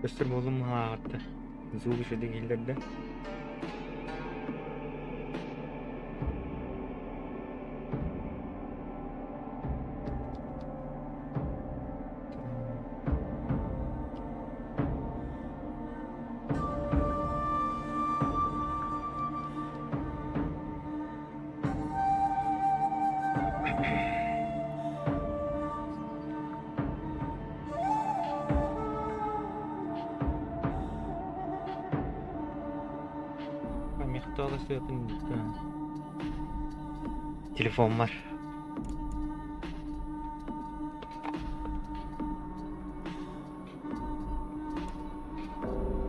Göster oğlum ha hatta. Zul şöyle gillerde. Mektuğa söyleyeyim. Telefon var.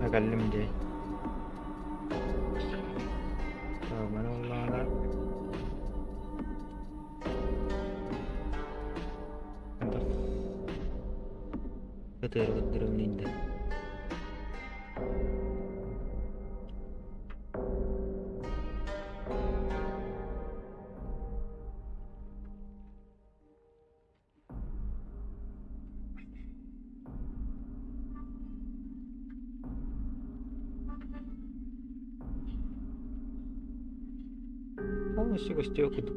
Bakalım diye. Tamam Allah'ına. Keter önünde. Ama şey gösteriyor okudum.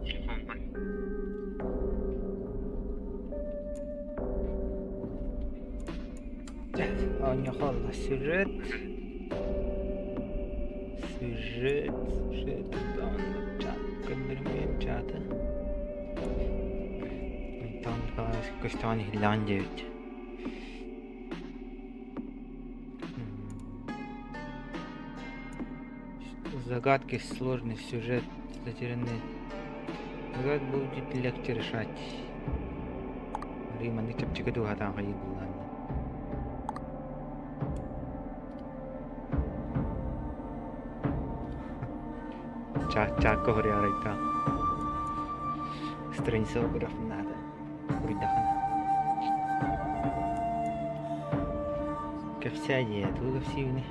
Telefon var. Anya خلص سرت كندرمين جاتا там костюмі Фінляндіють. Загадки, сложный сюжет, затерянный. Загад будет легче решать. Риман не чапчика духа там ходил. Чако хоряарайта. Страница граф надо. Куридахана. Ковсяде, тут ковсивный.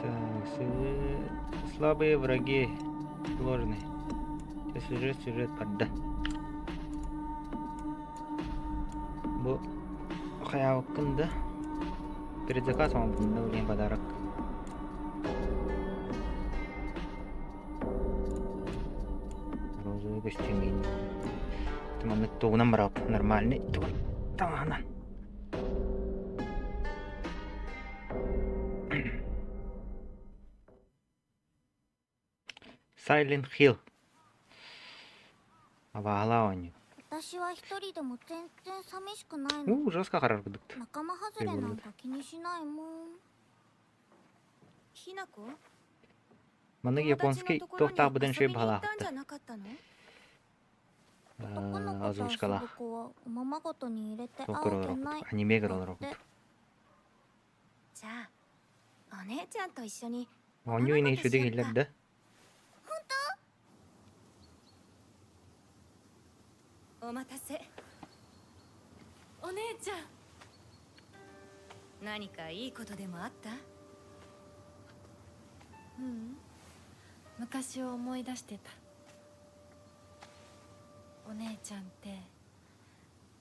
Так, слабые враги. Сложный. Сюжет падда. Бу хаявакында. Перед заказом обновление подарок. Розовый костюм. Там он то намрап нормальный, то там она. Silent Hill. Авалауанью. Жестко хорошо продукт. Маны японский тохта буден шей бала. Озвучкала. Сокуро аниме гролорот. Оню ине шуде гиллерде.うん、昔を思い出してた。お姉ちゃんって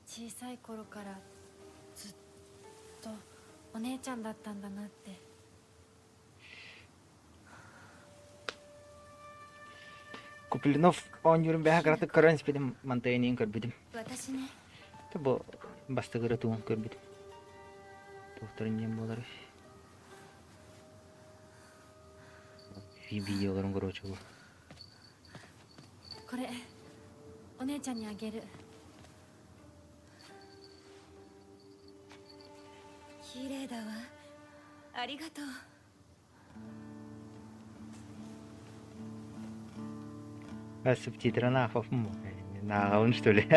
小さい頃からずっとお姉ちゃんだったんだなって。Куплинов он юрим бяха карата каран спидем мантайнин карбидим. Табо баста грату карбидим. Тухтариньям болар. Видеоларым короче. これお姉ちゃんにあげる。綺麗だわ。ありがとう。А субтитры на хафму. На он что ли?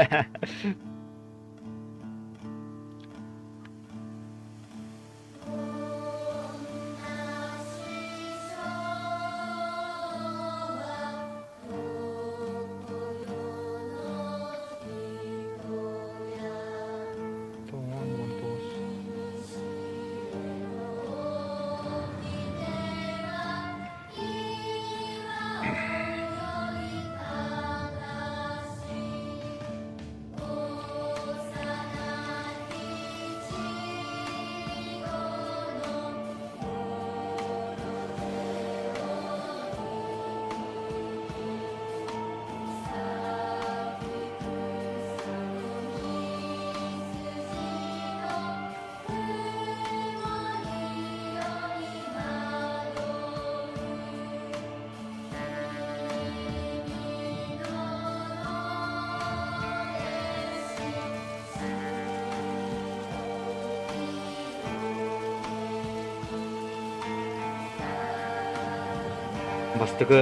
Бастығы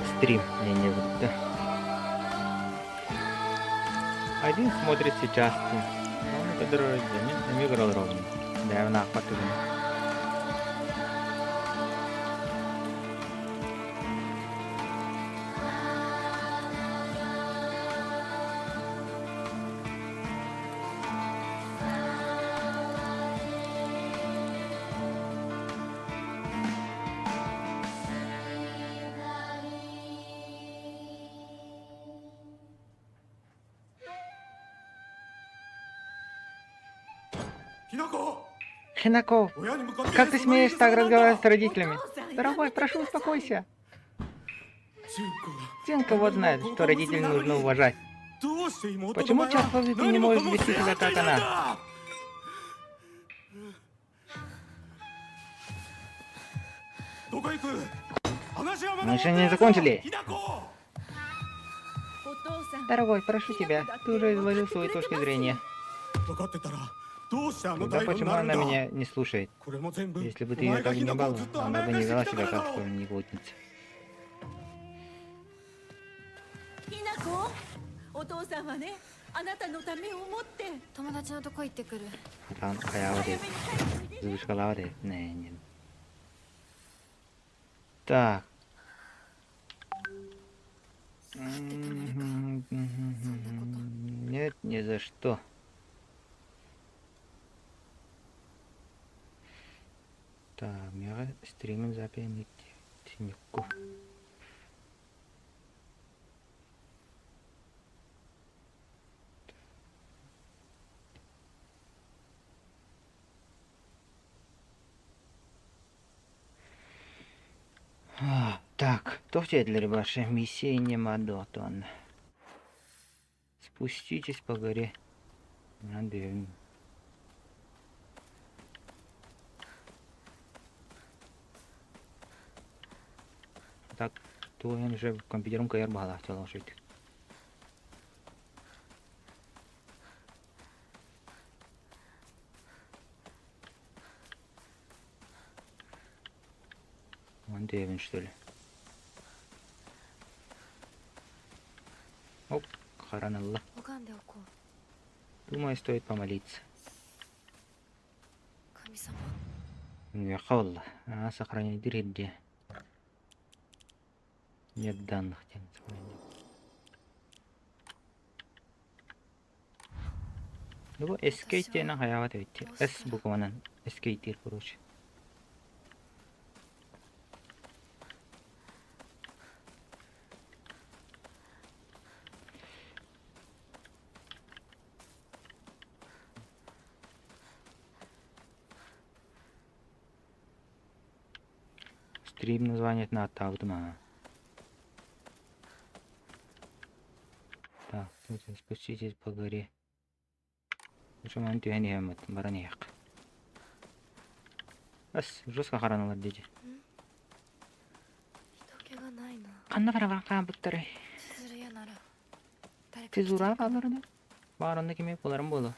стрим мне не будет. Один смотрит сейчас. Он который не играл ровно. Да, на охвату. Хинако, как ты смеешь так разговаривать с родителями? Дорогой, прошу, успокойся. Цинка вот знает, что родителей нужно уважать. Почему часто ты не можешь вести себя как она? Мы еще не закончили. Дорогой, прошу тебя, ты уже изложил свою точку зрения. Тогда почему она меня не слушает? Если бы ты ее так не баловал, она бы не вела себя как школьная негодница. Там хаяваде. Зушкалаваде. Не. Так. Нет, ни за что. Так, мега стриминг запомнить тиньку. Так, товте для вашей миссии не Мадотон. Спуститесь по горе. Надо. Так, то я уже компьютером кайр бала хотел жить. Вон Дэвин, что ли? Оп, хараналла. Думаю, стоит помолиться. Яхалла, сохранять дредди. Нет данных, тем сохранить. Ну, эскейте на хаяват ведь. С буквально эскейтир, короче. Стрим название на Таутма. Так, спуститесь по горе. Почему он тебя не имеет? Бараньяк. Ас, жестко харанала дети. Канна фаравака бутары. Физура калырды. Барында кеме боларым болу.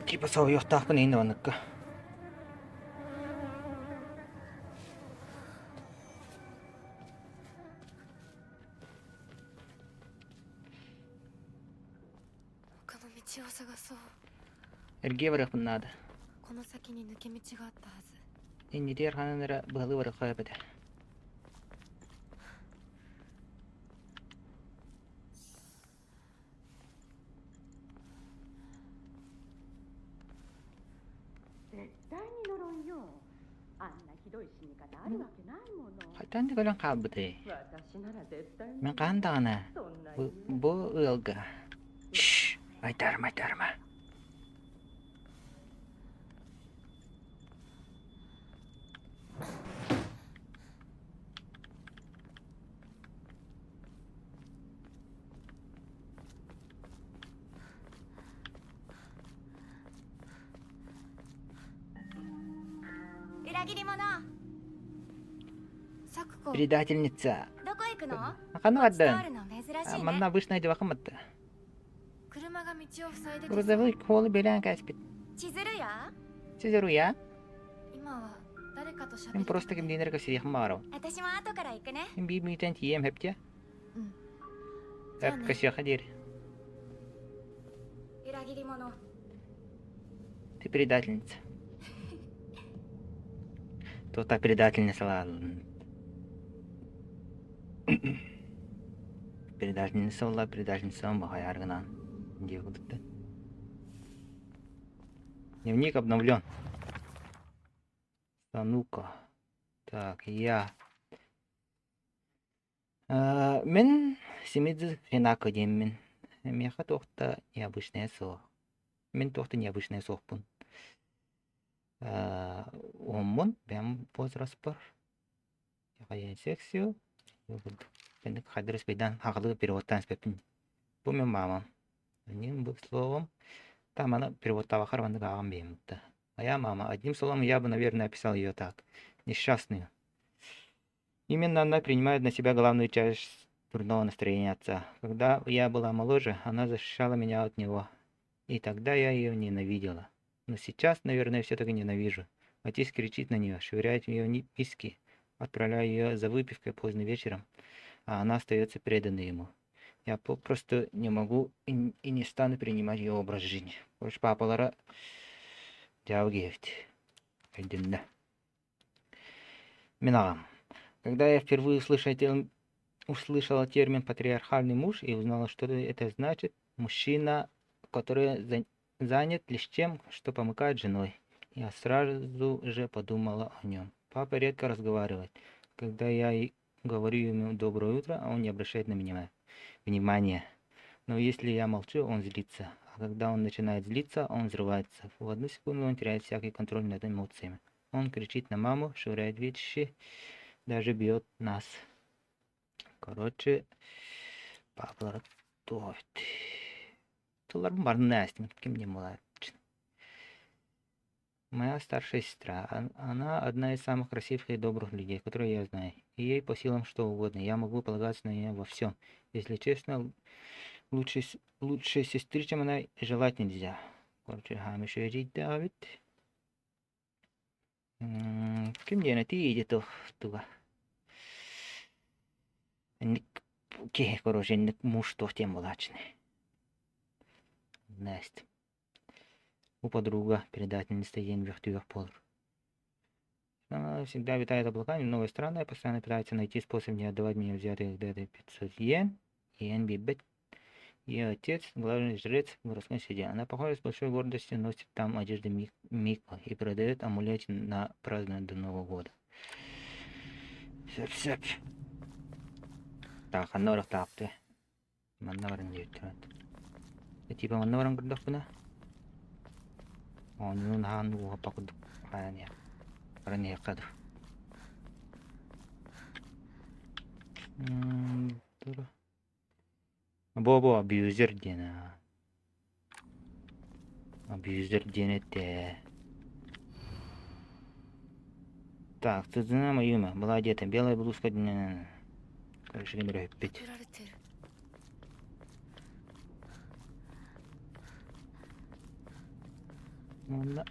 Типа свою ставку не инванка. Эрге варах надо. Инни дер хананара балы варах хайбада. Kaytan da kalan kabıdı. 私なら絶対に Ben kandağına. そんな Bu ılga. Şşş. Aytarma aytarma. Sakuko, Предательница. どこ行くの？ Наканы 通 ваддан. るの珍しい Манна ね。 обычно иди вахаматта. 車が道を塞いでてさ。 Грузовик холы белян каспит. 千鶴や？ Сезеру я. 今は誰かと喋 Им ってた просто кемдинер касиях маро. 私も後から行くね。 Им би митен тием хептя. じゃあ Так ね。 касиях адир. 裏切り者。 Ты предательница. Тут та предательница ладно. Предательница была предательница Махаяргана. Девушка. Дневник обновлен. А ну-ка. Так, я. Мен семидз фенака деммен. Меха тохта необычная сох. Мен тохта необычная сохпун. Оммон бәм возраст бар. Яғайын сексию. Бәндік қадырыс бейдан хақылығы переводтан спепін. Бұл мен мамам. Нем бұл словом. Там она переводтава харвандық ағам беймітті. Моя мама. Одним словом, я бы, наверное, описал ее так. Несчастную. Именно она принимает на себя главную часть дурного настроения отца. Когда я была моложе, она защищала меня от него. И тогда я ее ненавидела. Но сейчас, наверное, все-таки ненавижу. Отец кричит на нее, швыряет ее миски, отправляя ее за выпивкой поздно вечером, а она остается преданной ему. Я попросту не могу и не стану принимать ее образ жизни. Короче, папалара дяугевт. Айденда. Минагам. Когда я впервые услышала термин «патриархальный муж» и узнала, что это значит, мужчина, который занят лишь тем, что помыкает женой, я сразу же подумала о нем. Папа редко разговаривает. Когда я говорю ему «доброе утро», а он не обращает на меня внимания. Но если я молчу, он злится. А когда он начинает злиться, он взрывается. В одну секунду он теряет всякий контроль над эмоциями. Он кричит на маму, швыряет вещи, даже бьет нас. Короче, папа готовит. Тулар барнастим, кем не младше. Моя старшая сестра, она одна из самых красивых и добрых людей, которые я знаю. И ей по силам что угодно. Я могу полагаться на нее во всем. Если честно, лучше сестры, чем она, желать нельзя. Короче, хамишу жить, Давид. Кем я на ты идет туга. Короче, муж то тем младший. Настя. У подруга предательница ен вертюх полр. Она всегда витает облаками, новые страны, постоянно пытается найти способ не отдавать мне взятых ДД 500 йен. Йен бибет. Ее отец, главный жрец в городской среде. Она, похоже, с большой гордостью носит там одежды Микла и продает амулет на празднование до Нового года. Сэп-сэп. Так, аннорах тапты. Маннавран директор. Типа маннавран гордохпына. Он хану пакуд хаяния. Ранее каду. Бобо абьюзер дена. Абьюзер денете. Так, Цузуна Юма была одета. Белая блузка. Короче, говоря, 5. 振られてる。 Да.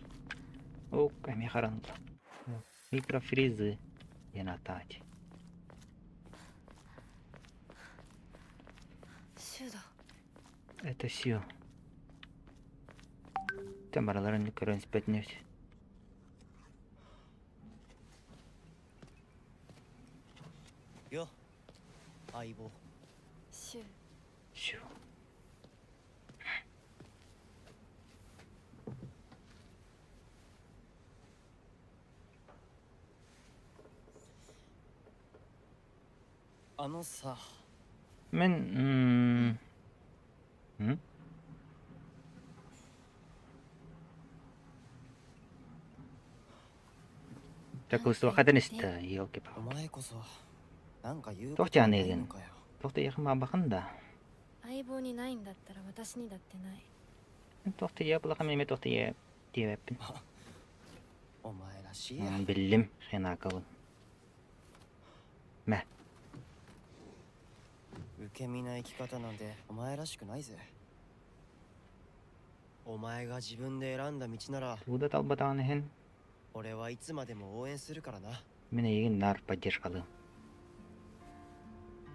О, камехаранта. Микрофризы. Янатати. シュだ。 Это все. Там бараларын көрінс бәтінес. Yo, 相棒。シュ。 Все. あのさ、 من هم؟ تاكوس وقت نستا يوكي お بقى 前こそなんか言う توقع ことはない نيجن のかよ。 توقع يا أخي ما بخندا 相棒にないんだったら私にだってない。 توقع يا بلا خميمة توقع يا تيابن お前らしいや。 باللم خينا كون ما 受け身な生き方なんてお前らしくないぜ。お前が自分で選んだ道なら تودا طلبت عنهن 俺はいつまでも応援するからな。 من يجي النار بجيش قلم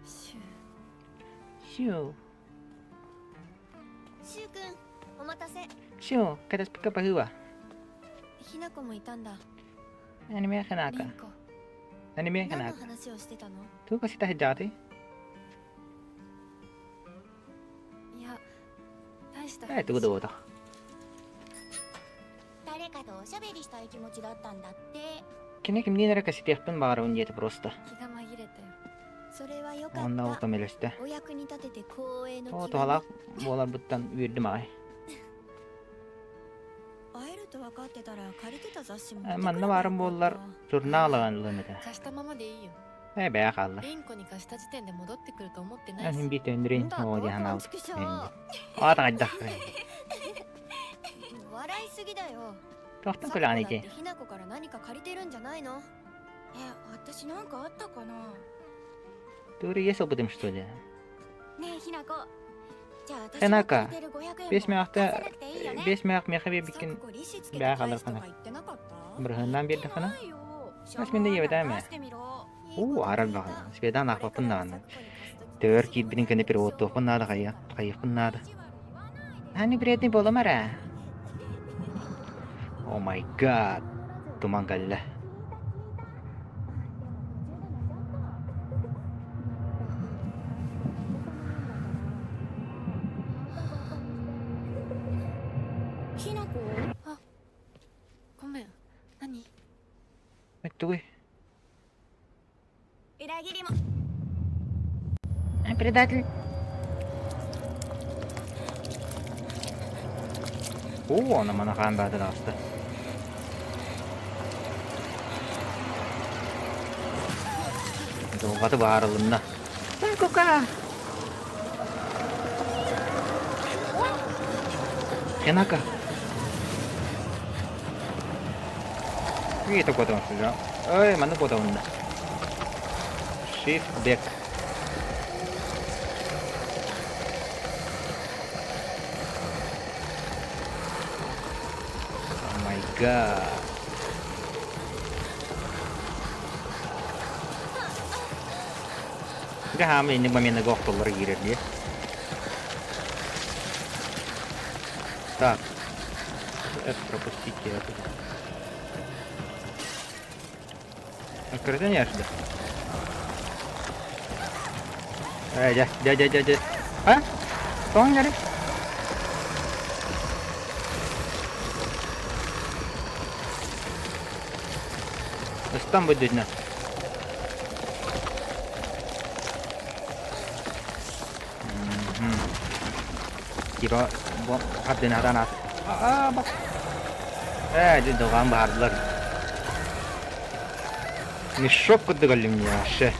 シュウ شو シュウくん、お待たせ。 شو كده سبيكا بهوا ひなこもいたんだ。 أنا ما リン خناكا コ、 أنا ما 何の خناكا 話をしてたの？ توقع سيتا هجاتي いや、大した لا تودا ودا 誰かとおしゃべりしたい気持ちだったんだって。 كنك منين ركا سيتي يخبن بارون جيت بروستا 気が紛れたよ。それはよか وانا っ وقت た。 ملستا お役に立てて光栄の او 極 طالع み。 ولا بطن ويرد معي 会えると分かってたら借りてた雑誌も。 ما نوارم بولار جورنال لمتا 貸したままでいいよ。 اي بيا خالله リンコに貸した時点で戻ってくると思ってない أنا し。 بيت اندرين だ هو と جهنا パンチクショー。 اه دخل 笑いすぎだよ。 تختم さ كل っきだっ عني て جي ひなこから何か借りてるんじゃないの？私なんかあったかな。 توري يسو بدم شتوجه ねえひなこ。じゃあ私 هناك が借りてる500円も بيسمع 返さ أخته なくていいよね。 بيسمع أخ ميخبي さっ بيكن こ利子つけて لا 返 خلر すとか خنا 言ってなかった？ برهنان بيد خنا ないよ。 بس من دي بدامه 出してみろ。 اوه عرب بقى سبيدان أخو قلنا عنه توركي بدين كني بيروتو قلنا هذا خيا خيا قلنا هذا هاني بريدني بولا مرة او ماي جاد تمان قال له ひなこ。ごめん。何？ مكتوي 裏切りも。 предатель اوه انا ما نقام بعد العصر لغة بحر لنا كوكا هناك itu kota sudah mana kota unda shift back oh my god udah hamil ini main negok keluar girer dia tak пропустить это открытие sudah jah ah tolong nyari terus tambah duitnya kira hadi naranat bak jadi dogan baharlar مش كنت تكلمني يا شيخ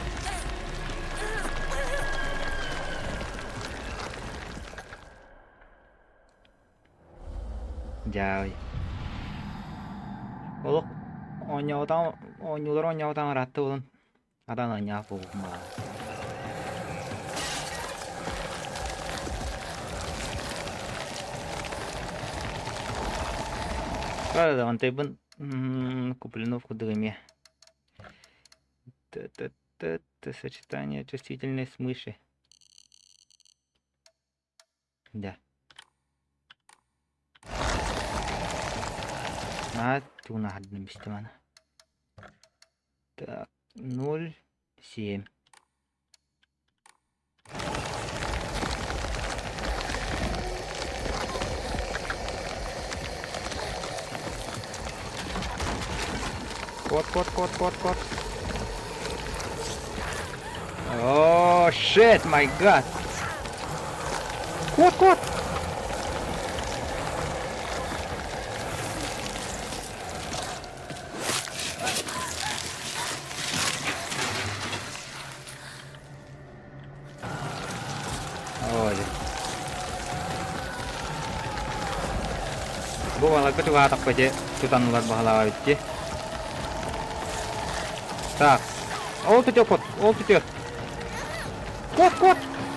جاي والله onyular rata ulun ada nanya aku mah kalau ante pun куплено в кудыме сочетание чувствительной с мыши да тuna hadna бистемана так 0,7 код Oh shit, my god. Кот. Ой. Bu balakka juga atak aja tutan ular bahala aja. Так. Ол тутет. Кот.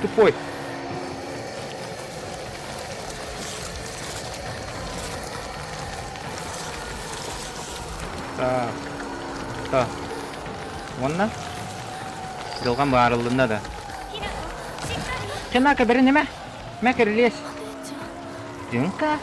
Тупой. Так. Онна. Жылган барылында да. Кена кабер неме? Мәкерлес. Динка.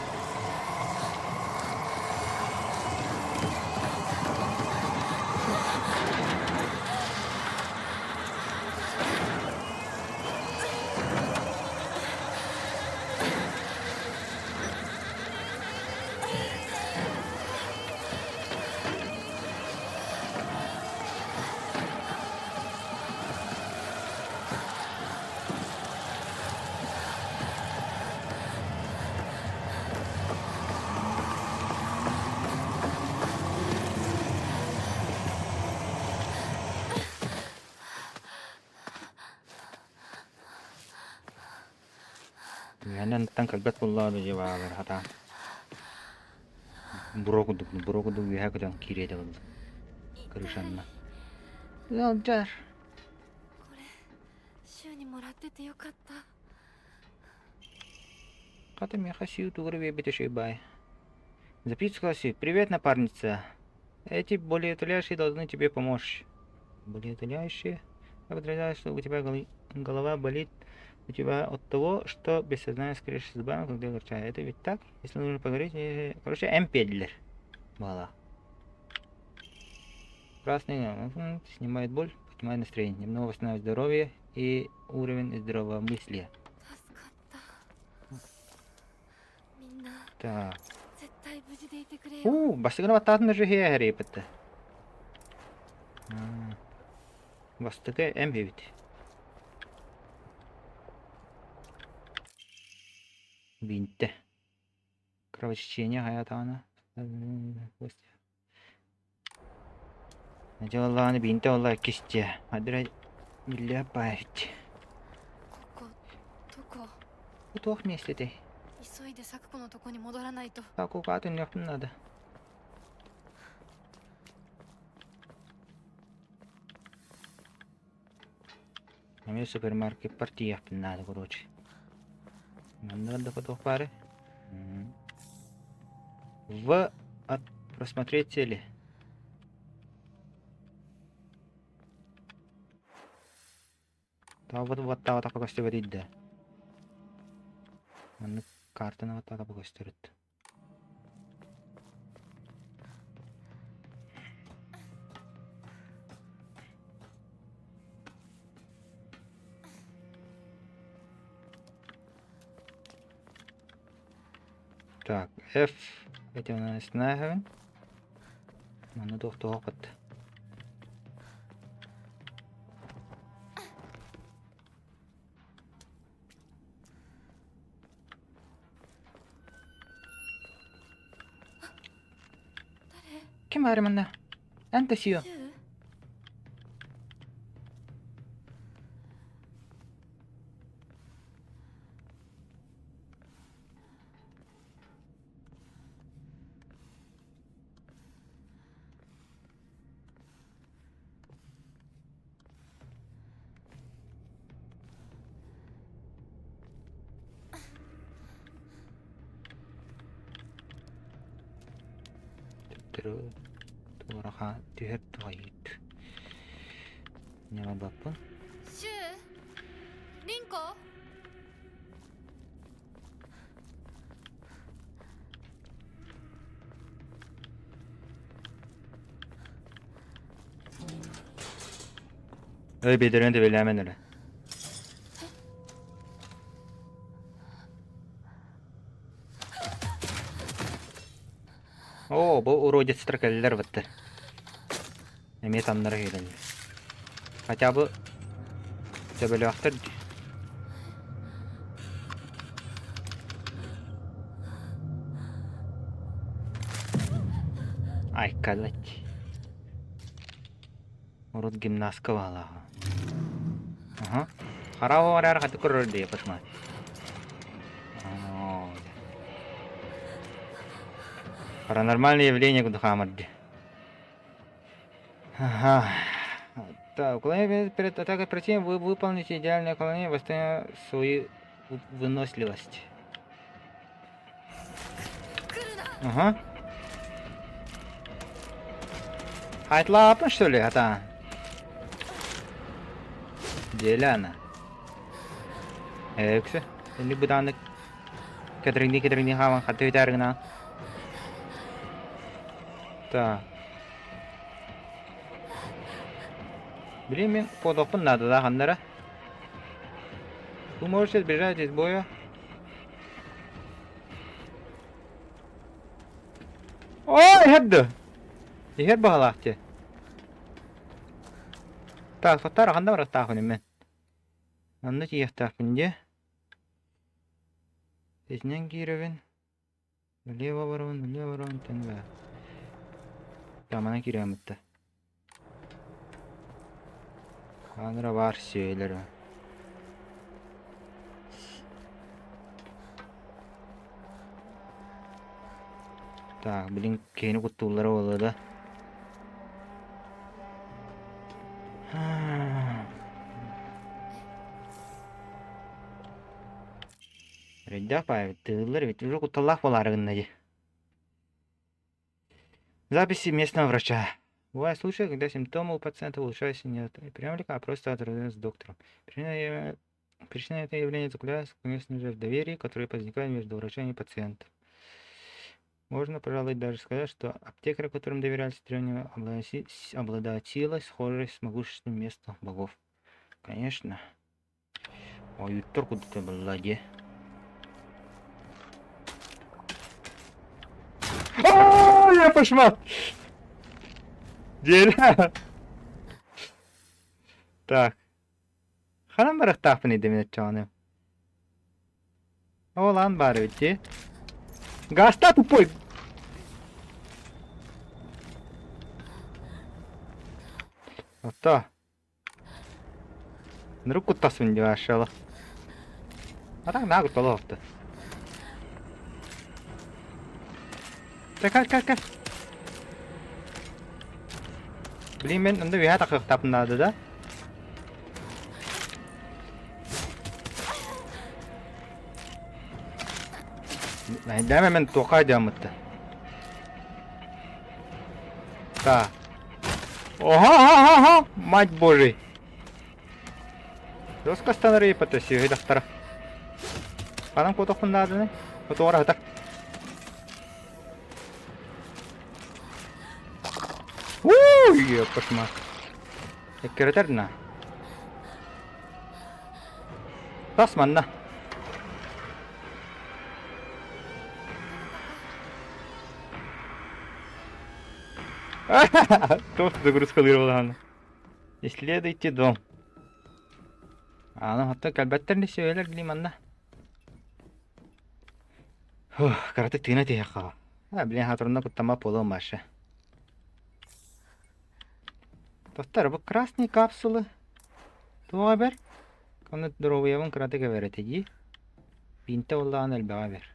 Яна танкалбат буллады жебалар хата. Бурокудук яхадан киреде бол. Крышанна. Ялдар. これ週にもらっててよかった。 Ката меня хасил тугры вебетешей бай. Запись класси. Привет, напарница. Эти болеутоляющие должны тебе помочь. Болеутоляющие? Я подразумеваю, что у тебя голова болит. У тебя от того, что без сознания скрежешь зубами, когда огорчает. Это ведь так? Если нужно поговорить... Короче, М-педлер. Мало. Красный снимает боль, поднимает настроение. Немного восстанавливает здоровье и уровень здравомыслия. 助かった。みんな Так. 絶対無事でいてくれよ。 Бастыгына ваттатын же хе харипетті. Бастыгы М-бебет. Бинте. Кровотечение хаятана. Началаны бинте олар кисте. Адыра билля паять. ここどこ？ Утох вместе ты. 急いで咲子のとこに戻らないと。 Так, укату не надо. Мне супермаркет партия надо, короче. Надо потом пары. Просмотреть цели. Вот та вот пока говорит, да. Карта на вот та пока стоит. Так, F. Это у нас нахрен. Ну, то опыт. Kim var bende? Ente siyo. シュウ？ Tuğraha tüher tuğayit. Ne var bakın? シュウ？リンコ？ Öyle bir de böyle hemen öyle. Oo, bu уродец строкаллер бітті. Әме танлары келелі. Хотя бы Böyle aktar. Ay kalać. Урод гимнастка вала. Ага. Хараво варяр хаты көрөрдү посмотри. Паранормальные явления куда хамарди. Ага. Так, уклонение перед атакой противника вы выполните идеальное уклонение, восстановив свою выносливость. Ага. Хайтлапын, что ли, ата? Деляна. Эксе. Ini budanak kadring hawan hatu targna. Так. Блин, мен подопын надо да хандара. Вы можете сбежать из боя. Ой, хедді. Егер бағалақты. Так, соттар ханда барақ тақын мен. Анны тиек тақын де. Сезнен киревен. Влево ворован, тенга. Тамана киремітті. Аныра бар сөйлері. Так, блин, кейіні құттулары олады. Реддақ бай, тығылыр ведь уже құтталақ боларығын нади. Записи местного врача. Бывают случаи, когда симптомы у пациента улучшаются не от прямлика, а просто от разговора с доктором. Причина этого явления заключается, конечно же, в доверии, которое возникает между врачом и пациентом. Можно, пожалуй, даже сказать, что аптекари, которым доверялись древнего, обладают силой, схожей с могущественным местом богов. Конечно. Ой, торку ты балладе. О, я пошла! Деля! Так. Ханам барах тапни демет чаны. О, лан бары ведь. Гаста тупой! Вот то. Руку тасвин девашала. А так нагу толов-то. Как. Блин, мен анда виха такых тапын надо, да? Дәме мен тоқа дәмітті. Так. Ого, мать божий. Жестко станары епатасы, гайдақтара. Қадан көтоқын надо, не? Көтоғыра ғыта. Уй, пошма. Еккеретердіна. Тасманна. Тост загрузка лировала. Исследуйте дом. Аны хатта калбаттерни сөйлер билим анна. Каратык тыйна тияққа. Билен хатырында куттама полу маша. Достар, бұл красный капсулы. Туға бер. Коны дровыявын кратыға веретеги. Бинте оллағын әлбіға бер.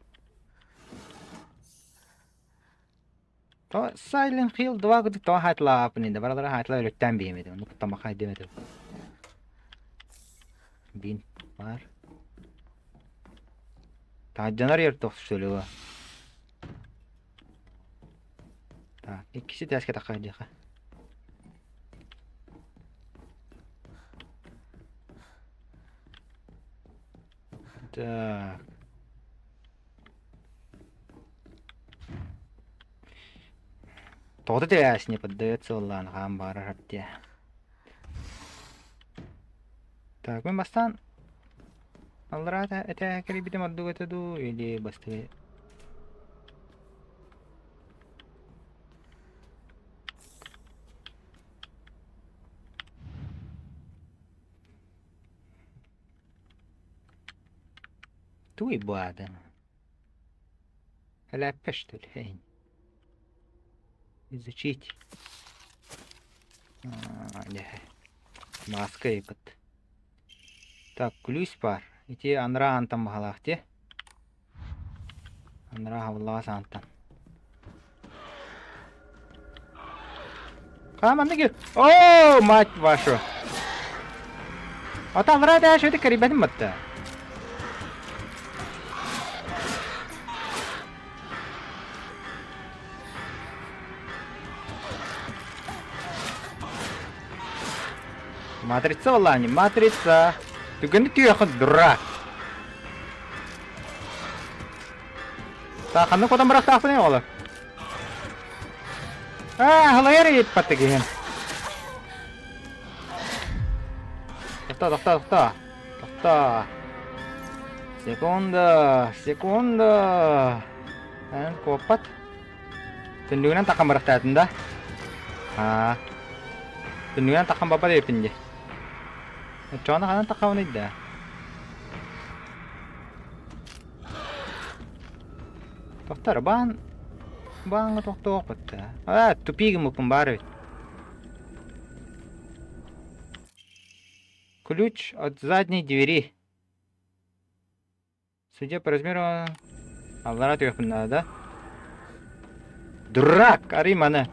Silent Hill 2 күдік тоға хайтыла апын енді. Баралары хайтыла өліктен беймеді. Оны құттама қай демеді. Бин бар. Тағаджанар ер тоқсы сөйлеуі. Так, ikisi тәске таққа дейқа. Так. Тоғды тәс не поддается олан ғам бары рапте. Так, мен бастан аллара әтә әкері бітім адду өтіду или басты. Туй бада. Ляпе, что ли? Эй. Изучить. Да. Маска епет. Так, ключ бар. Ити анра антам бахалах те. Анра хавлаас антам. Каманныгы. О, мать вашу. Ата врада что-то карибатым матта. Матрица валани, матрица. Ты гонит ехать, дурак. Так, а ну куда брак так не ола? Халайрит патыгин. Тоқта. Секунда. Копат. Tunjungan takkan berarti dah. Tunjungan takkan bapak deh pinje. Cona kan takkan ini dah. Dokter ban doktor apa? Тупик ему помбарит. Ключ от задней двери. Судя по размеру, обладает ее надо, да? Дурак, Аримана.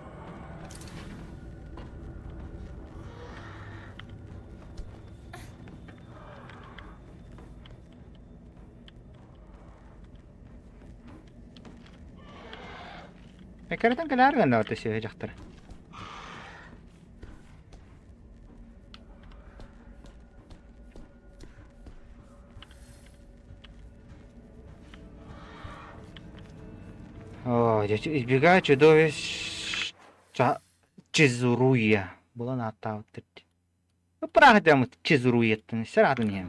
Ekaradan kelar kan orta sih jakter. О, избегаю чудовищ Чизуруя. Было на тавтер. Ну, правда, мы Чизуруя, это все равно не.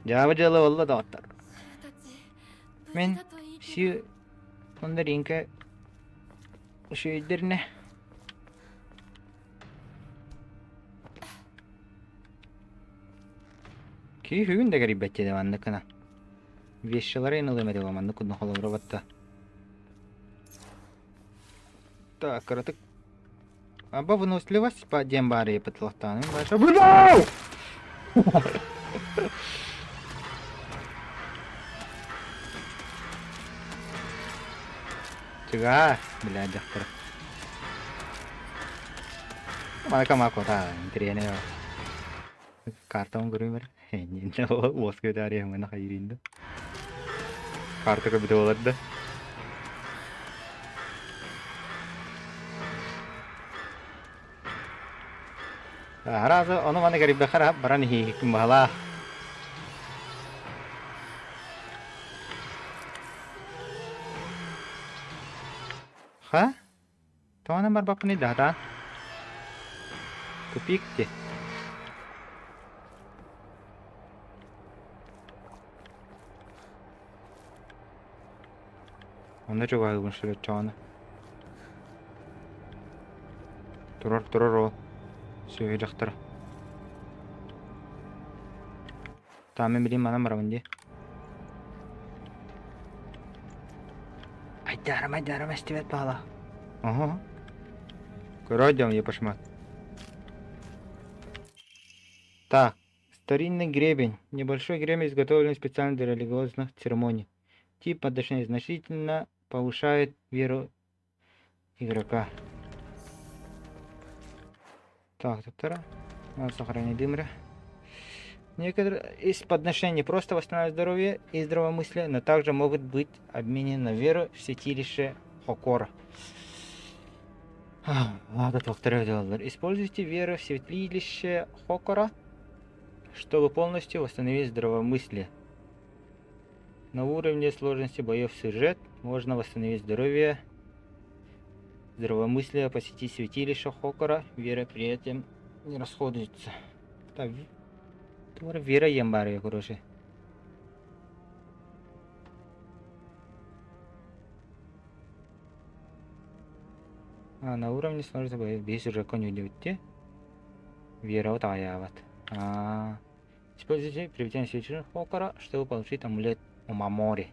Я выделал Allah доктор. Мен все Onlarınki şeylerine ki hügün de garip bette de vandı kana. Vişçalara inanılmadı o vandı kudun holo robotta. Так, короток. Аба выносливость по дембаре потлахтаным. Ваша бля! Juga, belajar ter. Mana kamu aku tahu, intinya ya. Karton guru mer, ini tuh bos kita dari yang mana kairin tuh. Kartu kebetulan dah. Harus, ono mana garib dah karab, barang nih kembalah. Ха? То номер бапа не да? Тупик те. Он не чугай гун шрет чана. Турор. Сүйе жақтыр. Тамын білейм мана марамын де. Айдарам, стивет пала. Ага. Короче, я пошмат. Так, старинный гребень. Небольшой гребень, изготовленный специально для религиозных церемоний. Тип подошли значительно повышает веру игрока. Так, доктора. Надо сохранить дымра. Некоторые из подношений просто восстанавливают здоровье и здравомыслие, но также могут быть обменены на веру в святилище Хокора. Ладно, $2. Используйте веру в святилище Хокора, чтобы полностью восстановить здравомыслие. На уровне сложности боев сюжет можно восстановить здоровье, здравомыслие, посетить святилище Хокора, вера при этом не расходуется. Так, तुम्हारा वेरा ही अंबार है करोशे на уровне сложности без уже конюлевте вера вот аяват Используйте приведение свечи Хокара, чтобы получить амулет Омамори.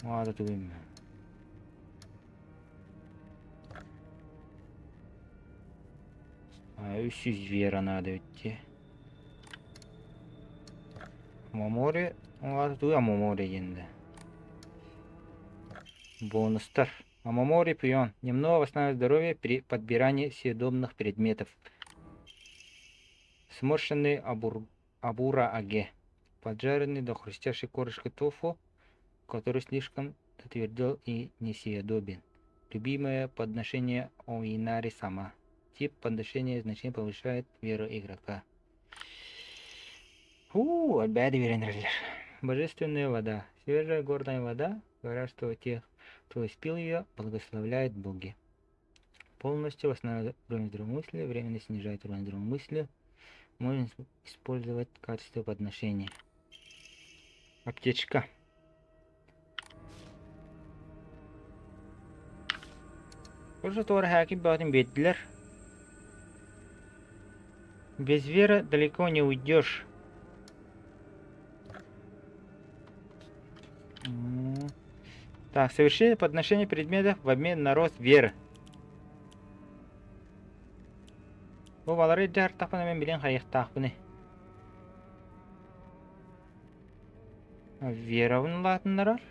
Ладно, тут имя. А 300 вера надо идти. Омамори. Ладно, тут Омамори енді. Бонустар. Омамори пион. Немного восстанавливает здоровье при подбирании съедобных предметов. Сморщенный абура аге. Поджаренный до хрустящей корочкой тофу, который слишком затвердел и несъедобен. Любимое подношение Оинари сама. Тип подношения значительно повышает веру игрока. Опять веренрелер. Божественная вода. Свежая горная вода. Говорят, что тех, кто испил ее, благословляет боги. Полностью восстанавливает уровень здравомыслия, временно снижает уровень здравомыслия. Можно использовать в качестве подношения. Аптечка. Уже тоже хаки бьют бедлер. Без веры далеко не уйдешь. Так, совершение подношения предметов в обмен на рост веры. Bu balary jar tapana men bilen hayık tapını. Вера латындар бар.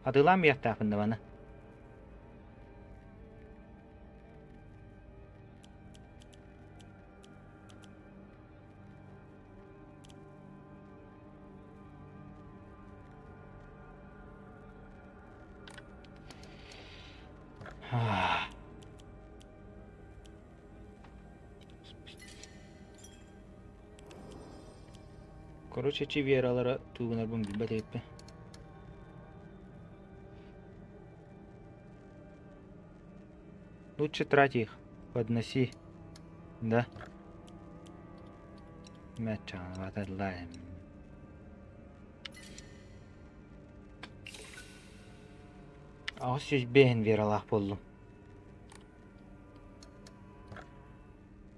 Адылам бияк tapında bana. Короче, чи вералары тугунар бун билбет эппе. Лучше трать их. Подноси. Да. Мячан, ватадлаем. Ағыз сөз бейін вералақ болдым.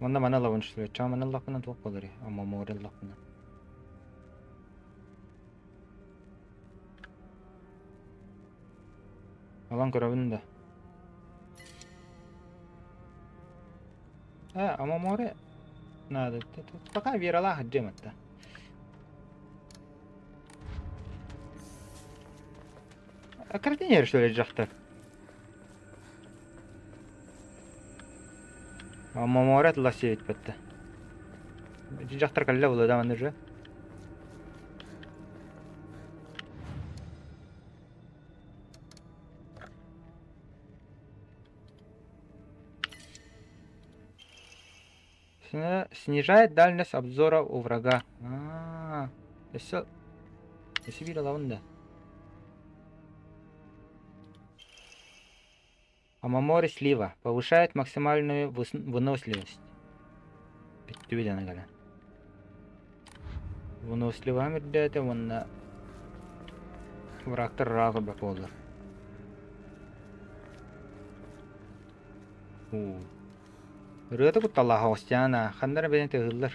Мында мана лавын шүлі. Ча мана лақынан тоқ болыр. Ама морел лақынан. Алан көрабын да. Ама море. Надо. Пока вералақ джематта. Картинер что ли жақтар? Ама море ласевит бітті. Жақтар калла болды да мында же. Снижает дальность обзора у врага. Если видел лаванда. Амамори слива. Повышает максимальную выносливость. Выносливым это вон врагтар рагы бак болду. Рыты кутталла хостяна. Хандар беден тыгыллар.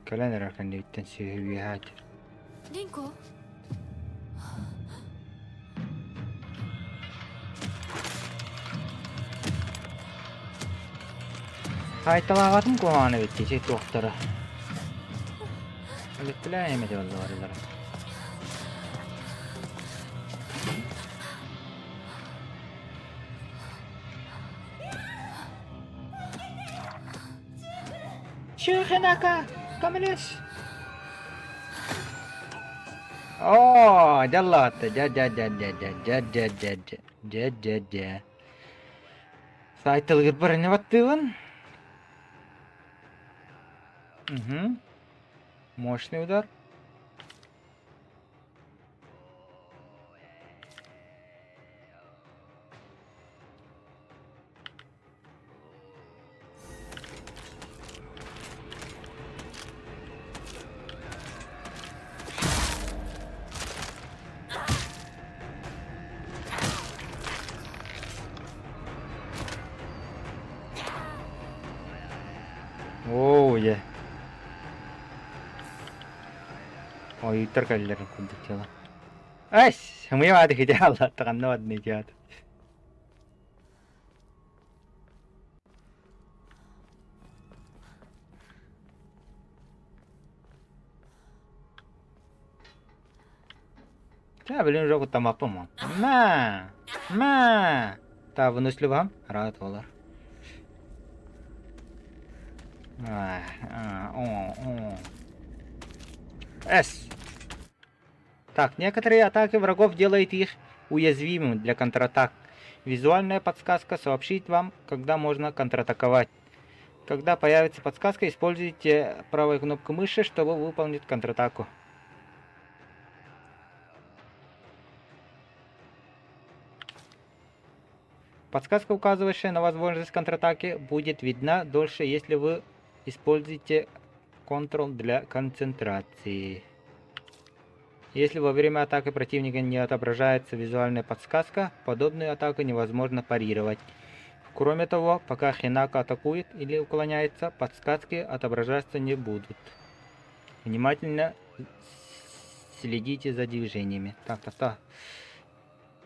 Kalender akan dibitten seviyat. Rinko? Haytalağatım kulağına bitti çek doktora. Öyle yemedi vallahi oralara. Şuhenaka, kamiliş. Jallattı. Saytılgır bir ne battığın? Мощный удар. Ой, торкалларын куддутела. Ась, мы вады хотела, таганна вадны тиат. Та, блин, жоку тамаппам. Ма. Та выносливым, рад олар. О. С. Так, некоторые атаки врагов делают их уязвимым для контратак. Визуальная подсказка сообщит вам, когда можно контратаковать. Когда появится подсказка, используйте правую кнопку мыши, чтобы выполнить контратаку. Подсказка, указывающая на возможность контратаки, будет видна дольше, если вы используете Ctrl для концентрации. Если во время атаки противника не отображается визуальная подсказка, подобную атаку невозможно парировать. Кроме того, пока Хинака атакует или уклоняется, подсказки отображаться не будут. Внимательно следите за движениями. Так.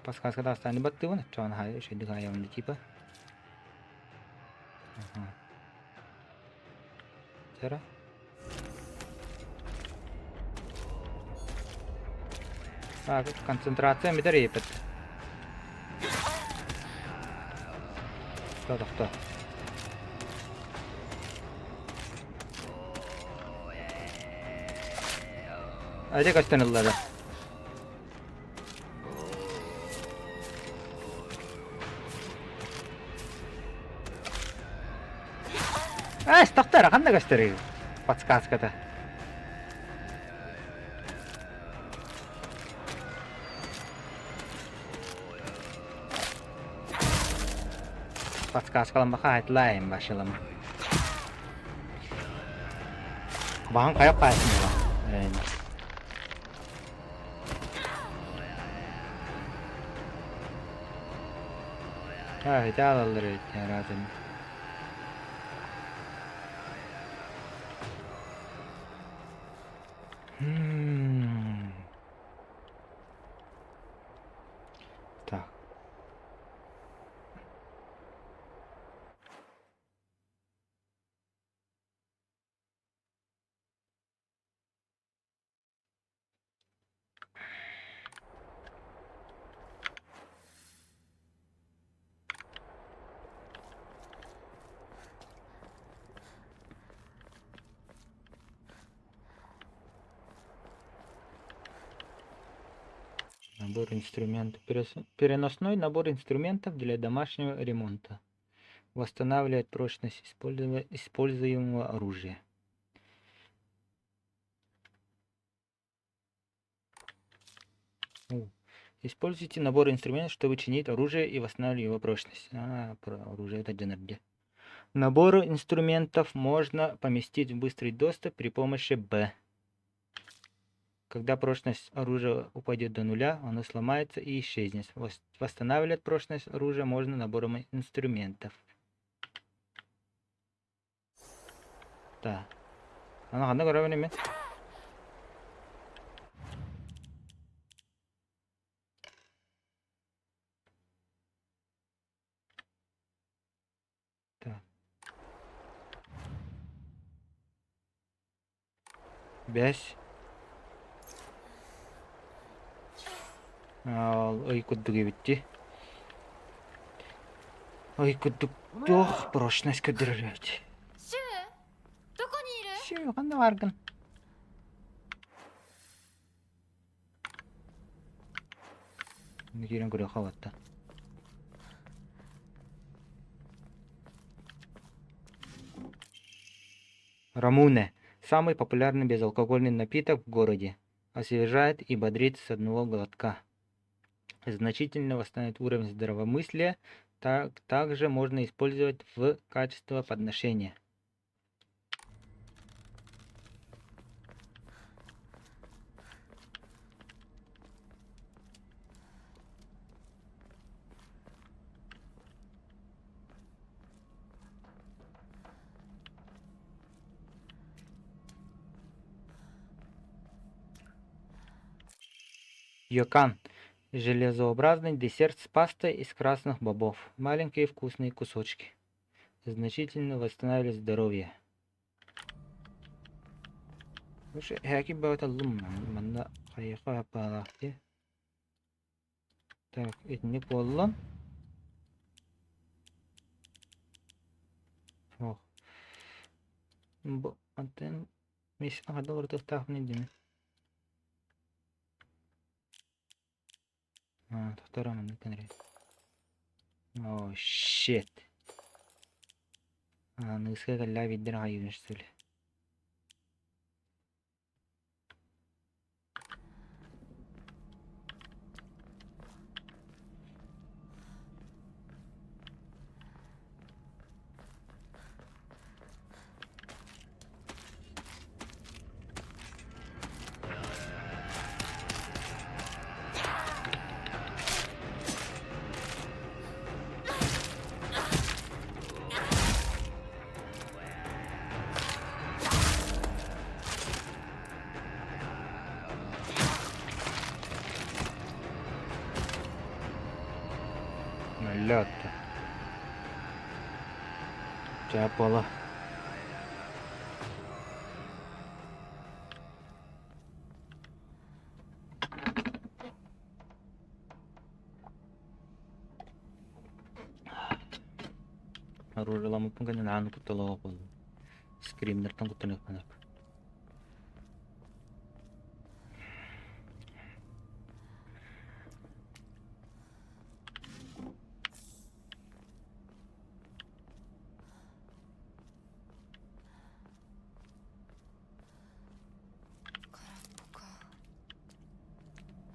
Подсказка даст не баттыван, что он еще дыхаем типа. Сера. Так, концентрация медорепет. Кто? Aja kaçtanılları. Стоқтар, қандай көстері? Подсказка-то. Подсказкалым бақа айтлайым башылым. Бағын қайып қайсын бала. Hitap alır herhalde. Так. Набор инструментов. Переносной набор инструментов для домашнего ремонта. Восстанавливает прочность используемого оружия. Используйте набор инструментов, чтобы чинить оружие и восстанавливать его прочность. Про оружие это дженерде. Набор инструментов можно поместить в быстрый доступ при помощи B. Когда прочность оружия упадет до нуля, оно сломается и исчезнет. Восстанавливать прочность оружия можно набором инструментов. Да. Она одна гора время. Так. Бясь. Ой, кудуги битти. Ой, кудуг. Дох, прочность кадырять. Шүү, кандай баргын? Нигерен көрө калатта. Рамуне. Самый популярный безалкогольный напиток в городе. Освежает и бодрит с одного глотка. Значительно восстанавливает уровень здравомыслия. Также можно использовать в качестве подношения. Йокан. Железообразный десерт с пастой из красных бобов. Маленькие вкусные кусочки. Значительно восстанавливает здоровье. Слушай, яки бывает манда кайха апалахти. Так, этник боллон. Ох. Бу антен мис ада ордо тахны дими. Тохтарамын кенре. О, shit. Нысқа галла виддер хайыгыш сөйле. Лётта. Чапала. Оружиламын пунканы нааны кутталага болду. Скримдерден куттанып манак.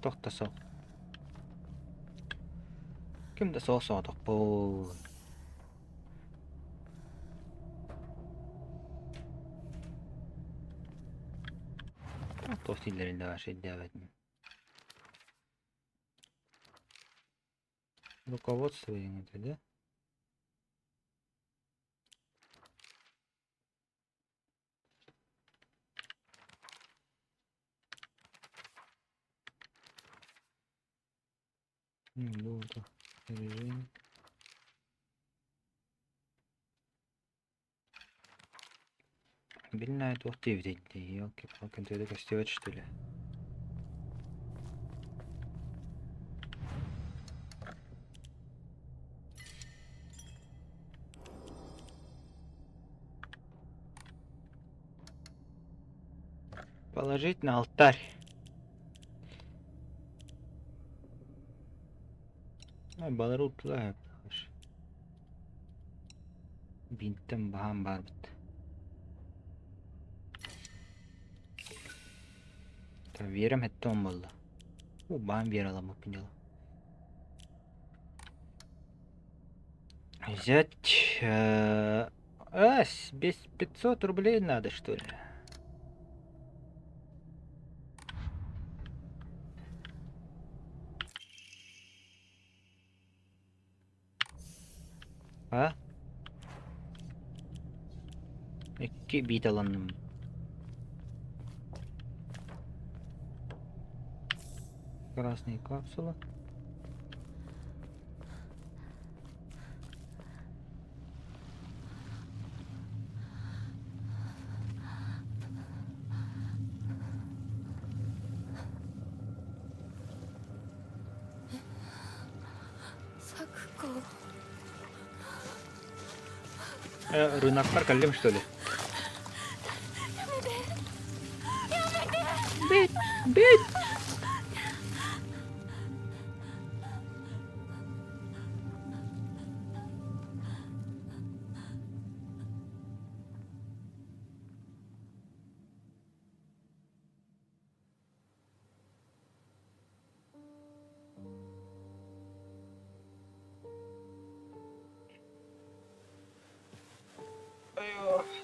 Тохтасоо. Кимде соосоодох боо. Тостиллеринде бар şey дәвәтмен. Руководство еңеді, да? Вот. Режим. Бельная двух DVD. Ёлки-палки, ты это костёвать, что ли? Положить на алтарь. Балар утлай. Бинтем бахам барбыт. Верим это он был. Бам верила мы поняла. Взять... без 500 рублей надо, что ли? А? Iki bit alanım. Красные капсулы. Сакуко. Рынокlar калим, что ли? Бит! Бит!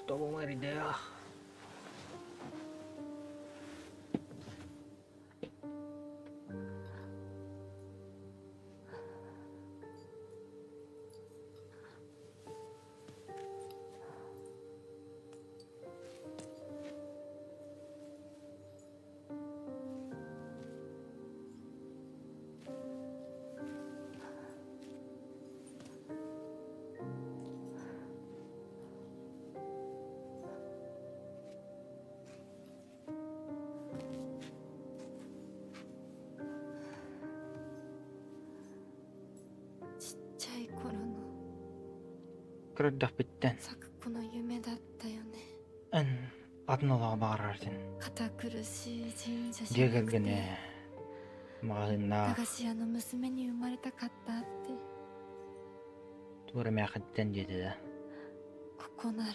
Todo muere de Kırıcak bitten. 咲子の夢だったよね。 En adnalığa bağırardın. 堅苦しい神社じゃ Diye なくて gelgene. Mağına. 駄菓子屋の娘に生まれたかったって。 Doğru meğaketten dedi de. ここなら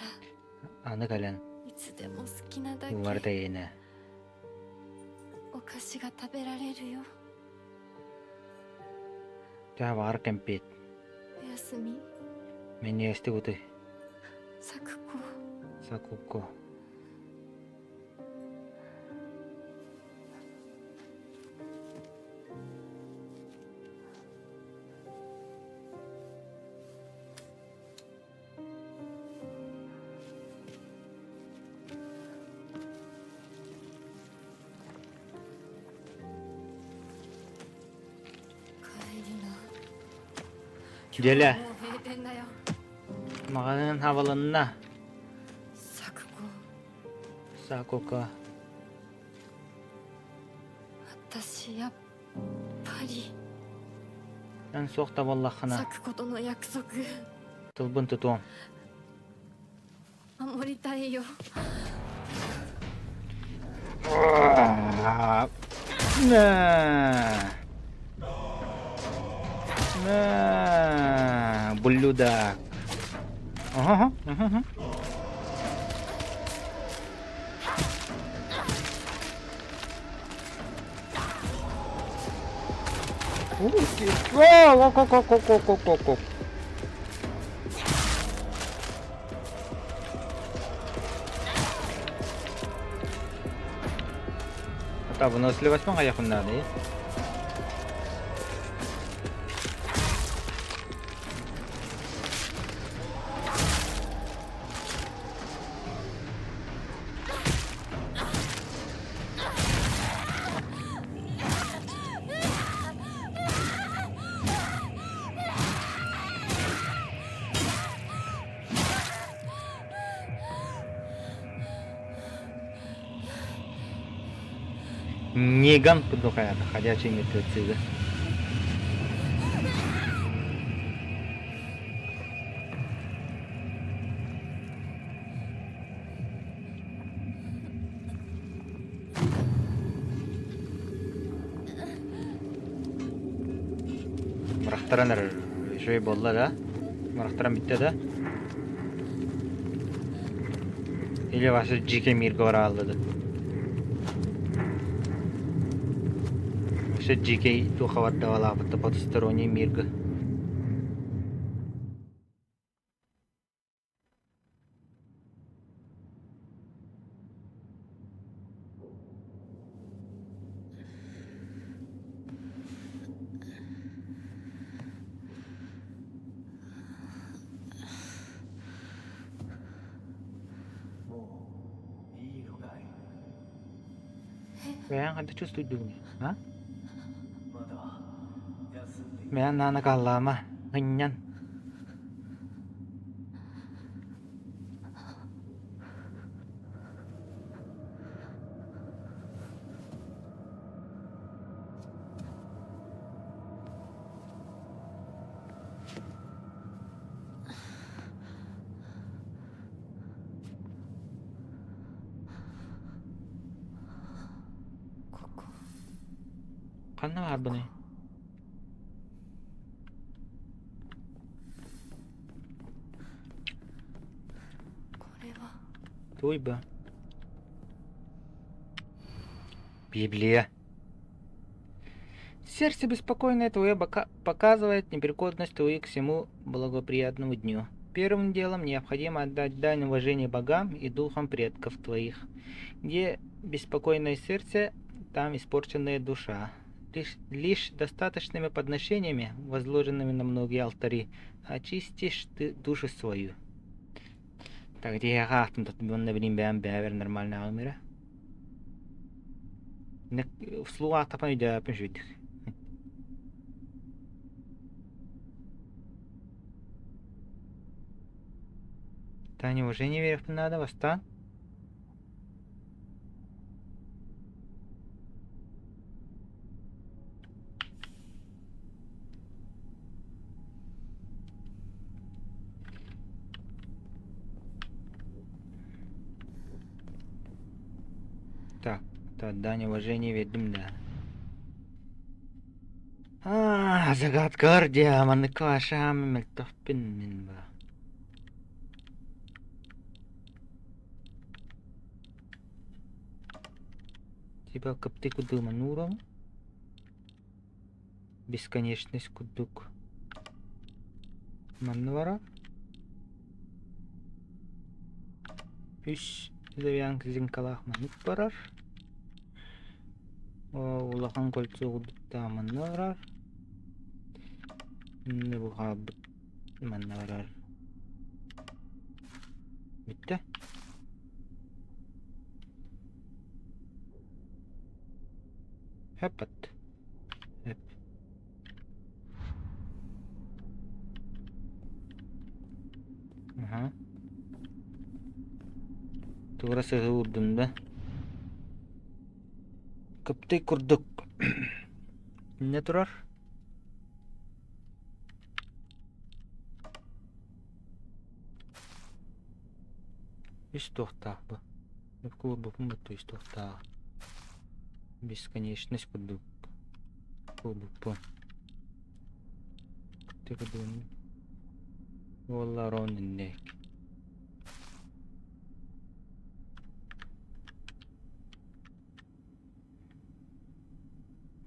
Anı gelen. いつでも好きなだけ Duvarda yine. お菓子が食べられるよ。 Daha var kempet. おやすみ Meni este kutu. 咲子。 Sakuko. Gele. もう閉店だよ。 Mağanın havalanına. 咲子、 Sakuko. 私やっぱり En soğukta vallahına. 咲子との約束 Tılbın tutuğum. 守りたいよ。 Nah. Nah. Buludak. Aha. Aha. Kok. Tabi nasıl basman ayakında değil. Неган подухает, ходячие мертвецы. Мырахтаранар шөй болла да. Мырахтаран битте да. Или ваши жеке мирге бара алды. Ваши жеке тухаватта бала бутта потусторонний мирге. Kaya kada чувствует дуни, а? Mẹ na nakaalama, ganyan. Kan na ba ni? これは Туйба. Библия. Сердце беспокойное твое показывает непреклонность твою к всему благоприятному дню. Первым делом необходимо отдать дань уважения богам и духам предков твоих. Где беспокойное сердце, там испорченная душа. Лишь достаточными подношениями, возложенными на многие алтари, очистишь ты душу свою. Так, где я хахтом, тут он на время бявер нормально алмира. Вслух тапан идя пенжидих. Та неужели верх надо восстан? Так, это дань уважения вердим да. Загадкар диаманды кашам мелтофпин мен ба. Типа капты кудыма нуром. Бесконечность кудук. Маннавара. Үш завян кизин калах манук барар. Улахан кольцо кудукта маннаварар. Не буга маннаварар. Bitti. Hepat. Hep. Aha. Tuğra sıhı vurdum da. Kaptı kurduk. Ne durar? Hiç tohta bu. Клубом то есть тофта. Бесконечность курдук. Клубом. Ты кудун. Wallah ronun ne?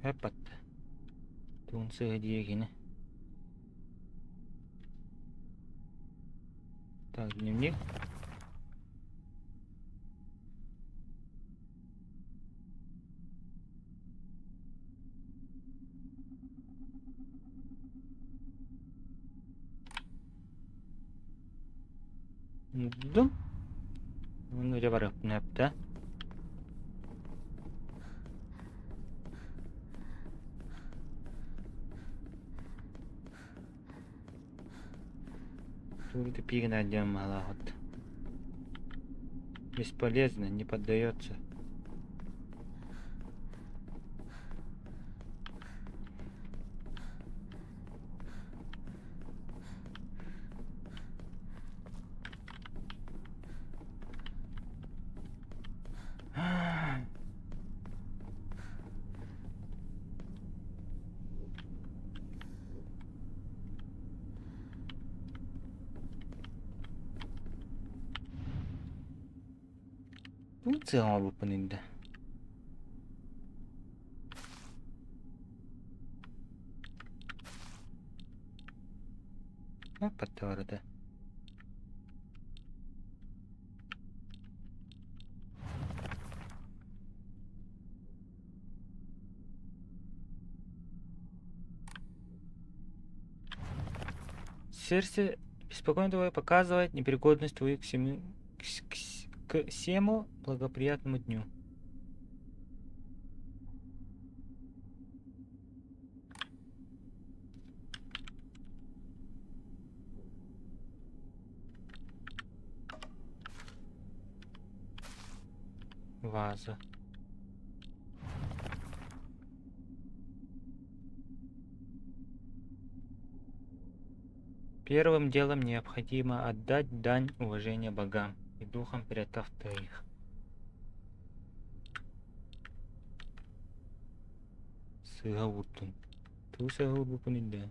Hepat. Tun сыгдие гине. Так, дневник. Дум. Ну, я барып непта. Тут пиг найдем малахот. Бесполезно, не поддается. Функция выполнена. Потварда. Сердце беспокойно твое показывает непригодность твою к всему благоприятному дню. Ваза. Первым делом необходимо отдать дань уважения богам и духам предков твоих. Сыгавутун. Ту сыгавутун.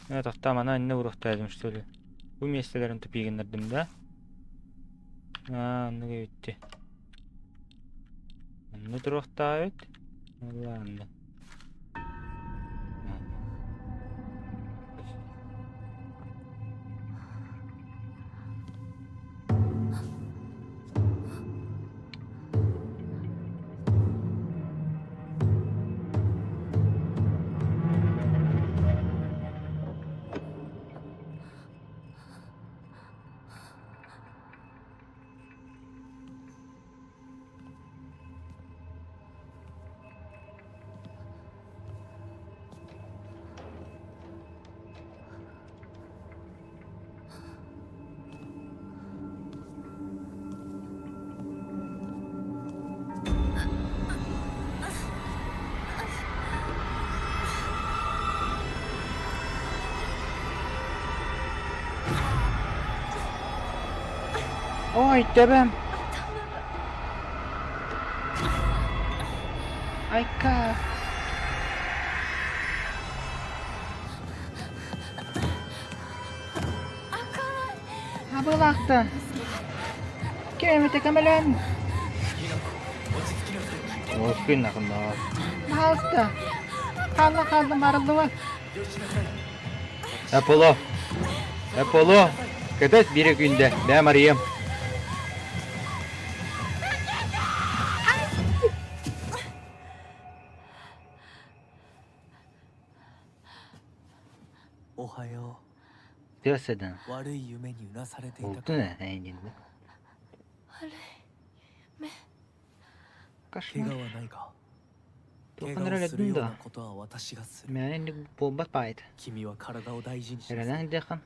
Это там она не урахтайдым, что ли? Bu meselelerin tüpüğünlerdim de. Ne gitti? Ne duraqtaydı? Allah'ım. Ой, tövem. Ayka. Habılakta. Kemete kamelen. Oskun nakında. Malta. Kaldı marıldı var. Apollo. Apollo. Kıtas bir günde. Ben arayayım. Ohayo. Diyorsadan. 悪い夢にうなされていた Oldu か ne? Engin. 怪 Kaşmar. 我はないか怪 Dokunur 我を öyle するよう dün な da. ことは私がする Yani indi bomba paydı. 君は体を大事にしなさい Herhalde dekan.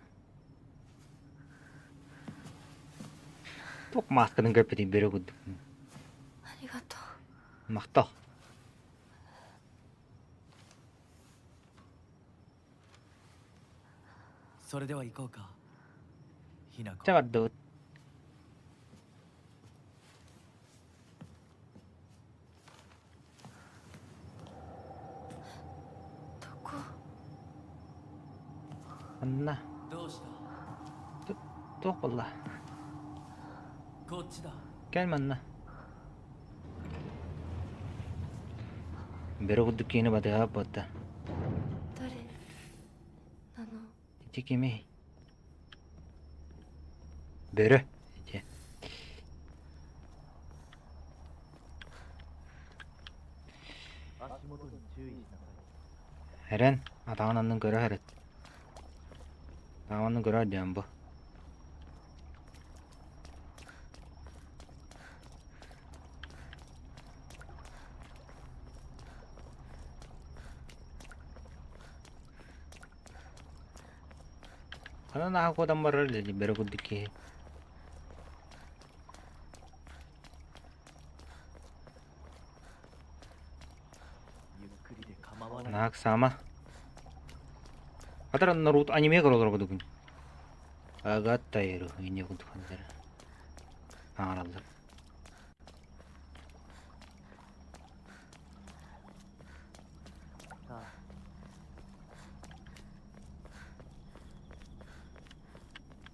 Tok maskının köpeti biri kudu. ありがとう Makta. それでは行こうかひなこ Cevap Davut. どこ Anla. どうした Tok valla. こっちだ Gelme anla. Biri kudu kini bada yapata. 誰なの Tikimi. Biri. İki. 足元に注意しなさい Heren. Atağının göre heret. Atağının göre diyen bu. Kana na ako dan marar lili bero kudiki. ゆっくりで構わない Nak sama. Kadar Naruto anime kalau kalau kudu. Agak tayo ini kudu kanser. Anladım.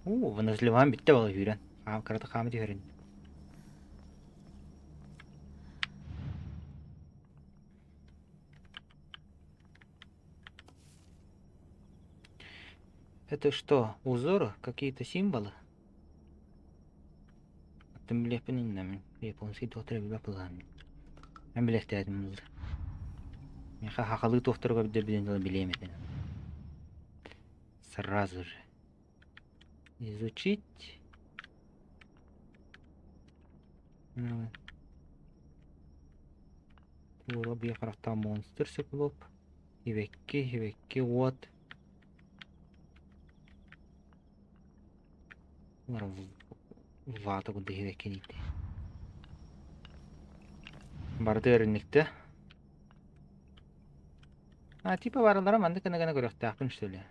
Выносливаем bitti vallahi hüren. Karata kameti hüren. Это что, узоры? Какие-то символы? Attım bile yapın японский доктор бile yapılan. Ben bile ihtiyacım var. Я хахалы докторга биден билемеден. Сразу же. Изучить. Тура bir tarafta monster sıkılıp. Hivekki what. Var vata kudu hivekki neydi. Barda erinlikte. Ha tipe varılara manda kana göre takın şöyle.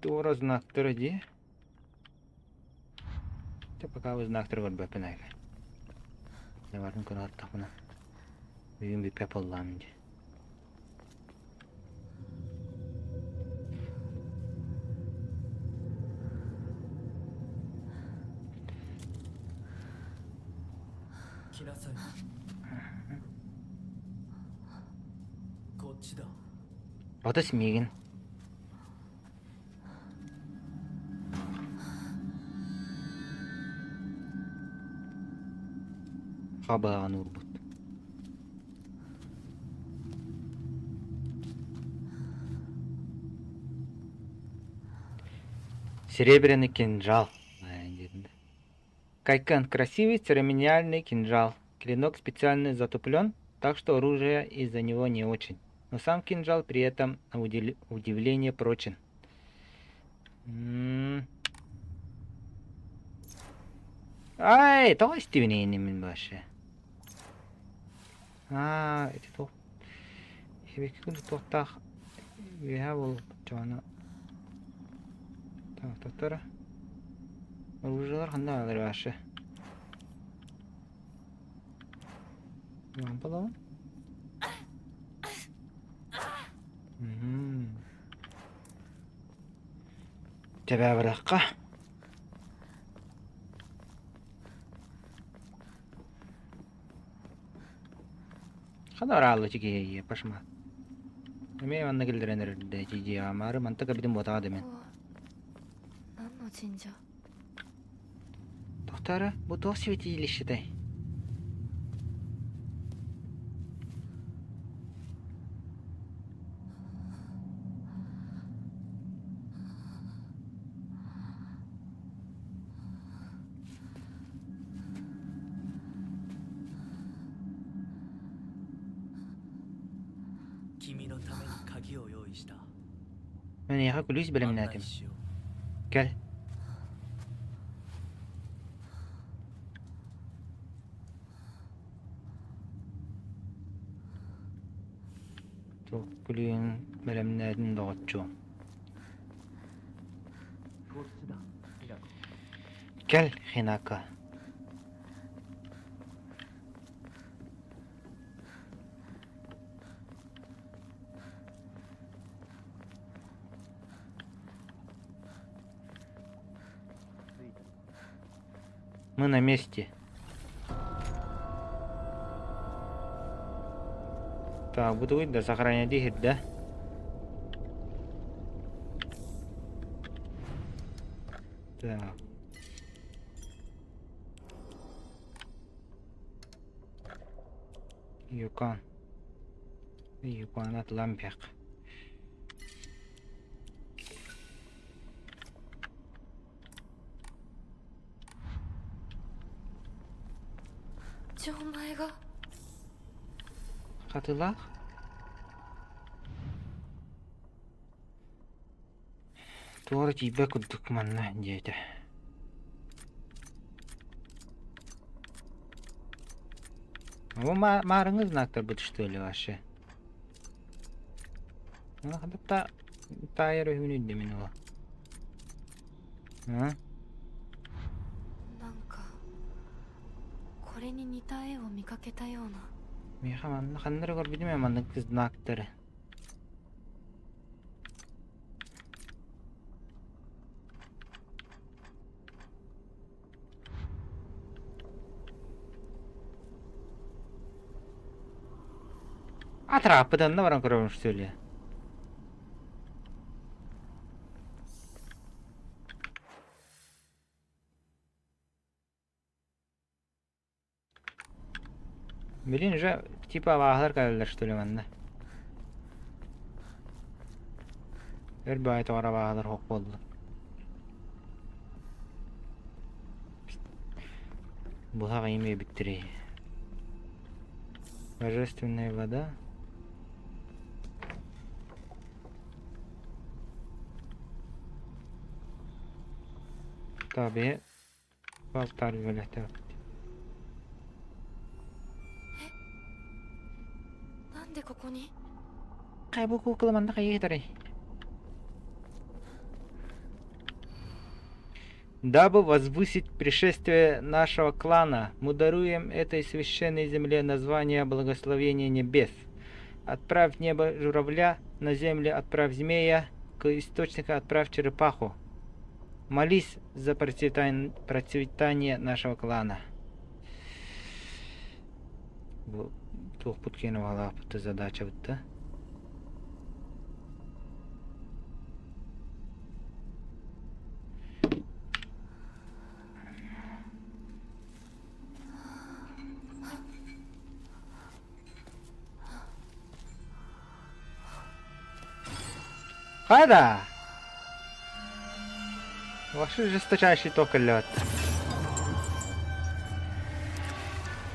Doğru знактары де. Те пока вы знактары var бәпенәгә. Леварның көне аттакына. Бүгін bir pep Allah'ım diye.来なさいこっちだ O da Smigin. Kabağını urbut. Серебряный кинжал. Кайкан. Красивый церемониальный кинжал. Клинок специально затуплен, так что оружие из-за него не очень. Но сам кинжал при этом на удивление прочен. Ай, то стивнение min başı. Ha, это то. Kibek kul tohta ya bol jana. Так, татара. Оружиялар ханда алар башы. Лампалау. Тебе быракка. Хана ралы тиге пашма. Эме анна келдеренер де тиги амары мантыка бидин ботага демен. 何の神社？ Тохтары, бу тох святилищетэй. Мен яха күлүс белемне атым. Gel. Çok gülüğün belemlerden doğutçu. Gel Hinaka. Мы на месте. Так, буду видно, сохранять их, да? Так. Юкан от лампяк. Hatırla. Doğru tibe kurduk manna diyete. Ama marınız naktır bu düştüğülü başı. Hatta tayar öhünü demin o. Ha? なんかこれに似た絵を見かけたような。 Миха манна ханнары көрбүдүм эми мандын кыздын актары. Atrapıdan da varan көрөмүш сөйлө. Блин, уже типа вахлар калдыр, что ли, манда. Өрбай тора вахлар хок болду. Буга имя биттири. Божественная вода. Tabii. Baltar yönete. なんでここに？ Кайбу кукламанда кайгытары. Дабы возвысить пришествие нашего клана, мы даруем этой священной земле название благословения небес. Отправь в небо журавля, на землю отправь змея, к источнику отправь черепаху. Молись за процветание нашего клана. Тух путкину вала путта задача бутта. Хада! Вообще жесточайший ток лед.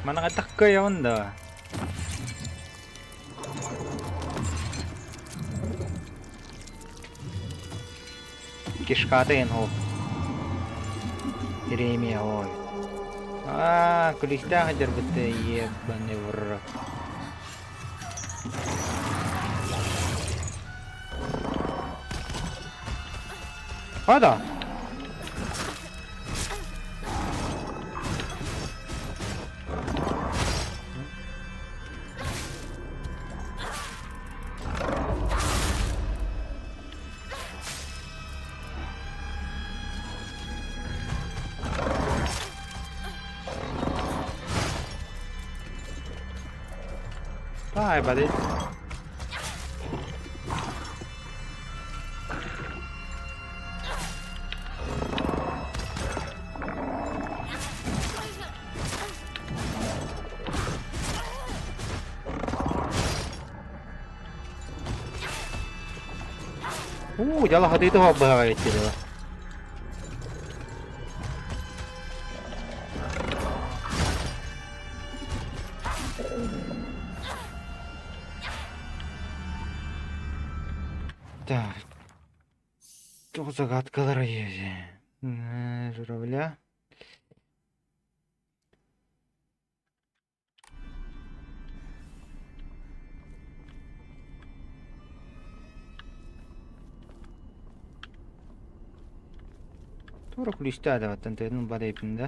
Mana takka ya onda. Кишката инхо. Иремия ой. Кулиста хадер бутте ебаный враг. Hadi. Bye, buddy. Jalla hade itu hobba itu. Так. Что загадка есть? Журавля. Тура kulüstədə vətən tədin badayıpında.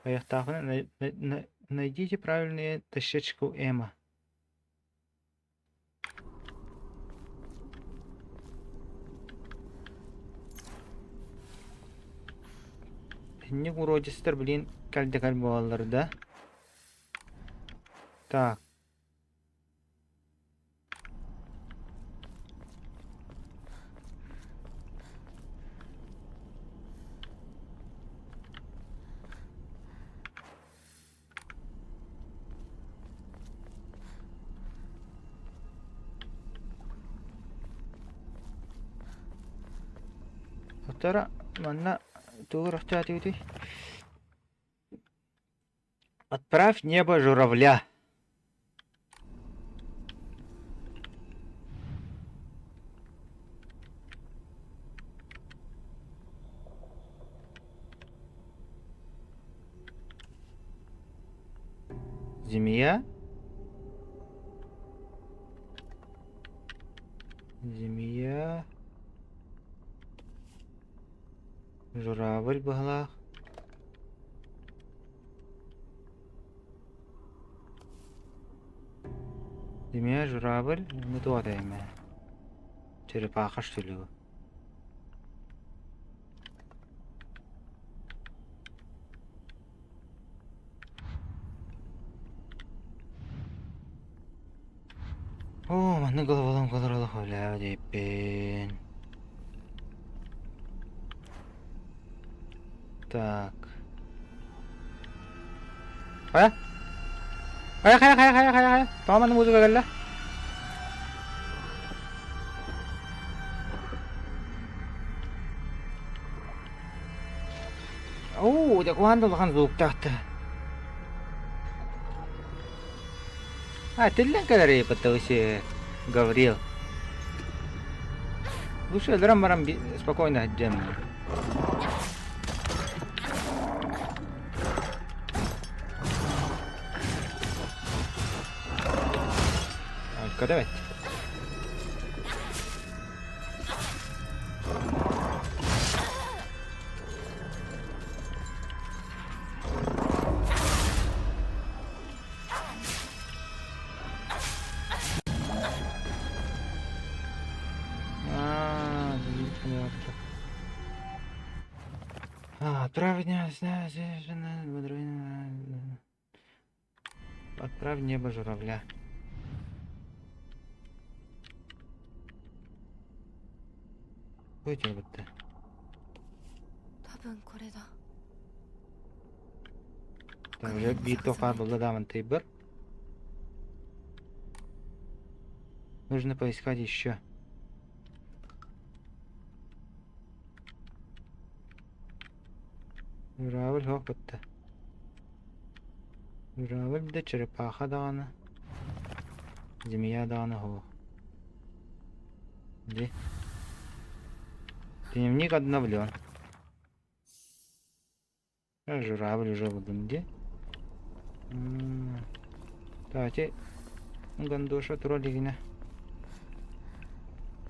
Ayaqtağını найдите правильную дощечку Эма. Не уродистер, блин, кальдекаль балаларда. Так. Тара манна турахтати. Отправь небо журавля. Змея? Змея. Журавль была. Змея, журавль. Не то имя. Черепаха, что ли? О, манны головолом калыралы хойла дейппен. Так. Кая. Тамам музыка geldi. Oo, ده كمان الخنزوق تحت. ты ли который пытался говорил? Лучше драм-марам спокойно отдем. Давай. Отправь небо журавля. Пойдем вот так. 多分これだ。 Так, уже бито фарбл да тейбер. Нужно поискать еще. Журавль хопотта. Журавль да черепаха дана. Змея дана хо. Где? Дневник обновлен. Журавль уже в где? Давайте гандоша троллигина.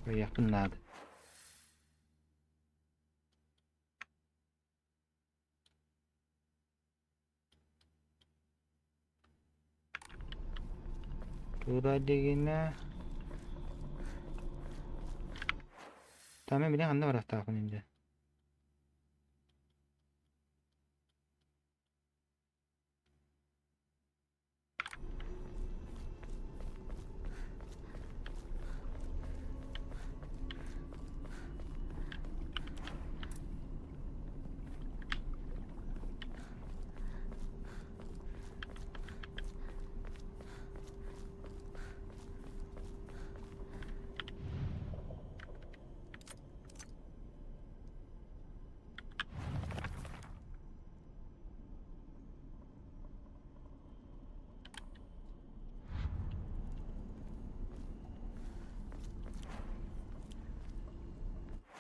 Поехали надо. Tuda degine. Tamam bilen anda var hasta ince.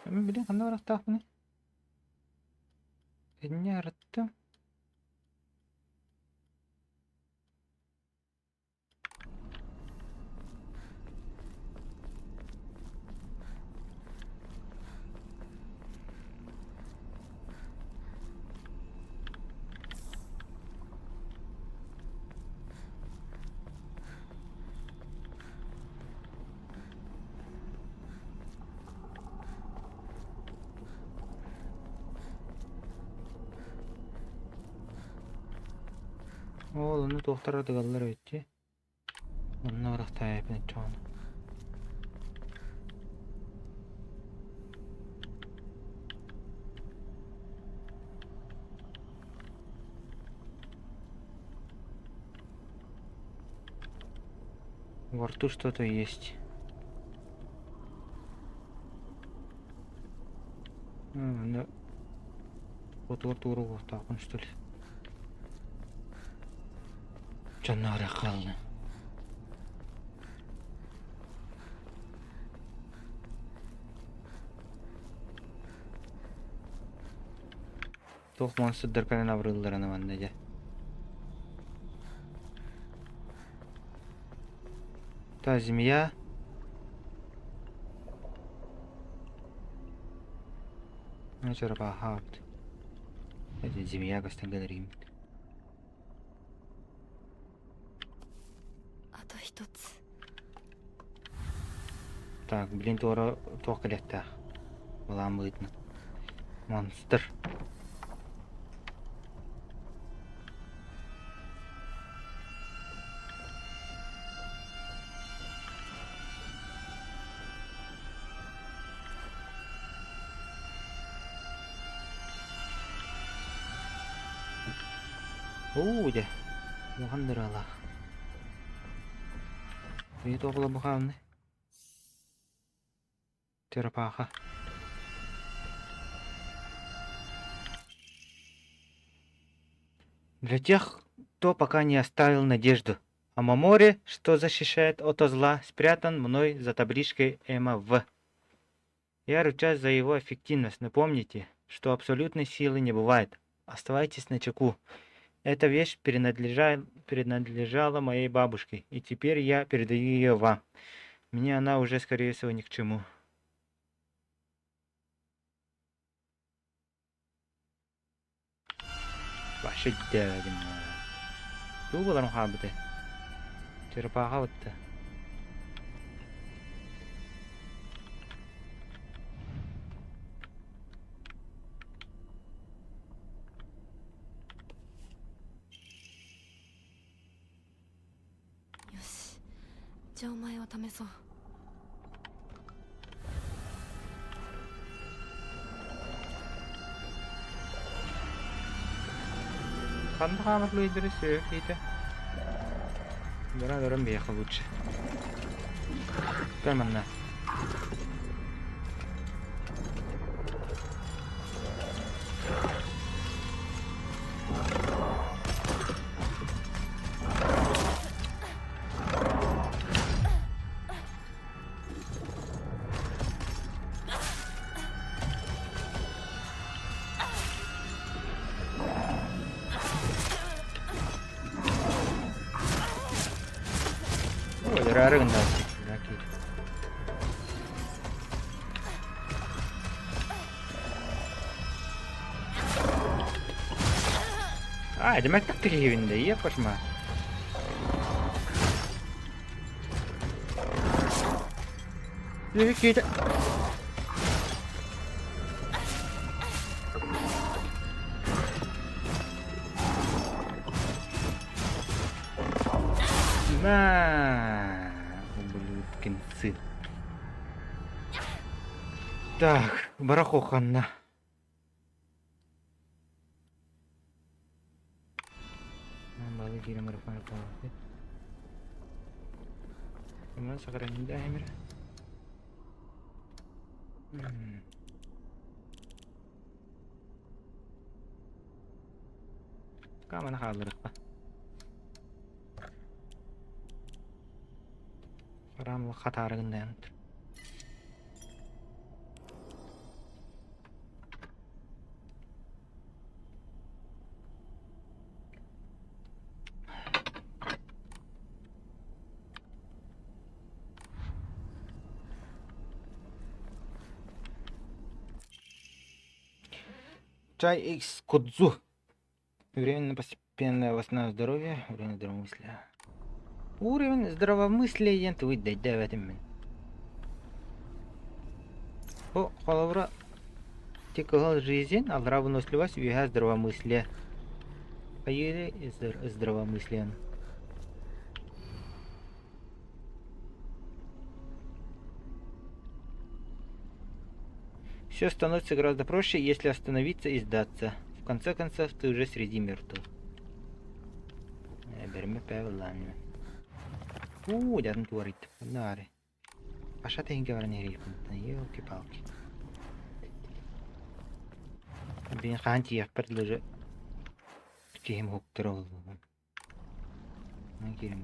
Tamam bilen anda var hasta bunu. Ne yarattım? Oğlunu doktora dıgallar ötçü. Onunla uğrak tayyapın çoğunu. Во рту что-то есть. Да. Вот уру так он что ли? Canara kaldı. Тох монстр дырканын аврылдыраны вандаja. Та змея. Начерпа хапт. Это змея гастенгалерим. あと一つ。 Так, блин, тора тоқ келетті. Балам бұйтын. Монстр. Де. Бұғандыр ала. Бейт оғыла бұғамны. Терпаха. Для тех, кто пока не оставил надежду. А Мамори, что защищает от зла, спрятан мной за табличкой МВ. Я ручаюсь за его эффективность, но помните, что абсолютной силы не бывает. Оставайтесь начеку. Эта вещь принадлежала моей бабушке, и теперь я передаю ее вам. Мне она уже, скорее всего, ни к чему. Ваше дядя. Тубалар мхаббаты. Черпаха вот-то.よし。錠前を試そう。 Қанды қамырлы өйдірі сөйік дейді. Бұра дұрын бейқы лучше. Көр мұнна. Рары гында. Demek taktik evinde iyi yapışma. 消えた。Nah, ублюдкин сын. Так, барахоханна. Baru kira merupakan apa? Gimana sekarang ini dah, Emir? Kamu nak kabar apa? Ram khatar gendang. Чай X Кодзу. Временно постепенное восстановление здоровья, время здравомыслия. Уровень здравомыслия ент выдать, да, в этом. О, халавра. Текал жизнь, а выносливость, вега здравомыслия. Поели здравомыслия. Все становится гораздо проще, если остановиться и сдаться. В конце концов, ты уже среди мертвых. Берем певлами. Дядн творит. Нари. А что ты не говоришь? Ёлки-палки. Блин, ханти я предложу. Кем хуктырол. Накирим.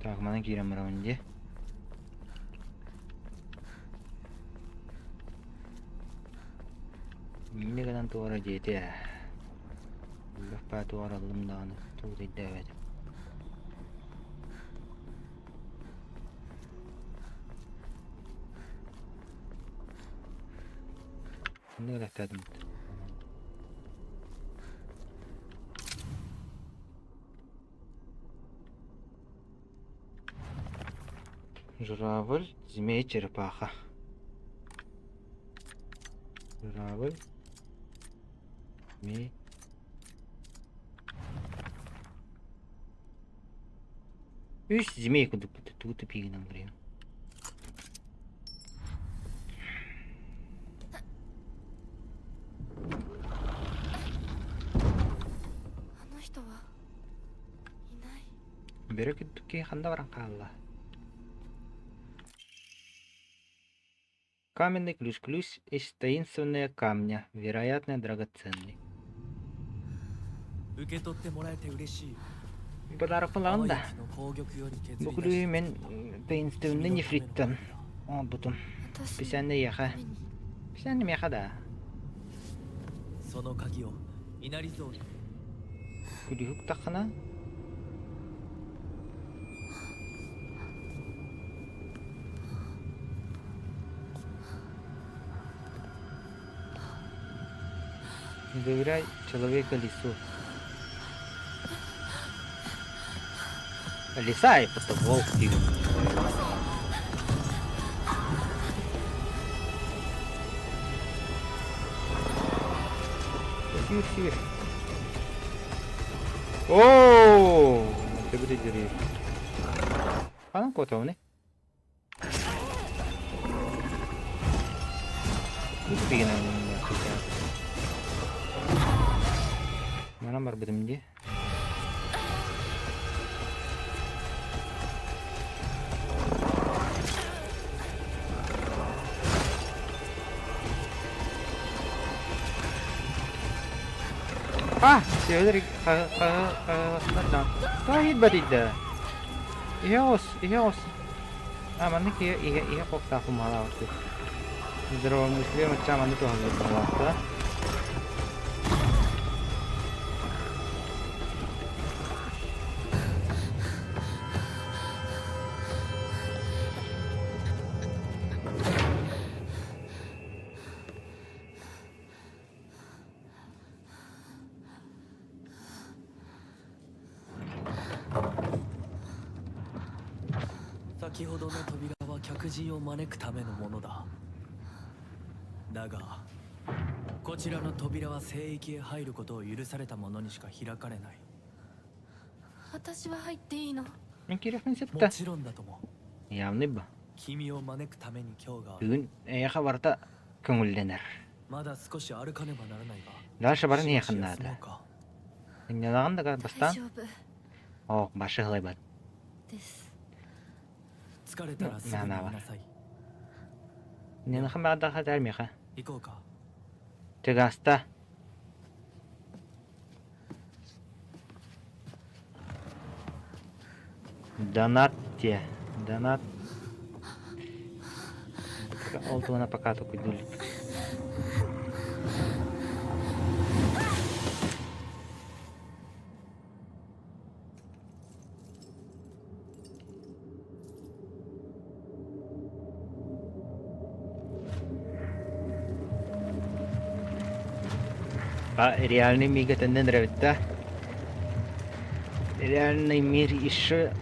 Так, mana kirim önce. Ini kadang tuara jeti ya. Lepas tuara lemdan tu tidak. Ini dah tadi. Журавль, змея, черепаха. Журавль, змей. Üç змейку тут пигнем время. あの人はいない。 Берег таки ханда варакалла. Каменный ключ. Ключ из таинственного камня. Вероятно, драгоценный. 受け取ってもらえて嬉しい。 Подарок лаунда. 青い木の紅玉より削り出し Буклю мен таинственный нефриттан. О, бутун. 私 Писанный яха. のために Писанный мяха, да. その鍵を稲荷像に Кулюк тахана. Не доверяй человека лесу. Лиса и просто волк. Сир. О! Ты будешь деревья. А ну кого-то он, Mana mar bedim dia? Ah, dia dari datang. Tahid batida. Ihos. Ah, mana kia iya kok tak malah waktu. Zdrowo myślę, macam mana tu harus malah. 先ほどの扉は客人を招くためのものだ。だがこちらの扉は聖域へ入ることを許された者にしか開かれない。私は入っていいの？ Kira kan も sitta. ちろんだとも。 Yavni ba. 君を招くために今日がある。 Bugün kabarta köngüllenir. まだ少し歩かねばならないが。 Daha şabarın しばし yakınlarda. 休もうか。 Dinleyen da 大 bastan. 丈夫 Oh, başı hılaybat. です。疲れたらすぐに言いなさい。 Dinleyen kan bada kadar mı ka? 行こうか。 Tegasta. Donat diye. Donat. Olduğuna fakat okuduluk. Реальный миг это не нравится. Реальный мир еще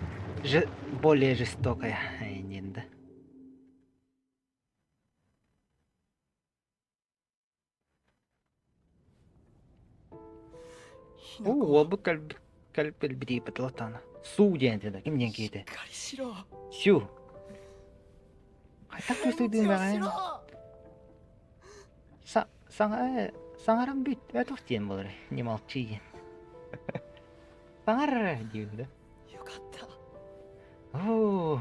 более жестокая. Aynen de. Oo, bu kalp bir patlatana. Su diye de kim diye kiydi. しっかりしろ Su. Hatta kustudun ben. Sangaram bit. Ötüf diyen olur. Nimalçı yiyen. Sangar diyor da. よかった Oo.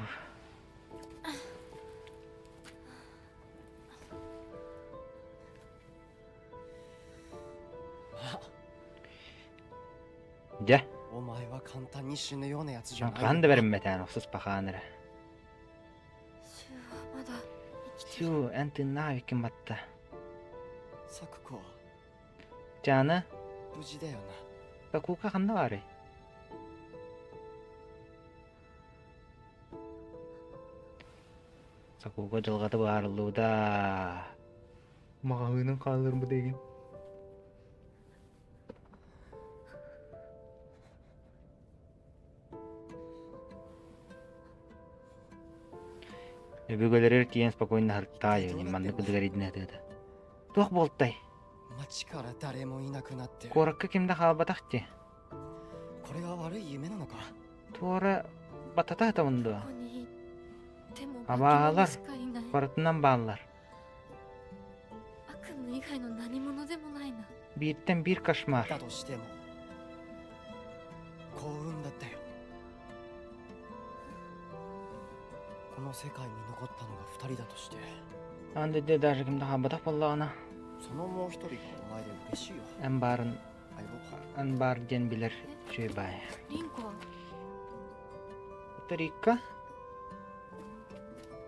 Ja, お前は簡単に死ぬようなやつじゃ ben ない kan da verim metan oxsus paxanıra. シュウはまだ生きてる。 Su, enti navi kim batta. サクコは Canı, 無事だよな kakuka kan da var. Sakuka jılgatı bağırlığı da. Mağının kalır mı degin. Бөгөлөр тиен спокойно хартаа юм манны күдгәридне деді. Тух болтай. 街から誰もいなくなって Коракка кимде халбатахти. これは悪い夢なのか Туора батата тамынды. ここにいてもあばあが化け物しかいない。 Baratından bağlar. 悪夢以外の何者でもないな。 Birden bir kaşmar. だとしても幸運だったよこの世界に残ったのが2人だとして Anda de даже kimde halbatah bollağına. そのもう一人がお前で嬉しいよ En barın, 相棒 en bar den bilir. Şey bay. リンコは Tarika.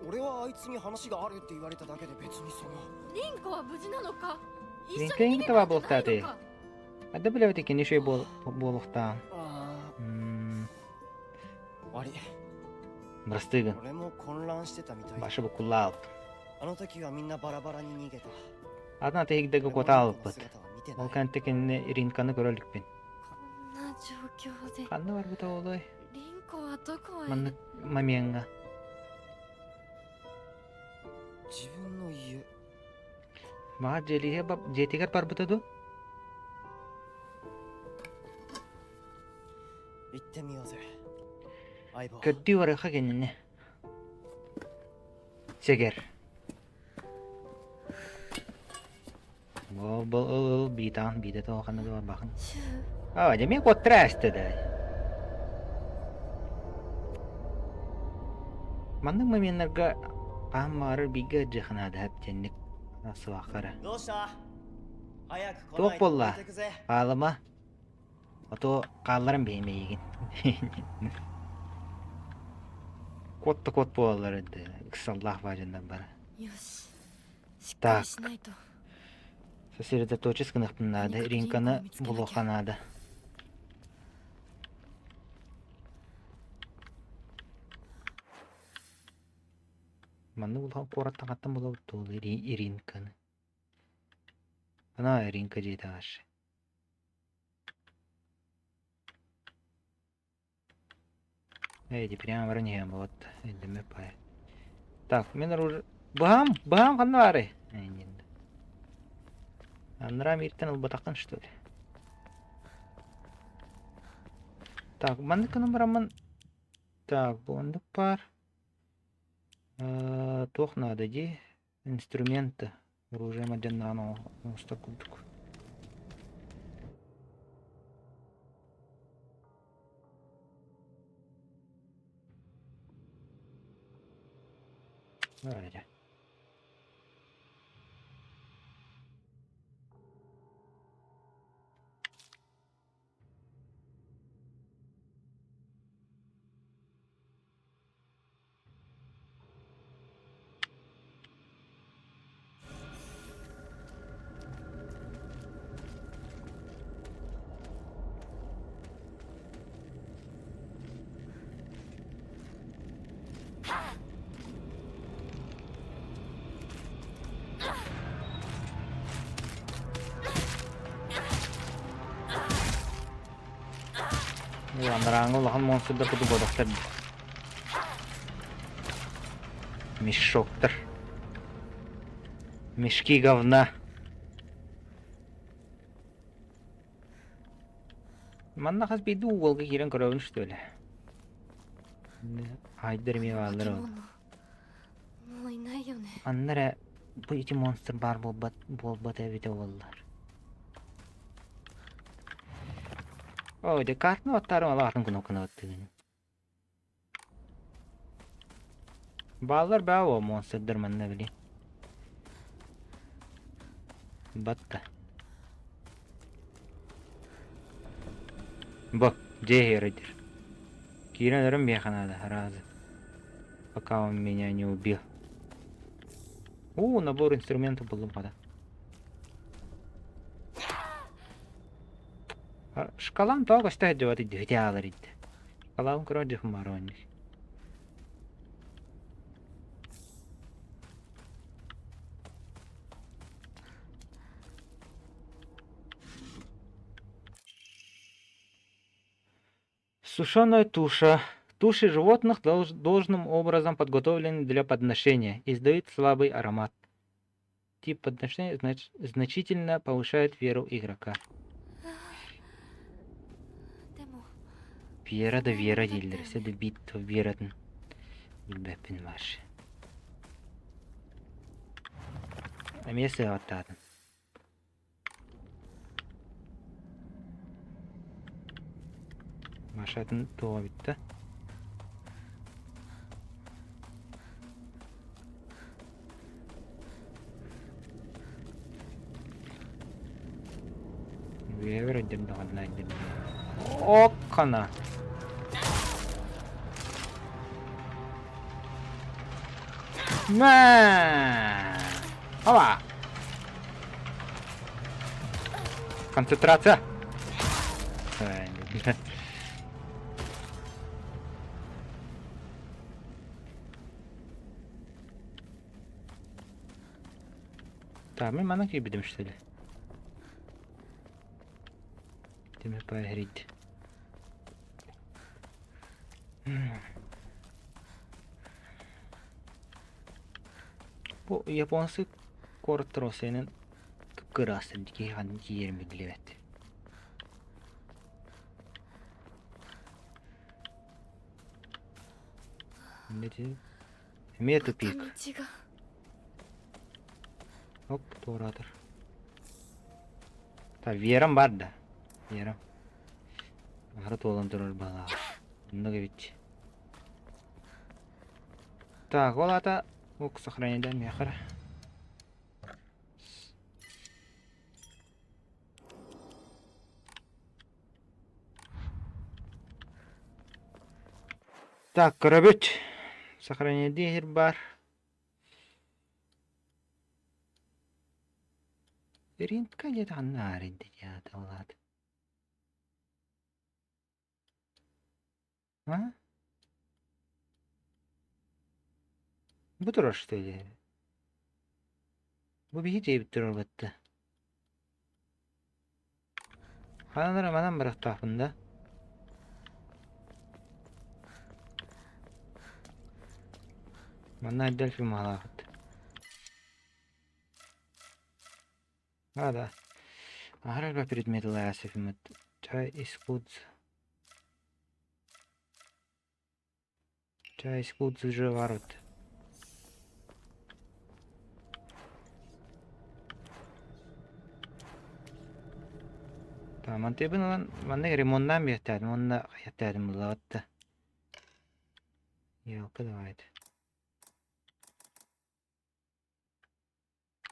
俺はあいつに話があるって言われただけで別にそのリンコは無事なのか？一緒に Link'e 逃 yine げ tava たんじゃない boltadı. のか？ Ada bile ötekini şey boluqtan. あ Hmm. あ悪い Brastıgın. 俺も混乱してたみたいだ Başı bu kullağı. あの時はみんなバラバラに逃げた Adına tehlikede 俺も kota リン alıp コの bat. 姿は見てない Volkan tekinini rinkanı göröldük ben. こんな状況で Kanlı var bu da olay. リンコはどこへ？ Manlık mamiyenga. 自分の家 Maha jelihe bab jetigar barbutadu. 行ってみようぜ相棒 Kötü var ya kendine. Çeker. Bol bidan bide de okanı da bakın. シュウ Aa, cemiyet kotrastı da. Mandık mamiyenlerga paham varır biga cıhına da hep cennik nasıl akara. どうした早く来どうないとポッラ置いてくぜ Ağlama. Oto kallarım benim iyi. Kot kot boğaları da. Kısallah vacından bana. よし。しっかりしないと。 Сосредоточиться надо. Ринканы булуха надо. Манны булуха кораттан каттан була утулу Иринканы. Ана Иринка жейді ағашы. Эйди, прямо вроне вот. Эйди, мы пай. Так, мен уже... Бам, қанды бары. Енді. Анрам ертен ұлбатақтан, что ли? Так, бандыкының барамын. Так, бандык бар. Тох надо, ди. Инструменты. Оружие маденнано. Уста кубик. Давайте. Андрангыл лахан монстрдар куду бодактар. Мешоктар. Мешки говна. Манна хас бейді уголға керен көрөбін что ли. Айдыр ме балыр ол. もういないよね。 Аннара bu ити монстр бар болбат эбите боллар. Ой, де картны аттарым алатын кнопканы аттыгын. Баллар баво монстрдыр манна били. Батта. Бак, дехеридер. Киренерим беханада, разы. Пока он меня не убил. Набор инструментов был вода. Шкалам только что делать идеалит. Шкалам кроде фумароник. Сушеная туша. Туши животных должным образом подготовлены для подношения, издают слабый аромат. Тип подношения значительно повышает веру игрока. でも Вера да вера дилдер. Седи битва вератын. Билбеппин марш. Эмесе аттатын. Машатын тоға битті. Вера дилді ғадна дилді. Оккана. Маа! Ова! Концентрация! Так, мы манак и будем что ли? Ты мне поигрить. Bu Japonsı kortrosenin kırasındaki hangi 20 evet. Ne diyor? Meye tupik. 道が Hop doğrudur. Tabi yerim var da. Yerim. Harut olan durur bana. Bunda gibi. Так, вот это лук сохранить до мехра. Так, коробить. Сохранить дигер бар. Ринтка где-то она ринтя, да ладно. А? Budur что ли? Bu bir hiç eyip durur battı. Hanlara manam bırak tahfında. Manna del film halaqat. Hada. Ahrar предмет лаясы фильм. Чай искудз. Чай искудз же ворот. Tamam, tebin manna remondan bir ihtiyacım. Onunla ihtiyacım olacaktı. Yok, давайте.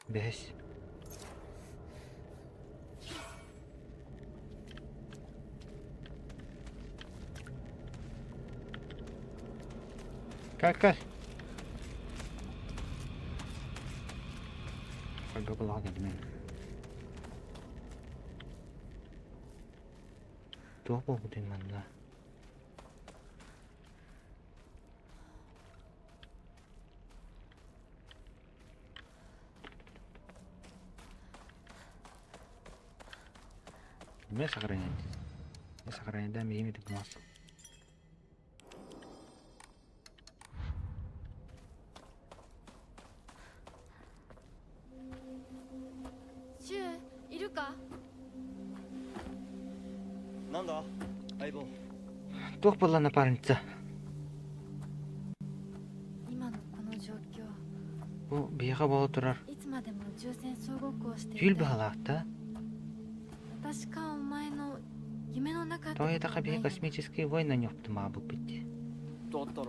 Beş. Kalk kalk. Kalk okula geldim. Doğru okudum ben de. Не сохранять. Не сохранять, да, мне имя так масло.シュウいるか？なんだ相棒。 Тух была напарница. 今のこの状況 Bu biyaga bağlı durar. いつまでも重戦総ごっこをしてい Gül て bağlaqta. 私かお前の夢の中ってこと Тоедаqa はない bir よね космический война нёпты ма bu bitti. だったら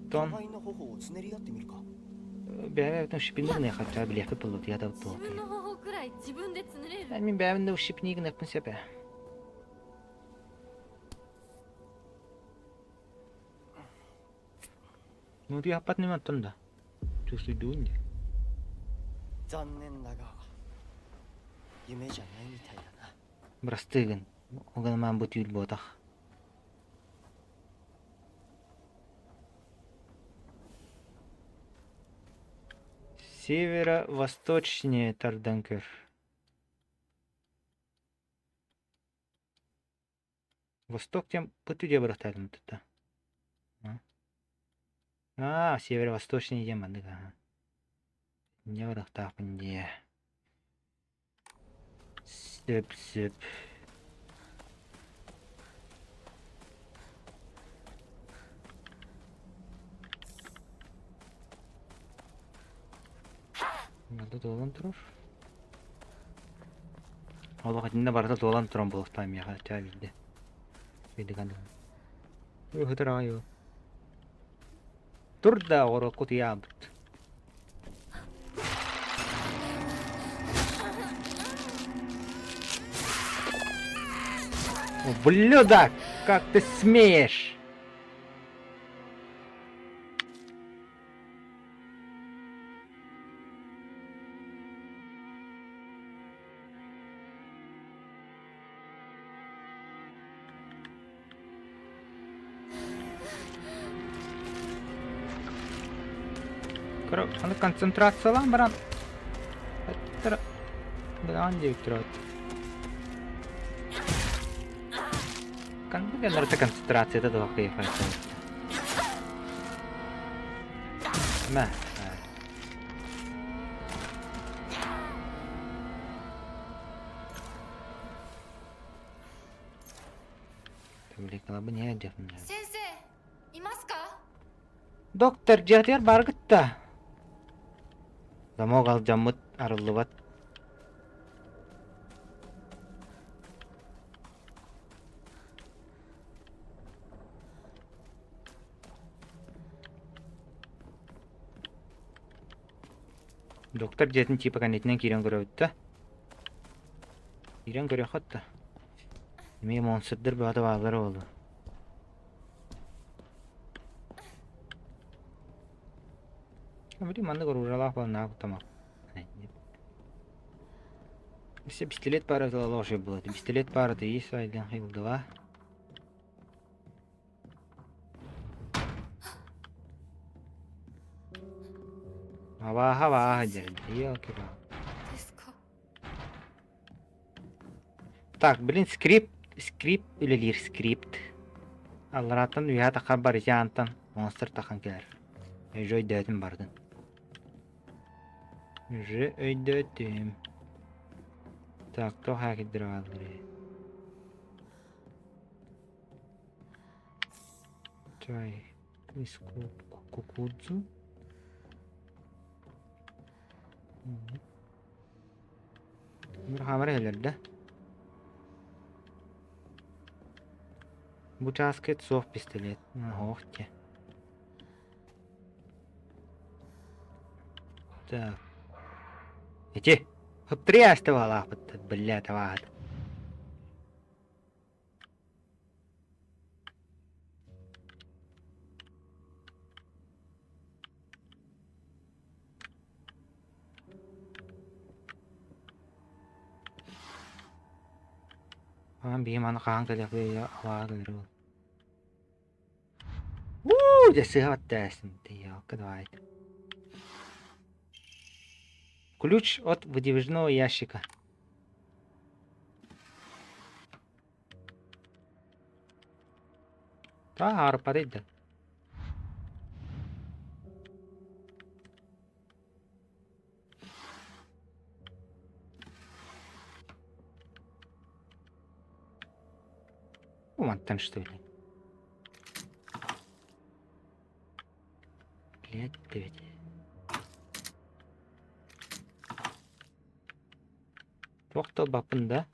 Ton 互いの頬をつねり合ってみるか。 бәбәтен шипинник не хотя бы легко было я да 自 то. 分の方法くらい自分でつねれる Мен бәбәнде шипник не пын себе. Ну ты апат не матында. Чувствуй дуни. 残念だが夢じゃないみたいだな。 Брастыгын. Оган ман бу тюль ботах. Северо-восточнее Тарданкер. Восток тем пытуде братайдым тут. Северо-восточнее ем андыга. Не братахпын де. Сөп-сөп. Надо долан тұрыр. Ол вақытында барда долан тұран болықтайым яға ча білді. Бейді қандығын. Өғытыр ағайы. Тұр да оры құты яғыд. Ублюдок! Как ты смеешь? Аны концентрациялан баран. Әттір. Бұдан деп тұрады. Kan nörtä konsentraatio tätä vaikka ei Mä. Tabii kalabı niye yapıyorsun? 先生いますか？ Doktor jatır bargıtta. Zamogal jamut arılıvat. Доктор жетин типа канетинен кирен көрөбүт да. Кирен көрө хатта. Эми монстрдер бада балдар болду. Абри манда көрүралак бална тамак. Если пистолет пара да лоши было. Пистолет пара да есть айдан хилдова. Hava geldi. Yok ya. ですか Так, блин, скрипт үлелер скрипт. Аллараттан уя такар бар жантан монстр тахан келер. Уже өйдөтім бардын. Уже өйдөтім. Так, то хакидір алыр. Чай. Из кукурузу. Bir hamara gelirdi. Bu casket soft pistolet. Ох те. Так. Иди. Хыптри оставала, бля, давай. Бейім аны қаған кәлек ауаға кәлері бол. Жасыға баттасын. Тыялка, давай. Ключ от выдвижного ящика. Да, арпадайды. Уматтан, что ли? Блядь, ты ведь. Тоқтал бапын да.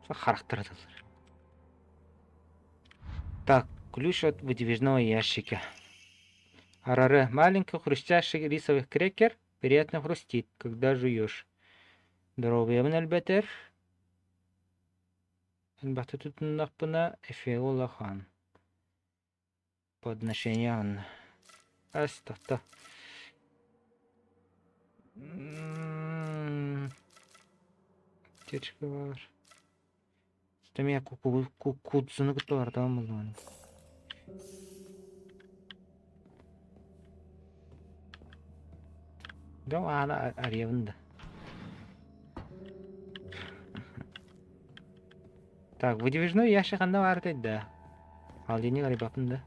Характер аталар. Так, ключ от выдвижного ящика. Арары. Маленький хрустящий рисовый крекер приятно хрустит, когда жуешь. Здоровьем әлбәтер. Әлбәтер тұтынақ бұна Эфеола хан. Подношение Анна. Астата. Течка бар. Там я кукудзуны күтілар да мұлан. Да, ана аревында. Так, выдвижной ящик анда бар дейді, да. Ал дене қарай бапында.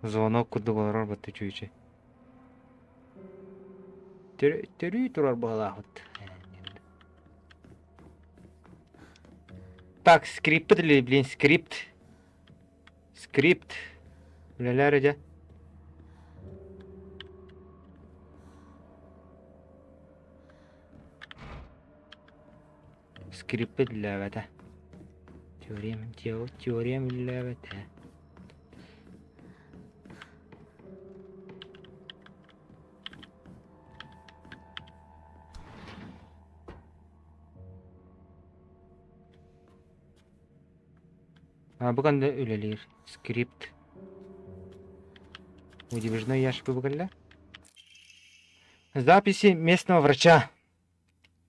Звонок куды болар батты чүйче. Төрүй турар бағала ғыт. Так, скрипт или, блин, скрипт. Скрипт. Блялар эдя. Скрипт для вата. Теорем для вата. Бұған да өлелер. Скрипт. Выдвижной ящик выбрали. Записи местного врача.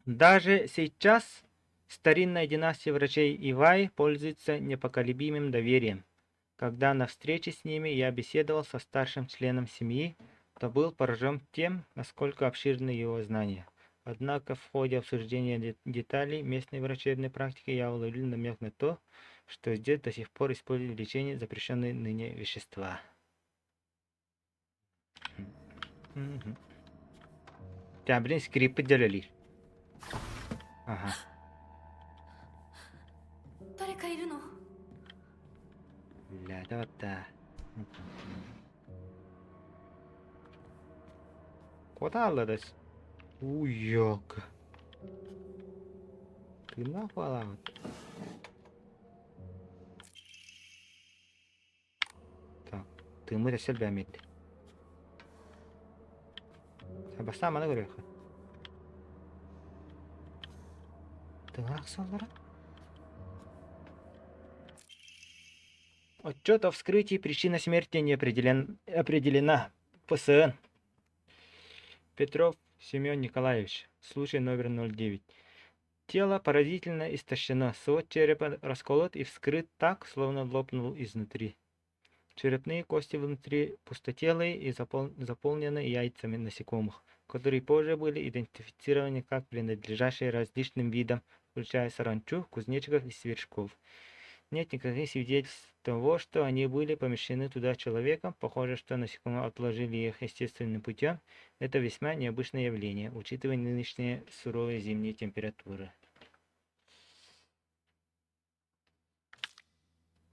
Даже сейчас старинная династия врачей Ивай пользуется непоколебимым доверием. Когда на встрече с ними я беседовал со старшим членом семьи, то был поражен тем, насколько обширны его знания. Однако в ходе обсуждения деталей местной врачебной практики я уловил намек на то, что здесь до сих пор используют в лечении запрещенные ныне вещества. Да, блин, скрипы делали. Ага. Бля, да вот да. Куда алладас? Уёк. Ты нахуй. Так, ты мы решили бямить. Баста мана көрөк. Так, солдат. Отчет о вскрытии. Причина смерти не определена. ПСН. Петров Семен Николаевич. Случай номер 09. Тело поразительно истощено. Свод черепа расколот и вскрыт так, словно лопнул изнутри. Черепные кости внутри пустотелые и заполнены яйцами насекомых. которые позже были идентифицированы как принадлежащие различным видам, включая саранчу, кузнечиков и сверчков. Нет никаких свидетельств того, что они были помещены туда человеком. Похоже, что насекомые отложили их естественным путем. Это весьма необычное явление, учитывая нынешние суровые зимние температуры.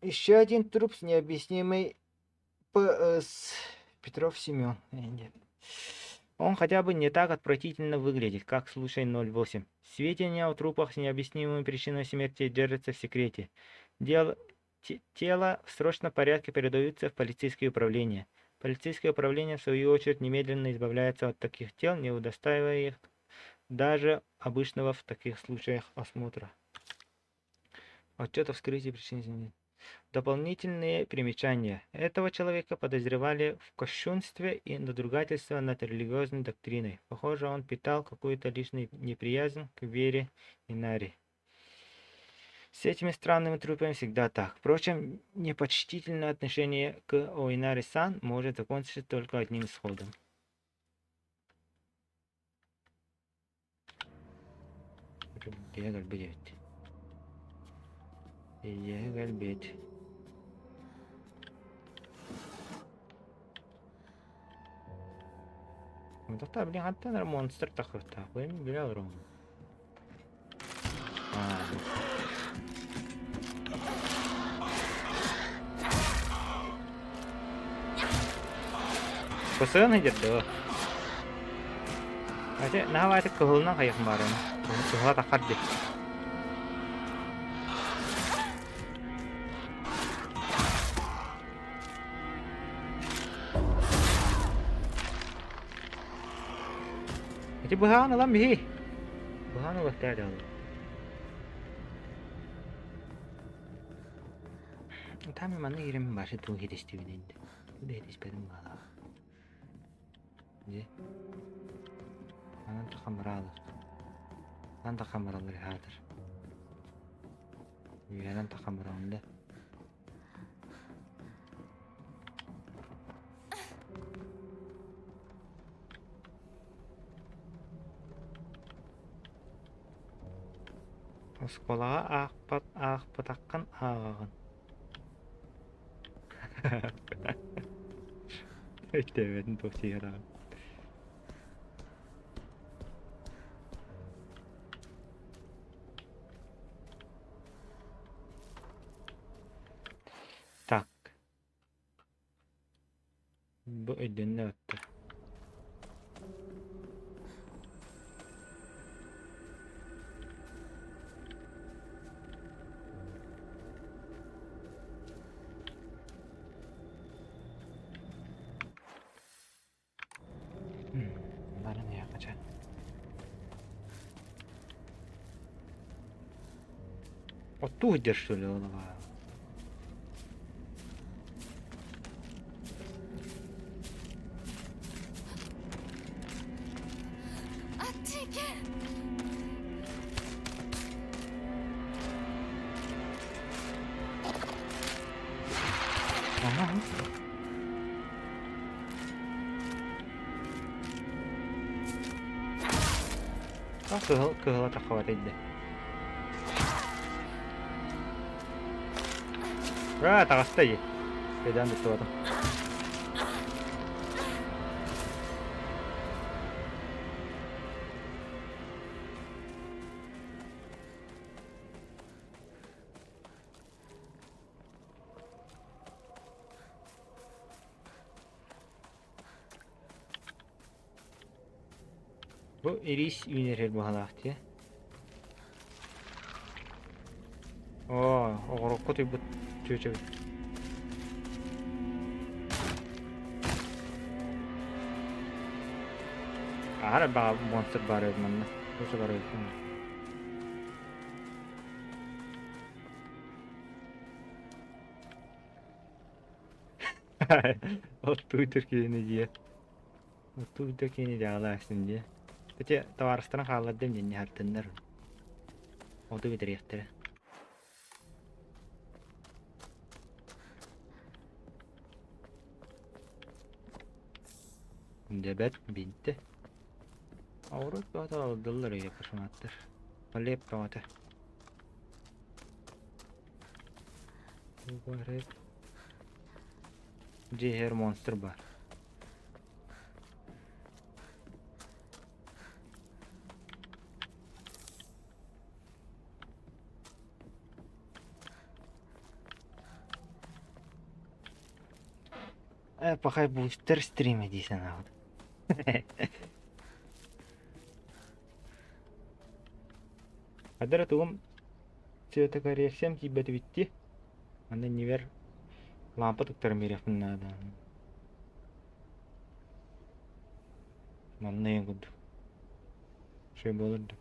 Еще один труп с необъяснимой ПС. Петров Семен. Он хотя бы не так отвратительно выглядит, как в случае 08. Сведения о трупах с необъяснимой причиной смерти держатся в секрете. Тело в срочном порядке передаются в полицейское управление. Полицейское управление, в свою очередь, немедленно избавляется от таких тел, не удостаивая их даже обычного в таких случаях осмотра. Отчет о вскрытии причин смерти. Дополнительные примечания. Этого человека подозревали в кощунстве и надругательстве над религиозной доктриной. Похоже, он питал какую-то личную неприязнь к вере Инари. С этими странными трупами всегда так. Впрочем, непочтительное отношение к Оинари-сан может закончиться только одним исходом. Егальбет. Mutta blir han tällä monster takottaa, kun ei vielä ole. Kosan aja tuh. Aja, nah ada kehulna kayak kemarin. Kehul takar deh. Jadi bahan alam bihi. Bahan apa tadi ada? Tami mana kirim bahasa tuh hidis tuh ini. Udah hidis pedang malah. Jadi, mana tuh kamera? Nanti kamera lagi hadir. Ya nanti kamera anda. Sekolah petakan akan. Devet untuk siaran. Tak. Bu edin öttü. Mana ne yapacağım? Ottuydur şöyle onu var. Aha. 그거 잠깐만 됐네. 아, 다 갔다 이제. 대단한 데 들어가다. Bu iris ünerir bu halaktı. Oğrukku tüy bu tüy. Ara ba monster var manna. Bu sefer öldüm. O Twitter kini dia. O Twitter kini jalasın dia. Peki tavarıstan haladım yeni hartınlar. O da bitir yeter. Debet bitti. Аврот бата алдылар я кошматтар. Полеп бата. Бар. Жехер монстр бар. Пахай бустер стриме дейсің ау. Адыр тугум цветокоррекциям тибет битти. Анда невер лампа туктар мерефін надо. Манна егуд. Şey болырды.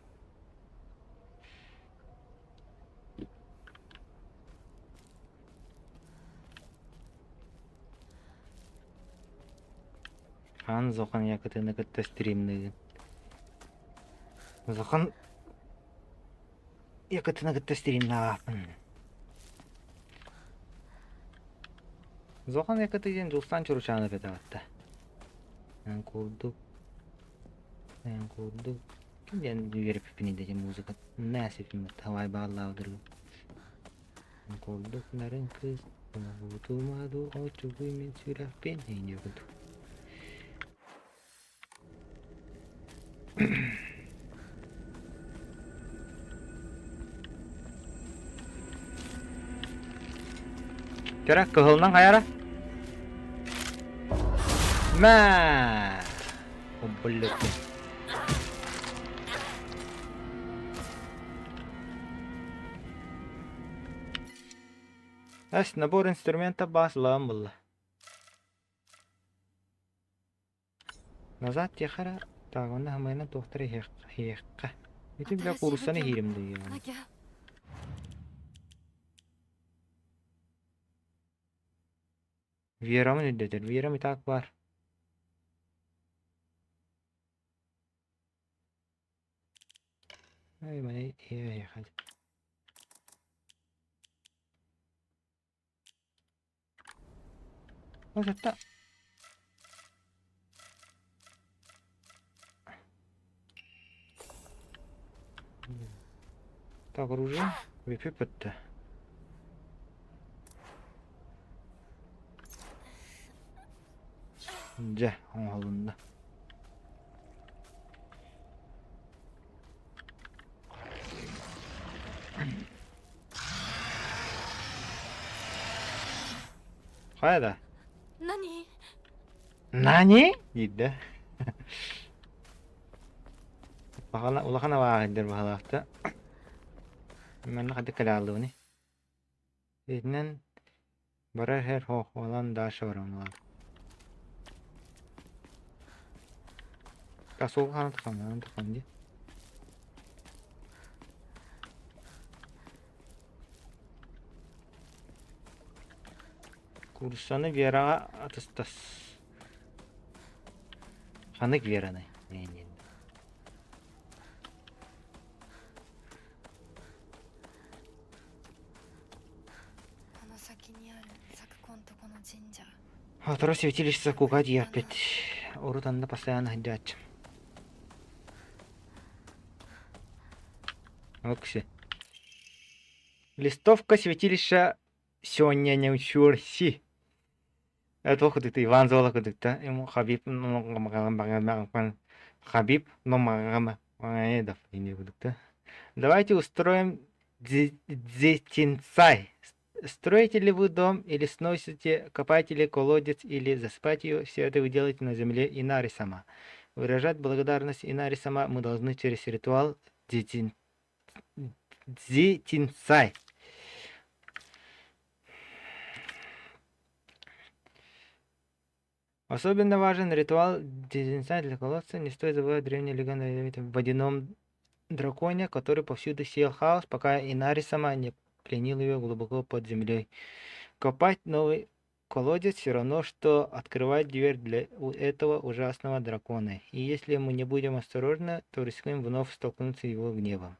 Хан Зохан якытыны кытта стримны. Зохан якытыны кытта стримны апын. Зохан якыты ден жустан чуручаны петаватта. Мен курдук. Кимден верип пипинide же музыка. Näsip filmet havay bağladır. Men kurduk naren kız. Tutulmadı o çubuğu men sürah ben heyniyordu. Kira kehulnan kayara. Ma. Obbelut. Набор инструмента баслам было. Назад яхара тагында хамайна доктор хеққа. Итим бля курсаны хиримди яна. なきゃ。 Вера мı dedir? Vera mı tak var? Ay bana iyi hadi. Вот это. Так, оружие. Выпипать-то. Же, алынды. Кайда? 何？ Nani? Дейді. Улахана вағыдыр бағалақты. Мен қады кәлі алды бұны. Едінен барар хер хоқ олан дашы барамылар. Касуғы қаны тұқан де. Курсаны Вераға атыстас. Ханық Вераны. この先にある咲くこんとこの神社。 Атыры святилище Кугади опять. Урутанда постоянно ходячим. Окси. Листовка святилища сегодня не учурси. Это выходит Иван Зола кудыкта. Ему Хабиб Хабиб Номагамедов не кудыкта. Давайте устроим дзетинцай. Строите ли вы дом, или сносите, копаете ли колодец, или засыпаете ее, все это вы делаете на земле Инари-сама. Выражать благодарность Инари-сама мы должны через ритуал дзетинцай. Особенно важен ритуал дзетинцай для колодца. Не стоит забывать древние легенды о водяном драконе, который повсюду сеял хаос, пока Инари-сама не пленил ее глубоко под землей. Копать новый колодец все равно, что открывать дверь для этого ужасного дракона. И если мы не будем осторожны, то рискуем вновь столкнуться его гневом.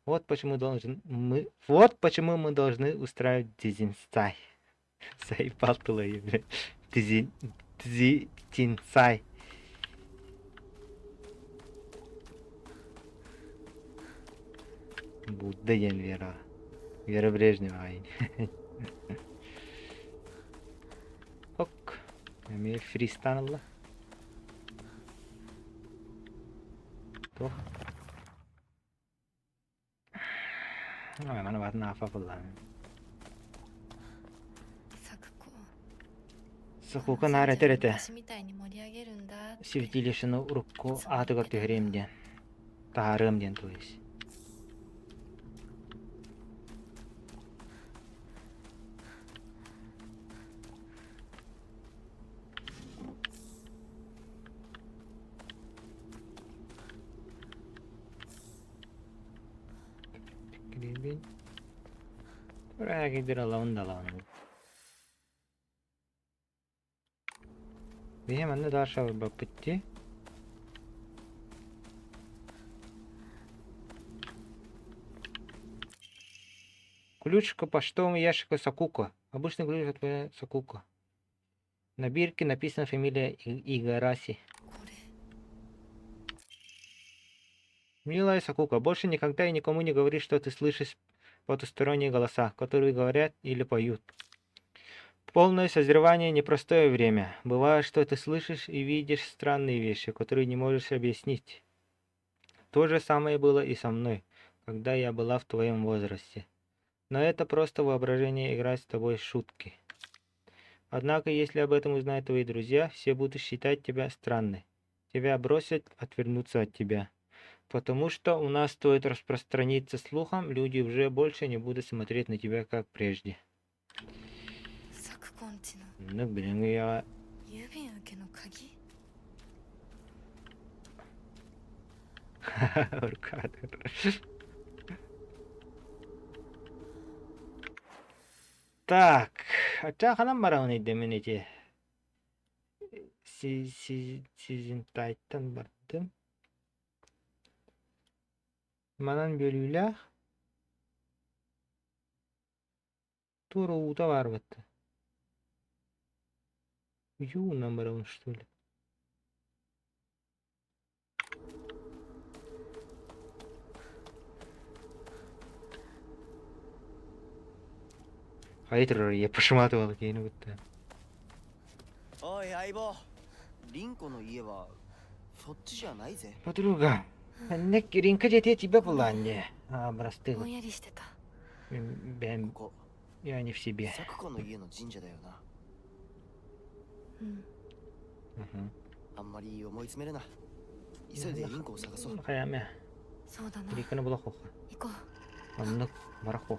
Вот почему мы должны устраивать дзинцай. Заебал ты, блядь. Дзинцай. Будда ден Вера. Вера Брежнева айн. Ок. Эми фристанла. Тух. Mana bat nafa pula. 咲子 Sakuka nare terete. 私みたいに盛り上げるんだって Сивтилишину урукку атыгар төхөремден. Таарымден то есть. Гребень. Buraya gidiyor da lan. Bir hemen de daha aşağı bak bitti. Ключ к почтовому ящику Сакуко. Обычный ключ от твоей Сакуко. На бирке написана фамилия Игараси. これ Милая Сакуко, больше никогда и никому не говори, что ты слышишь потусторонние голоса, которые говорят или поют. Полное созревание — непростое время. Бывает, что ты слышишь и видишь странные вещи, которые не можешь объяснить. То же самое было и со мной, когда я была в твоем возрасте. Но это просто воображение играть с тобой шутки. Однако, если об этом узнают твои друзья, все будут считать тебя странной. Тебя бросят, отвернутся от тебя. Потому что у нас стоит распространиться слухом, люди уже больше не будут смотреть на тебя, как прежде. 咲子んちの Ну, блин, я... 郵便受けの鍵 Уркадр. Так, ача ханам барауны деменети. Sizin tayttan bardым. Манан бөлүлөр. Тура ута бар бытты. Юнан барауны, что ли? Хайтер, я пошматывал кейну бытты. おい相棒、リンコの家はそっちじゃないぜ。 Подруга, некий ринкадет я тебя была, не? А, ぼ простыл. んやりしてた Бэм, ここ я не в себе. サクコの家の神社だよな。うん Угу. あんまり思い詰めるな。急いでリンコを探そう。 Хаяме, そうだな рикана была хоха. 行こう Аннык марахох.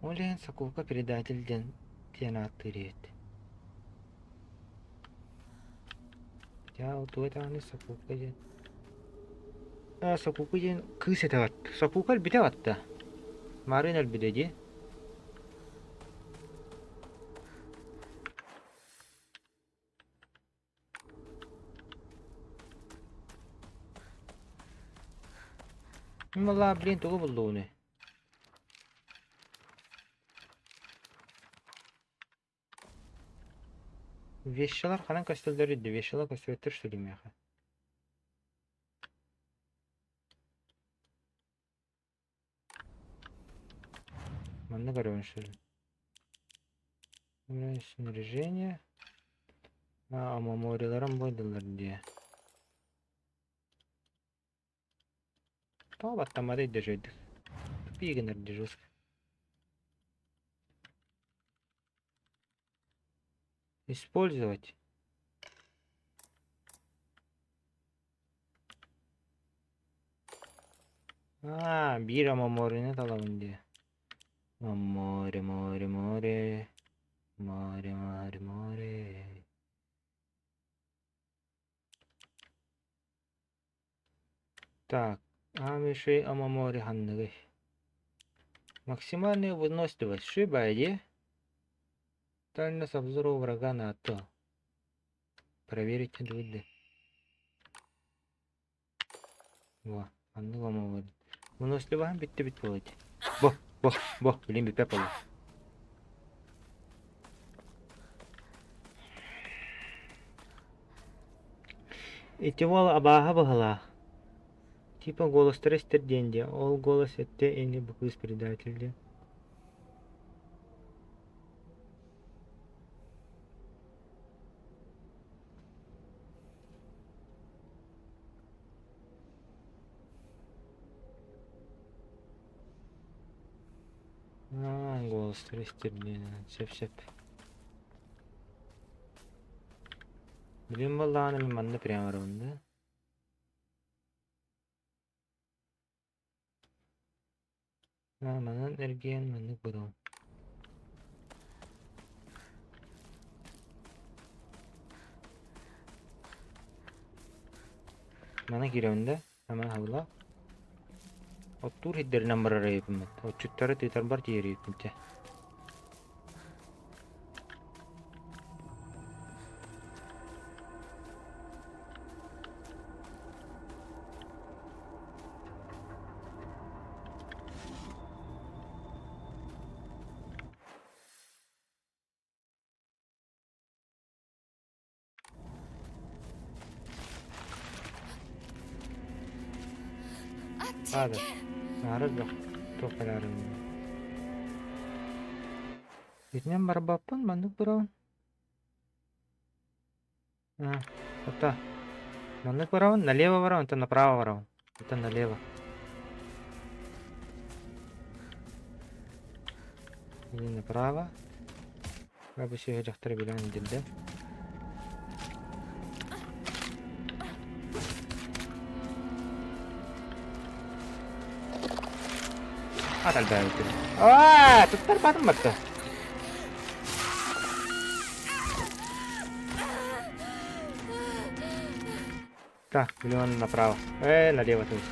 Олен Сакука предательден тенатырет. Я вот это они Сакука ден. А Сакука ден кысетават. Сакука албитаватта. Марын албидеди. Мала, блин, тугу булду уни. Вещалар канан костюлдер идди. Вещалар костюлдер что ли мяха. Манна горён что ли. Снаряжение. А мамориларам бойдылар диye. Tamam atlamada держать. Пигнер держусь. Использовать. А, бира море не талабын диye. Море, море, море. Море, море, море. Так, амишей амамори ханныгы. Максимальная выносливость. Шибайди. Дальность обзора врага на АТО. Проверить не дуйды. Во, анныга амамори. Выносливахан битти-бит болады. Бо, билим бипе болу. Итивол абаха бахала. Типа голос деньги. Ол голос это или буквис предатель. Голос деньги. Шеп. Билим балланы мен манда прямо ровно. Манан эрген мандык бурун. Mana girəndə həmən havla otur hidder number arayıp. O çütləri tütər bar yeriyip. Hadi. Narız yok. Topalarım. Bitmen барабаппын, мандык барабын. Это. Мандык барабын, налево барабын, это направо барабын. Это налево. Или направо. Как бы все жақтары билен делді. Атал бәуітін. Тұттар батым батты. Так, миллион направо. Налево то есть.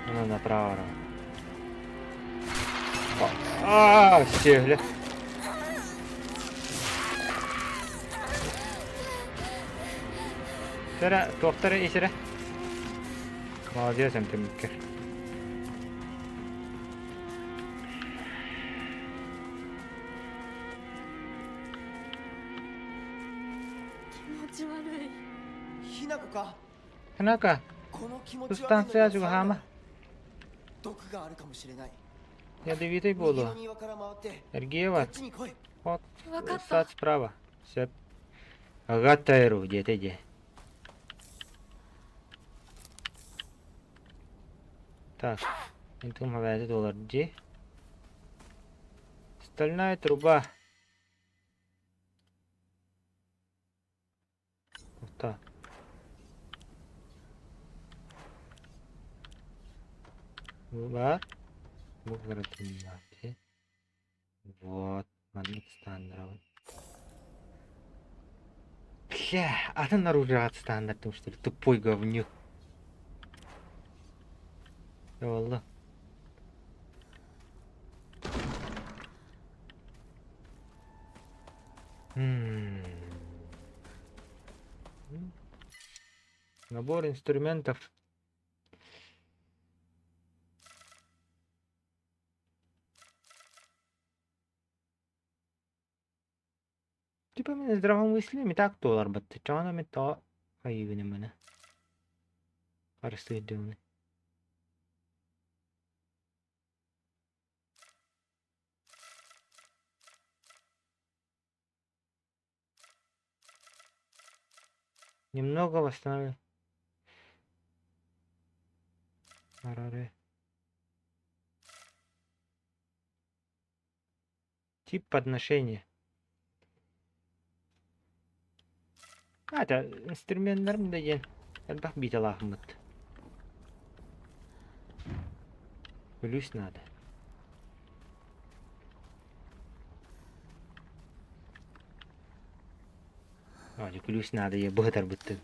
Ну, направо. Все, Сера, тоқтары есірі. Молодец, әмтеміккер. Ханака, субстанция жугама. Ядовитый буду. Эргева. Вот, стать справа. Сеп. Агатайру, где-то. Так, это $20. Стальная труба. Вот так. Бар. Вот. Магнит стандарт. Она наружу от стандарта, что ли? Тупой говнюк. Wallah. Набор инструментов. Типа мен здравомыслие так толар бітті. Чана мен та хайвені мене. Қарсы едеуіне. Немного восстановили. Тип подношения. Это инструментlarım da yen. Bak bir Ahmet. Ключ надо. Ключ надо, я быстро быстро.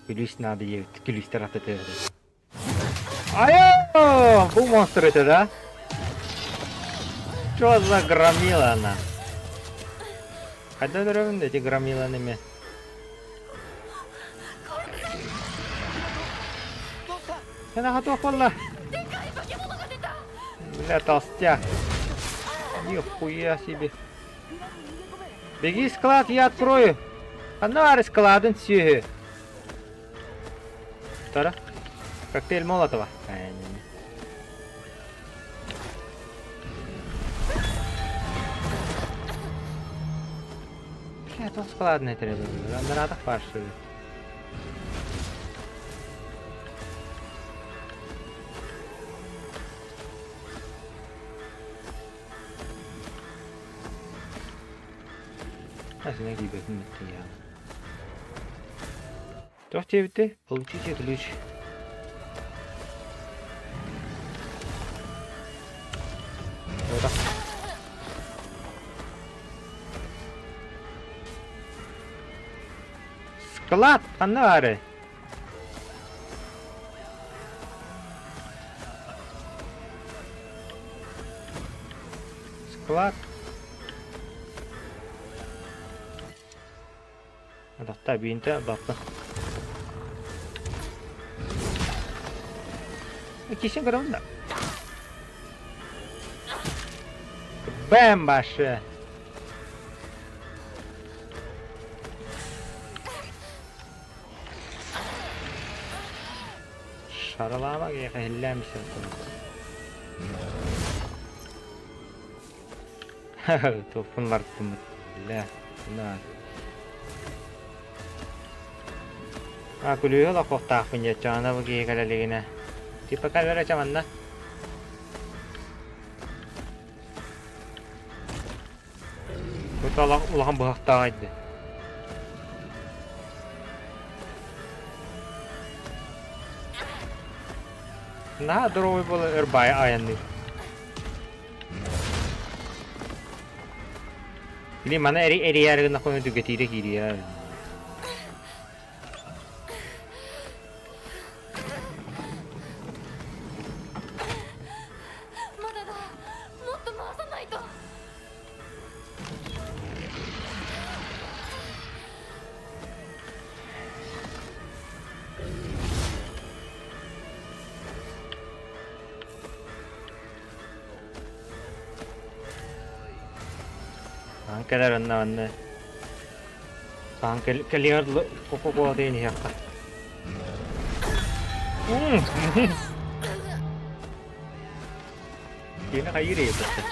Ключ надо, я ключ таратать. Айо! Был монстр это, да? Что за громила она? Когда дорогим эти громиланами? Она готова была. Бля, толстяк. Нихуя себе. Беги, склад, я открою. Фонарь складын сүйі. Тара. Коктейль Молотова. Бля, то складный треба. Надо фаршивый. Нафиг гибеть я. Что в тебе ты? Получите ключ. Вот так. Склад, фонары. Склад. Hatta binte baktı. Kesin kırıldı. Ben başı. Şaralama ki hellemişsin. Topunlar tımıt. La. Bunlar. Aku dulu lah kok tak punya cana bagi kalau lagi na. Tipe kalau macam mana? Betul lah ulang bahak tak ada. Nah, dorong boleh erbay ayan ni. Ini mana eri yer nak kau tu getire kiri ya. アンケラルンなんね。アンケリアルここで200か。Kira kayu deh betul.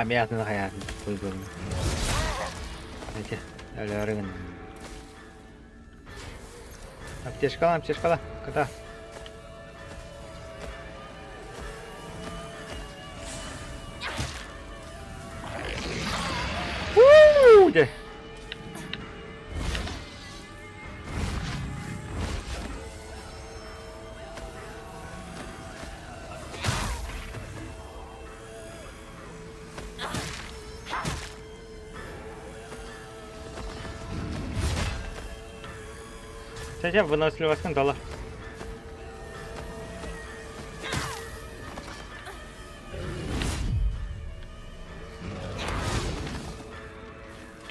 Biar tu kayak pulgun. Aja, ada orang. Apetece escola, kata. Deh. Saja выносливостьтен дала.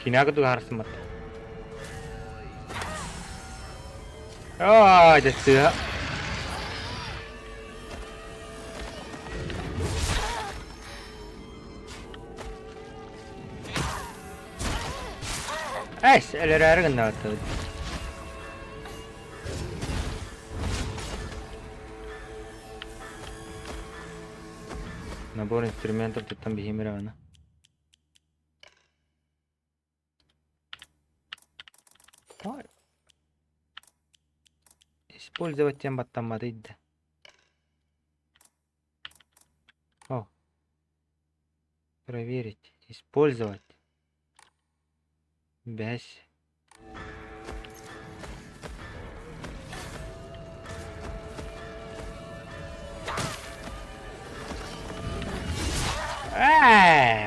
Кинагду харсан мат. Дэсэ. Элэрэг наад. Набор инструментов тут там бегемировано. Использовать тем батамарид. О. Проверить. Использовать. Без.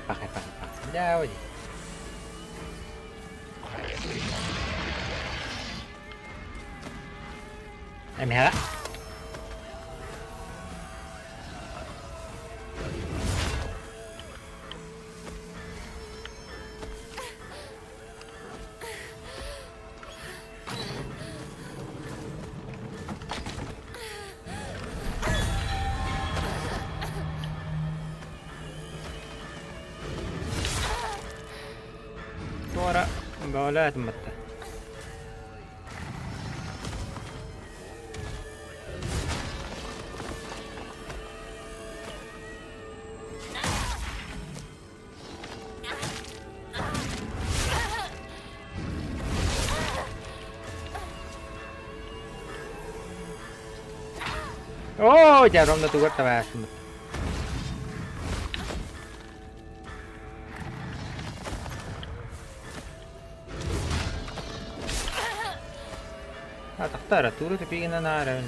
Pakai. Jauh je. Merah. بولات متى اوه جارم ده تقول تبع تختار تورو تبينا نارا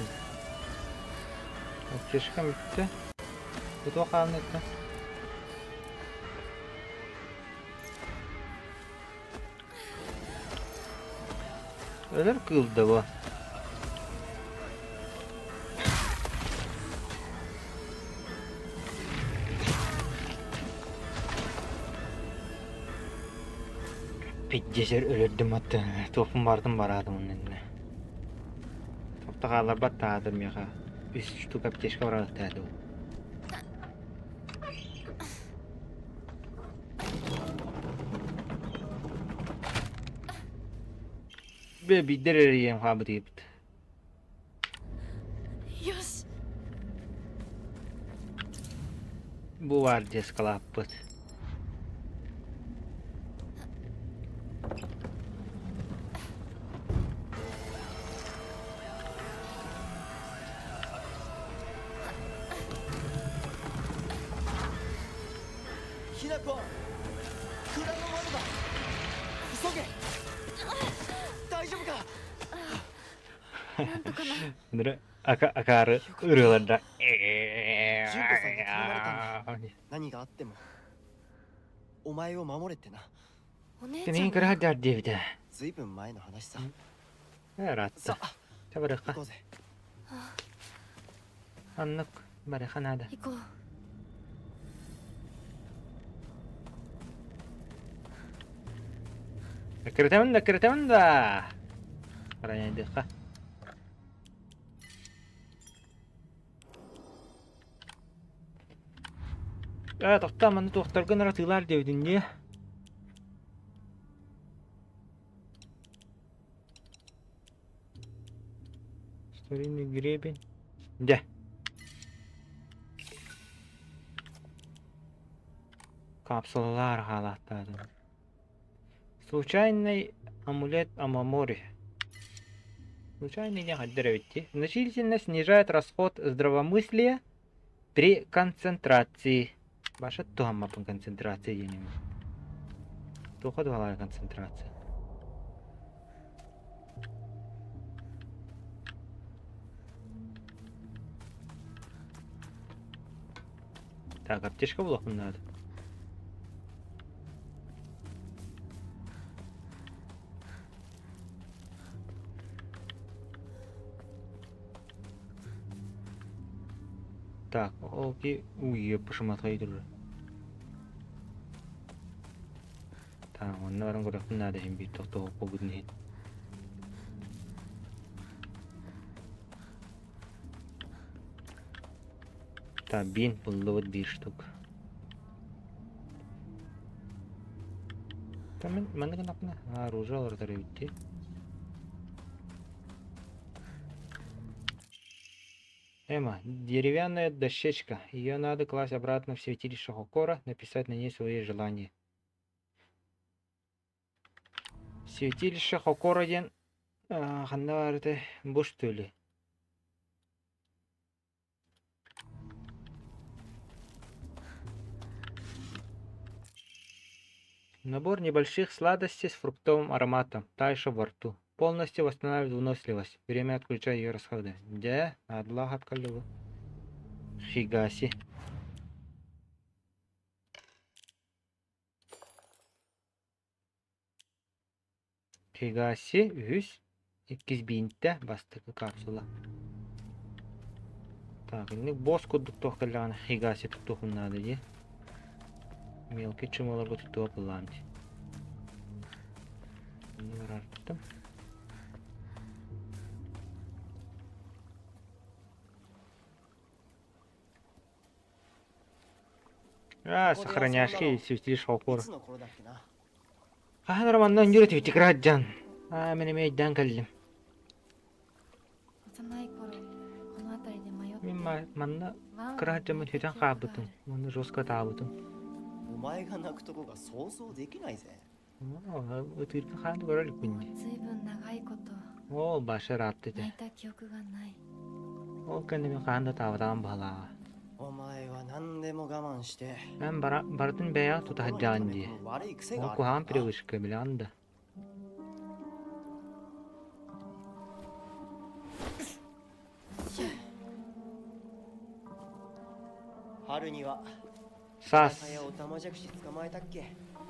تشكم bitti. Kutu alnıkta. Ölür kıldı bu. Pidgeser ölürdüm hatta. Topum vardım baradım onun eline. Topta kalır battadır mıha. Üst şutu kapteşka var tadı. Bir dereriyem ha bu deyip. よし Bu var ceskalapıt. Hinako! 蔵の窓だ！急げ！大丈夫か？ なんとかな Bunları akarı ırıyorlar. 純子さんに頼まれたんだ。何があってもお前を守れってな。お姉ちゃ Senin ん kırı が hadi devde. ずいぶん前の話さ。 Yarattı. さあ、 Tabarık. 行こうぜ。 Anlık. Barık nada. 行こう Kırıtamın da. Paraya dikkat. Evet, tohtamını tohtargın aratılar devdin diye. Story'ni girebin. De. Kapsulalar halatlardan. Случайный амулет Амамори. Случайный не хоть значительно снижает расход здравомыслия при концентрации. Ваша тома по концентрации я не могу. Доход вала концентрация. Так, аптечка в лоху надо. Так, окей. Уй, пошаматхай durur. Tamam, onların grafını nerede hem bir tohta hopu bu değil. Tamam, 1000 pullu bir штук. Tamam, mana kenapa? Оружие orada bitti. Эмма, деревянная дощечка. Ее надо класть обратно в святилище Хокора, написать на ней свои желания. Святилище Хокора ден ханнаварды буш түлі. Набор небольших сладостей с фруктовым ароматом, тайша во рту. Полностью восстанавливает выносливость. Время отключая ее расходы. Да, Аллах откалываю. Фигаси. Фигаси. 100 бастығы капсула. Так, енді бос коддук тоқылағаны фигаси тұқтуқын надо де. Мелкий чумаларға тұқтуға бұламды. Bunu var arttım. Сохраняшки и святилище Хокора. いつの頃だっけな。Kahramandan yürütüp tikrajan. Benim meydan kaldım. 幼い頃この辺りで迷って Min manna ワンワン kıracağım 泣いた hüten 記憶がある kabutun. Bunu roska tabutun. お前が泣くとこが想像できないぜ。 Itırkı kandı görelik もう bunyi. ずいぶん長いこと O başa rahattı 泣い de. た記憶がない O kendimi kandı tavadan bala. お前は何でも我慢して。 Ben baratın beya 心に溜 tutacağın め diye. 込む悪い癖 O がある kuhan からな。 pirivışkı bile anda. 春には Sas. 酒屋オタマジャクシ捕まえたっけ。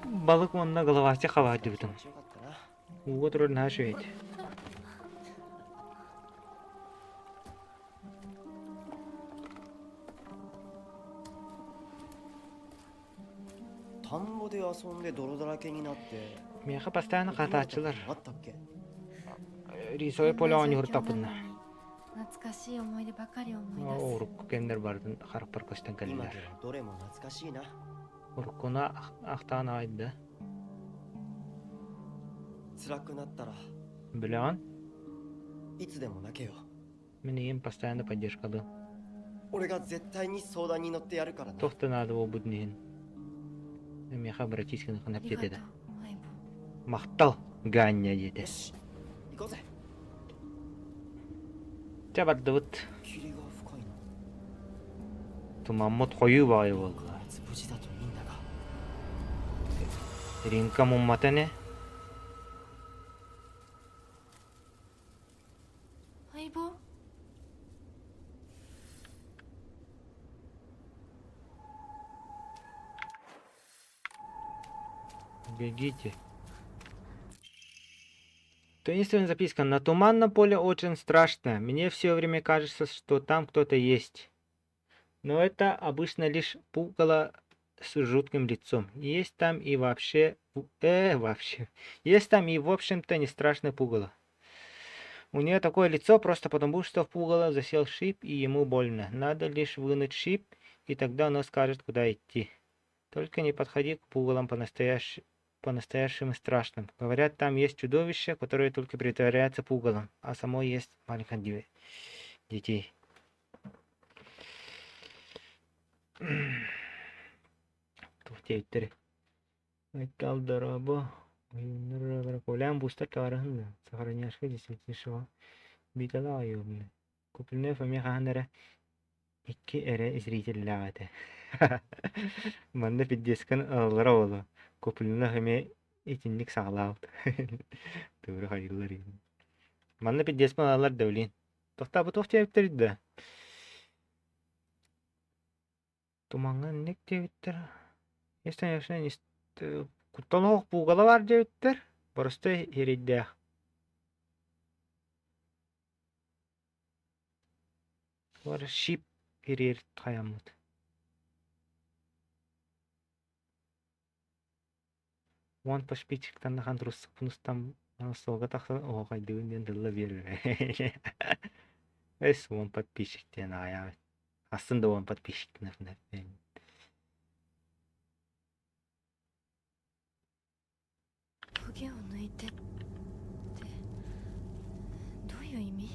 Balık onunla gılavası kavadı bütün. 気持ちよかったな。 Uğu durur ne şöyle. 田んぼで遊んで泥だらけになって。 Meha pastana 怒られたこと kataçılar. あったっけ。 Risoy こんな polo 状 onu 況なの hurtapınna. に懐かしい思い出ばかり思い出す Uruk kenler bardın harpar kostan 今で kalırlar. はどれも懐かしいな。 Urukuna ahtana aydı. 辛くなったら Bileğen. いつでも泣けよ。 Meniyim pastana поддержкалы. 俺が絶対に相談に乗ってやるからな。 Tohta надо обуднин. Meha bratискini あ kınap りがと dedi. う相棒 Mahtal Ganya dedi. よし、行こうぜ。 Çabadı bıt. 霧が深いな。 Tumamut koyu bağıyor あ valla. いつ無事だといいんだが。 Rinka mummata ne? 相棒 Бегите. Таинственная записка. На туманном поле очень страшно. Мне все время кажется, что там кто-то есть. Но это обычно лишь пугало с жутким лицом. Есть там и вообще... вообще. Есть там и, в общем-то, не страшное пугало. У нее такое лицо просто потому, что в пугало засел шип и ему больно. Надо лишь вынуть шип, и тогда оно скажет, куда идти. Только не подходи к пугалам по-настоящему страшным. Говорят, там есть чудовище, которое только притворяется пугалом, а само есть маленьких детей. Tuhtiyettiri. Kaldaraba. Колям бустар таварахын. Сохраняшка действительно шо. Битала айобны. Купленная фамия ханара. Икки эре зрителләгәте. Манда пиддескан аллара ола. Купленная фамия итинник саглаут. Туры хайылар ин. Манда пиддескан аллар дәүлин. Тохта бу тохтияптер да. Туманган нек дебиттер. Естен яшнан Kuttalık buğala var cevitler. Burası da heride. Var şip herir kayamut. Вон по шпичкам на хандрус пунустам солга тахсан о кайдын ден дылла берер. Эс вон подписчик тен ая. Aslında вон подписчик нафнар. トゲを抜いてってどういう意味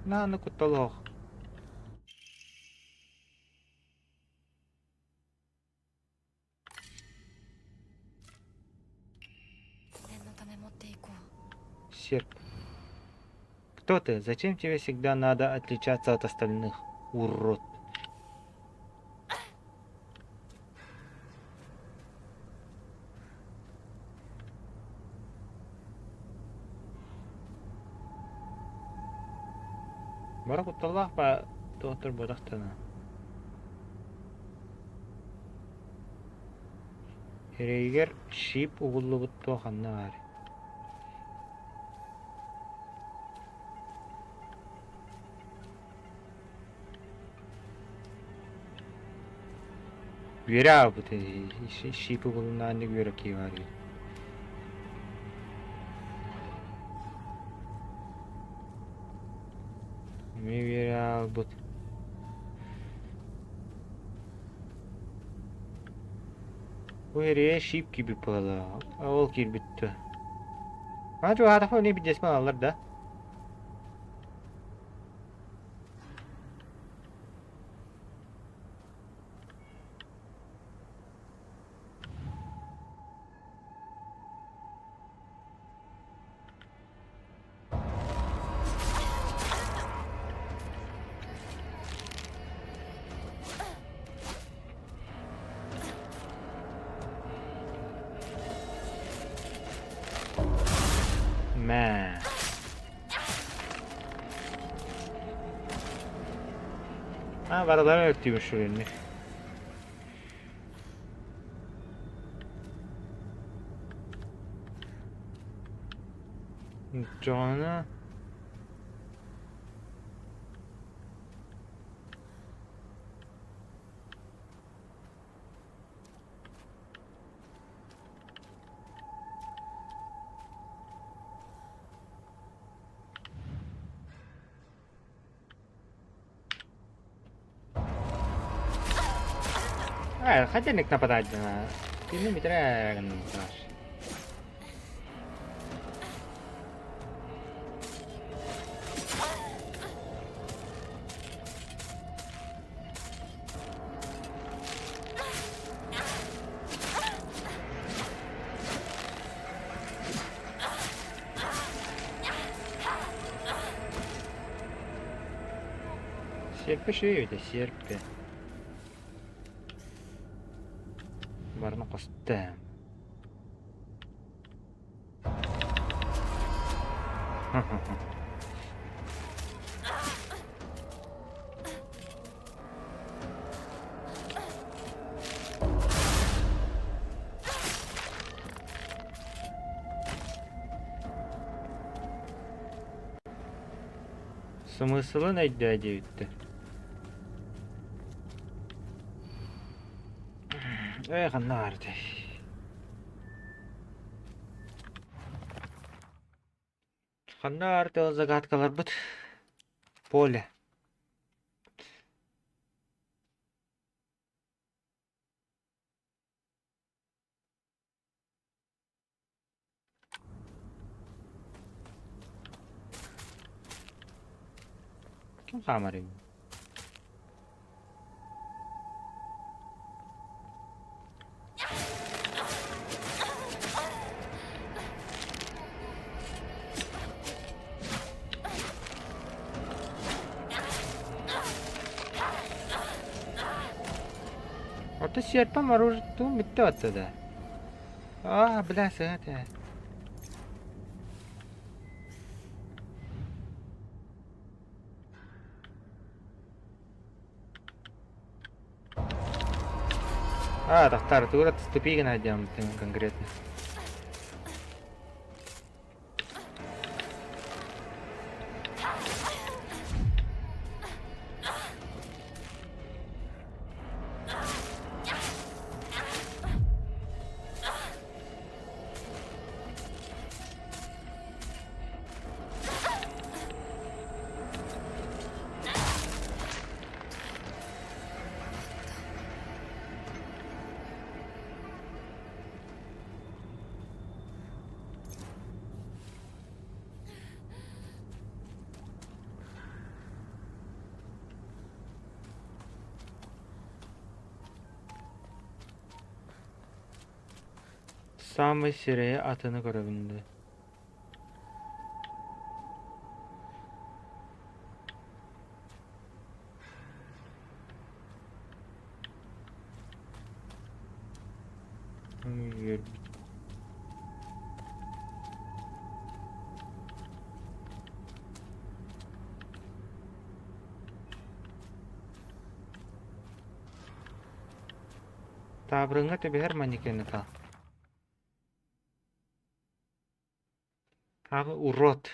Na kuttalık. 念のため持っていこう Серп. Кто ты? Зачем тебе всегда надо отличаться от остальных? Урод. Бара кутталлах ба доктор бодақтана. Херейгер шип угуллу бутту ханна бар. Güera bu te şip ugullundan anne güera ki var. Mi güera but. Bu hereye şip gibi pala. Avol kirbitti. Hadi o hadafa ne bir desme alır da. Man. Ha varaları örtüyormuş şu ünlü. Canı. Hadi nek kenapa tadi na. Ini mitra kan. Sierpe şey öyle sierpe. Barını kostım. Смысл нейді әдеуітті. Қанарды. Қанарды ол загадкалар бұд. Поле. Kim kamarım? Orada sierpa marur tuh bitti hatta da. Belah sehat ya. Так, Артура, ступи найдем конкретно. Самый сирeye atını görebildi. Tabrınga tabi her manikeni ta. Abi urot.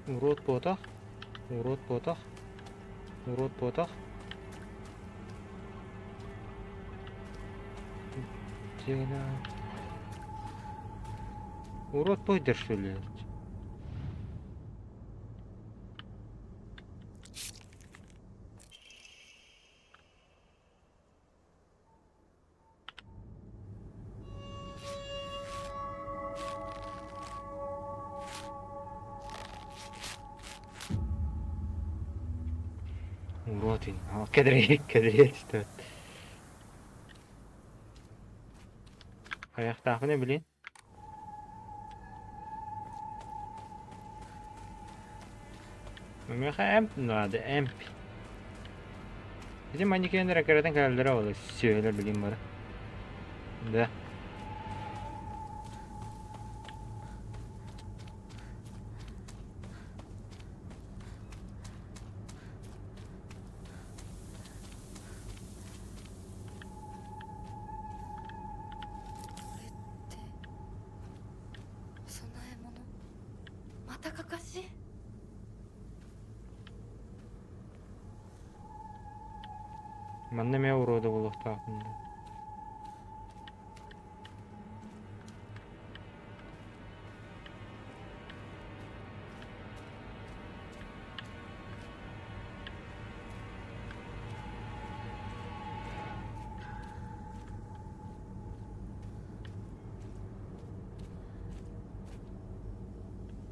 Urot botak. Urot botak. Urot botak. Cena. Urot boydur şöyle. Урод. Кедрейт işte. Kayak tarafı ne bileyim. Меха эмп надо, эмп. Bizim manyekenler hakikaten kararları olur. Söyler bileyim bana. Da. Манна меня урода было в тахунда.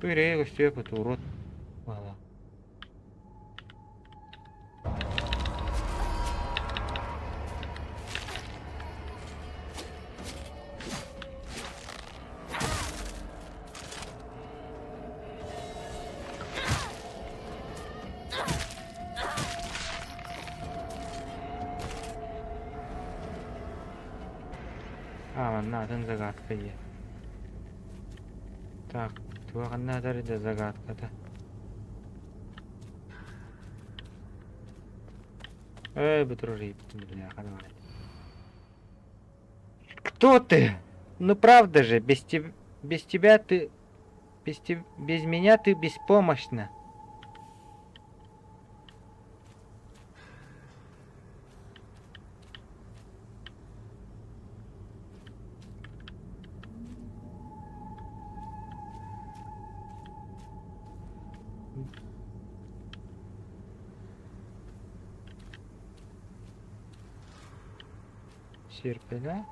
Пырей гостей под урод. Мало. Ладно, загадка есть. Так, твоя надо это загадка-то. Бутрури, бля, давай. Кто ты? Ну правда же, без тебя ты... без меня ты беспомощна. Серпеля.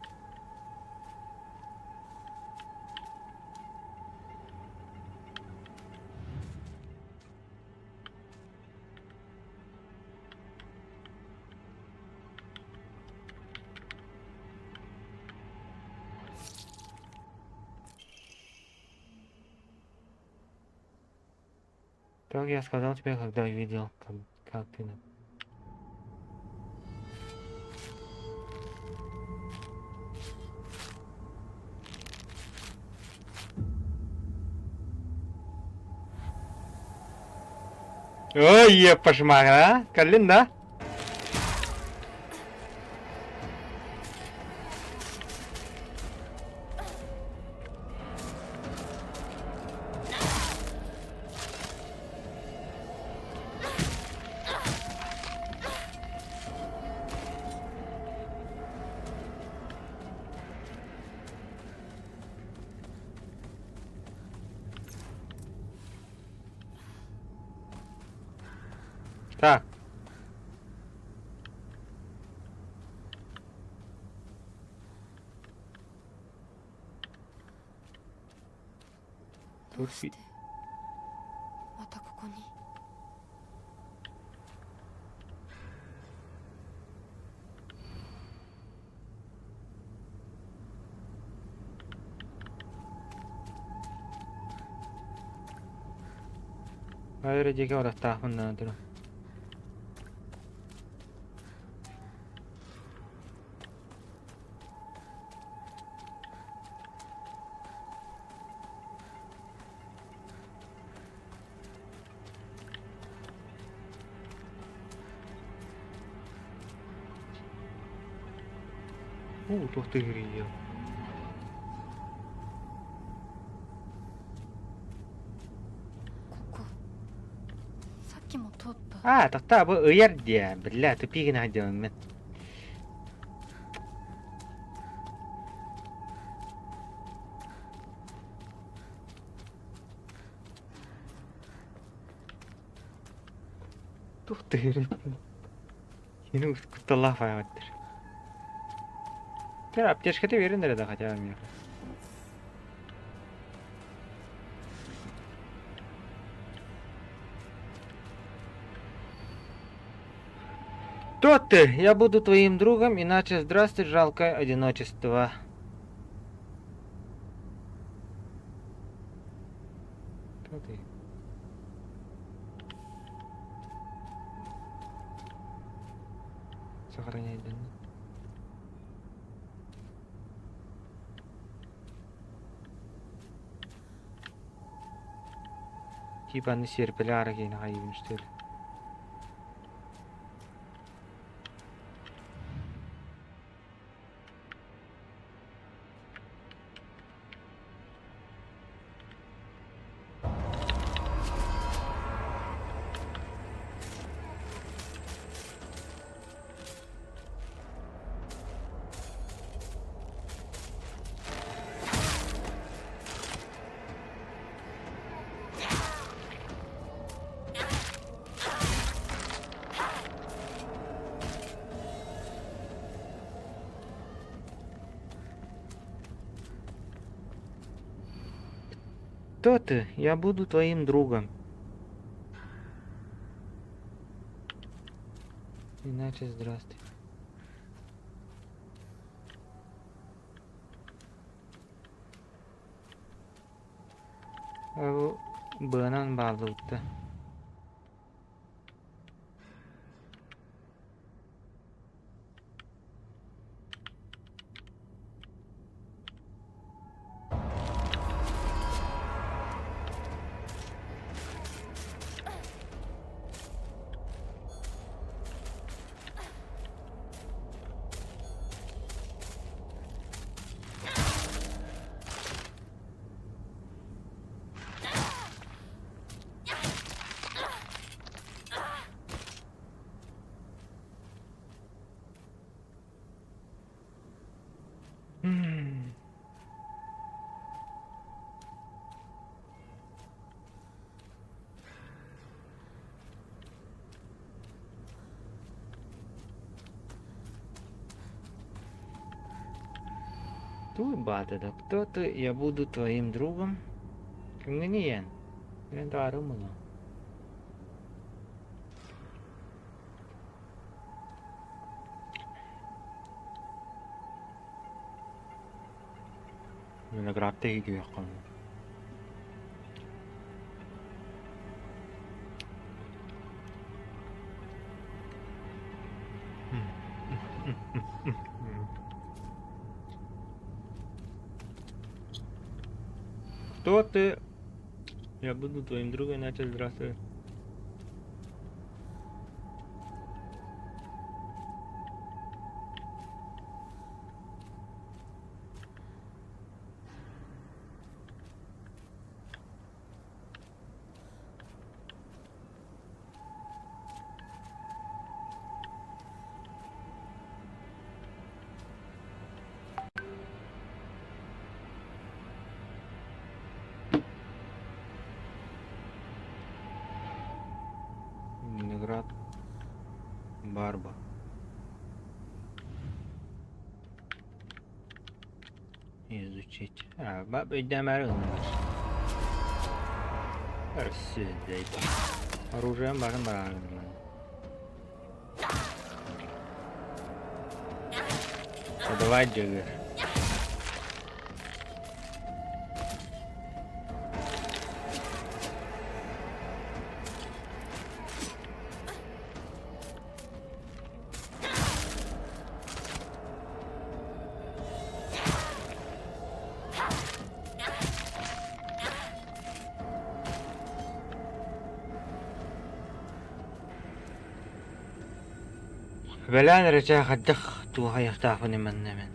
Так я сказал тебе, когда видел, как ты... Ой, я пошмак, а? Калин, да? Так. Тут またここに。Ayrıca que ahora está fundando. Tuh ты грел. ここさっきも通った。 Так так, bu yer dia. Bля, ты пигна ходил, мен. Тух ты грел. Yine kutsallah fayattır. Bir apteşkete verin nerede kaçarım ya. Кто ты? Я буду твоим другом, иначе здравствуй, жалкое одиночество. Кто ты? Сохраняй данные. Типа они серпелярги нахаивmiştir. Кто ты? Я буду твоим другом. Иначе здравствуй. Bu bığınan bağlılıkta. Туй батыда. Кто ты? Я буду твоим другом. Кыңгыниен. Мен тарымына. Виноградта gidiyor konu. Кто ты? Я буду твоим другом, иначе здравствуй. Виноград. Барба. Изучить. Демер ыңгыр. Арсидейт. Оружием барын барарымын. Давай жыгыр. Velän reçä haddak tu hayaqtafını mennemen.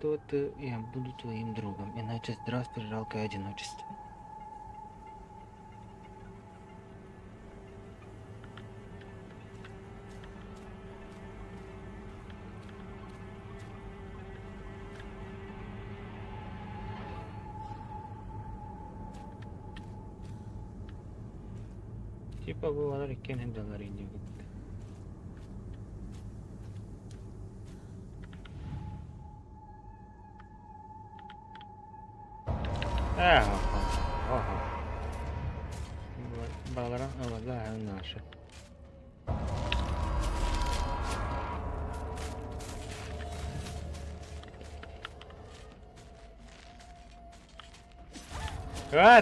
Кто ты? Я буду твоим другом, иначе здравствуй, жалкое одиночество. Типа булалар иккен хендалар инде бит. Ага. Балаларың аваза нашы.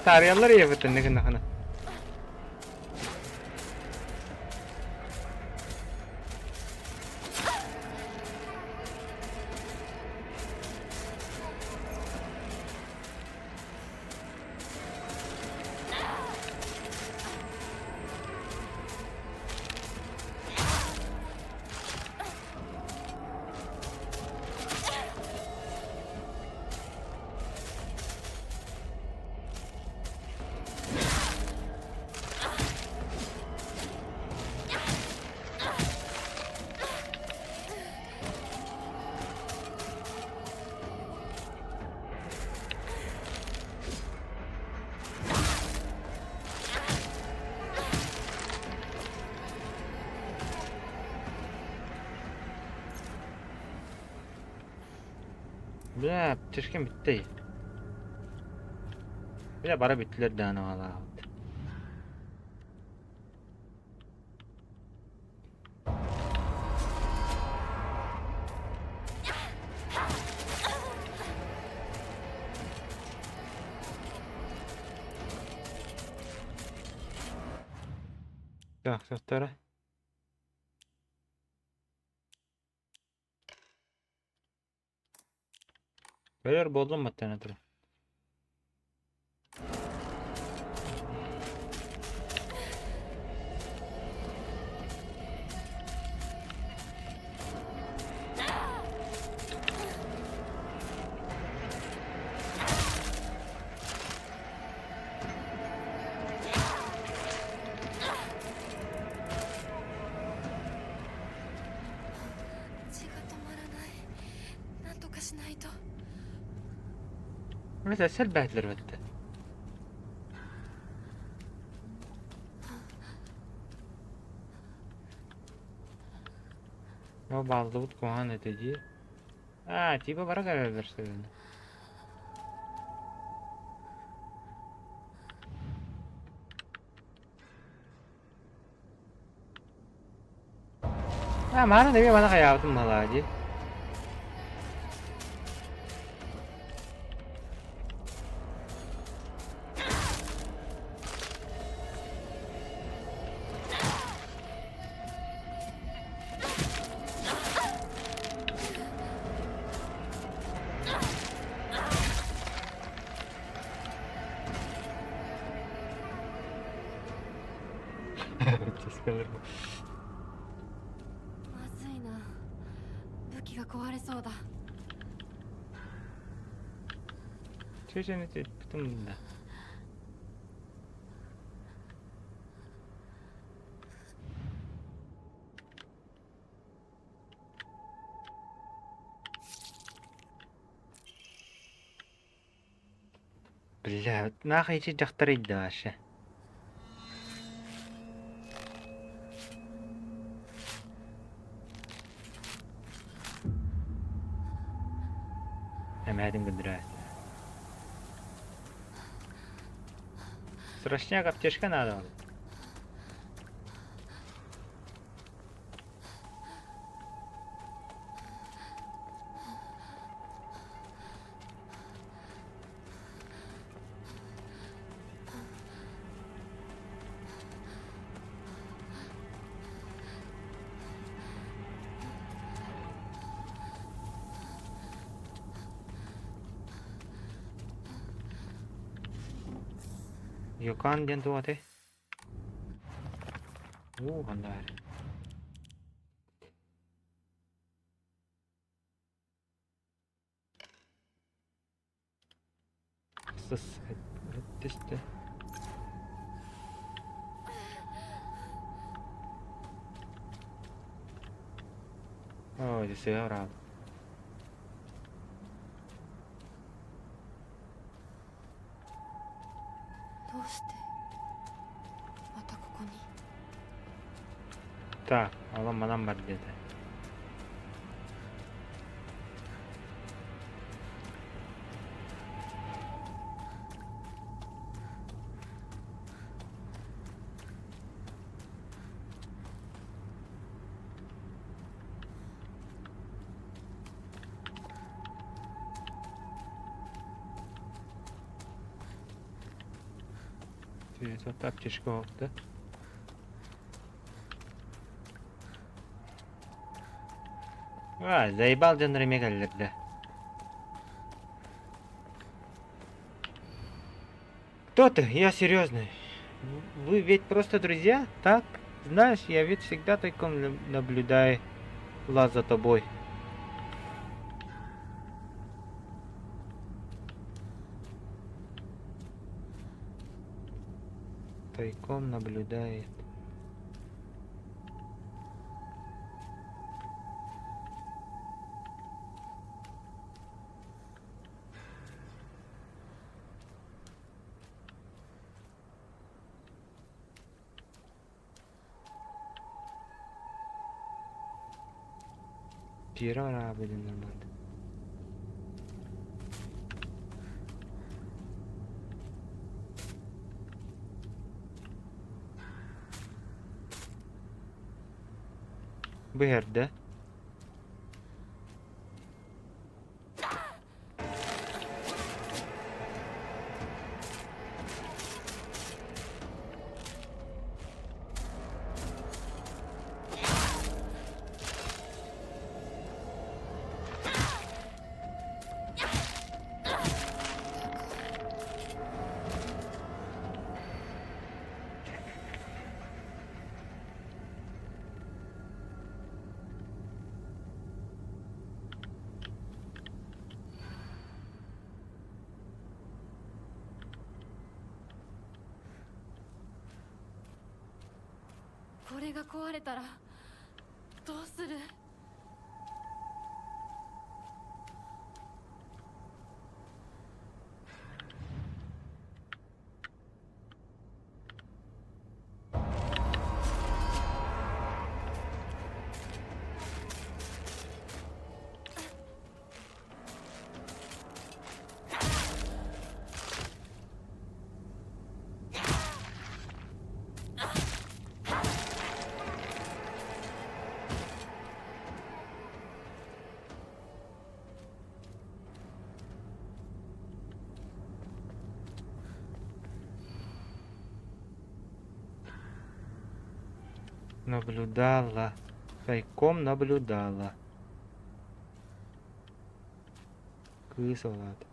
Tarıyorlar ya bütün ne kadar. Bile tişkin bitti. Bile bara bittiler dana valla. Так, соftware. Böyle bozdum mu tane dur. Mesela selbetler bitti. O bazı bu kuhan edici. Tipe para karar versin. Mana devi bana hayatım malacı. Kıskanır mı? まずいな。武器が壊れそうだ。 Çocuğun içi bütün bunda. Bля, нахуй эти докторы дальше. Hemen гидрас. Срочняк аптечка надо. Yokan diyen tuh ate. Handar. Sus. İşte. Oh, det ser jag. どうしてまたこここに。 Так, alan adam var dedi. Вот аптечка oldu. Заебал Дженри Мегаллерда. Кто ты? Я серьезно. Вы ведь просто друзья, так? Знаешь, я ведь всегда тайком наблюдаю глаз за тобой. Тайком наблюдает. Пира abi normalde. Bu yerde.これが壊れたらどうする？ Наблюдала. Тайком наблюдала. Kız oladı.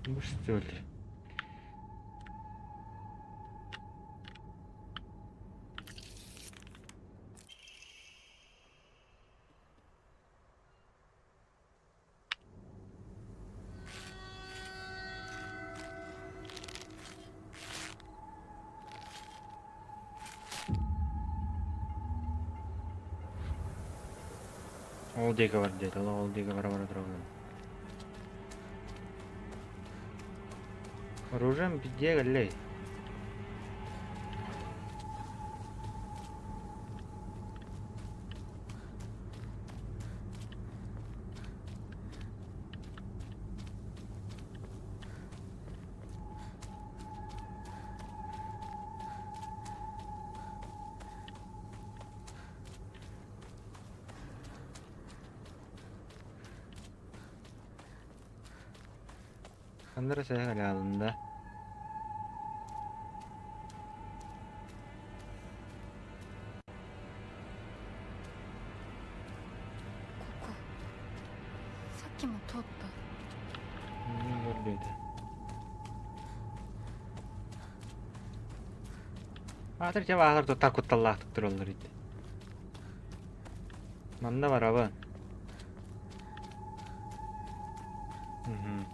Bu что ли? Ол дека бар деді, ол дека бара тұрған. Оружием где галей? Kandıra sayı alında. ここさっきも通った。 Böyleydi. Hatırca bağırdı takuttallah tutturulur idi. Manda var abi. Hı hı.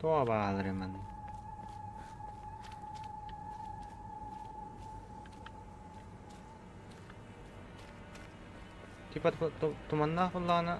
Doğa bağlar hemen. Tiba tumanna kulağına.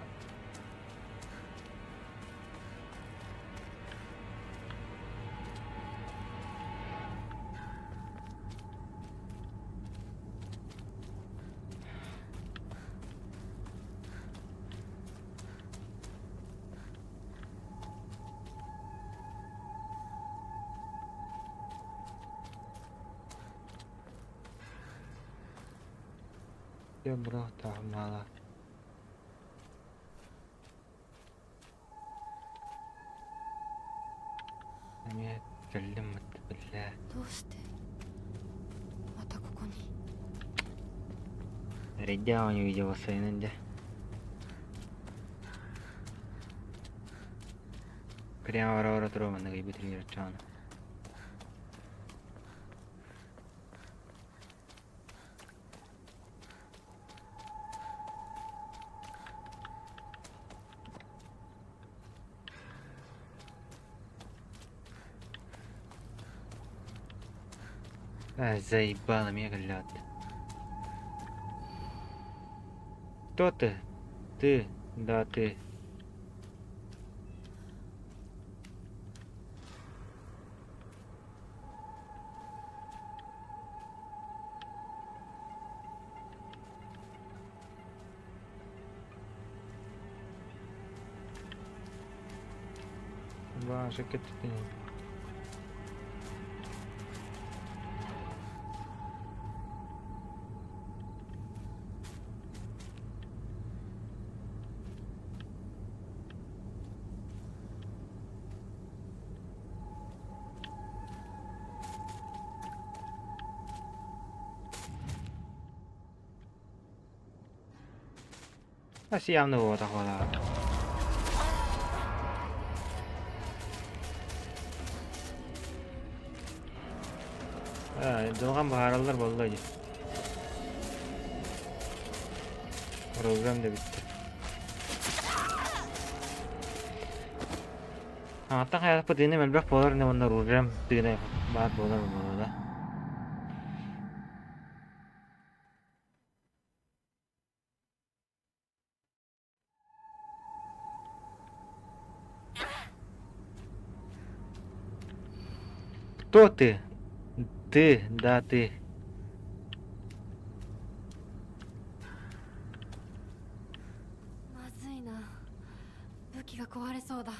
Ya bro tahmala. أنا كلمت بالله どうしてまたここに。 رجعوا يجوا وصينا ده كريم ورا ترى من غيب تري رجعنا زي بالم يا قلات توت ت دات わあ、シャケットピン。Masih yang nu tak wala. Doğan baharlar vallahi. Program da bitti. Hatta hayat putihnya melbak polar ne onlar program tine baat polar mana. Кто ты? Ты, да, ты. Мазуйな。武器が壊れそうだ。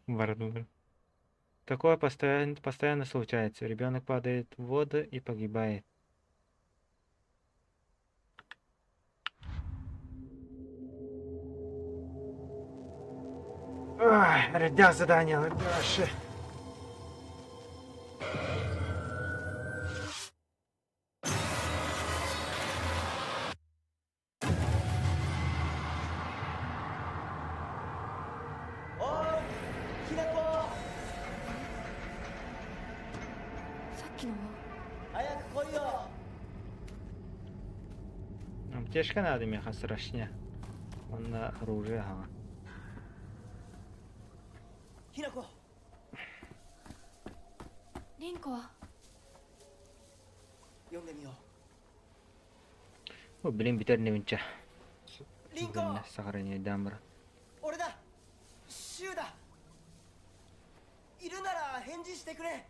Бардур. Такое постоянно случается. Ребенок падает в воду и погибает. Ой, рядя задание, дальше. Аптечка надо мне страшнее. Он на оружие, ага. ひなこ、リンコは読んでみよ Oh, блин, битер не винча. う。リンコ、 Сохранение дамбра. 俺だ。シュウだ。いるなら返事してくれ。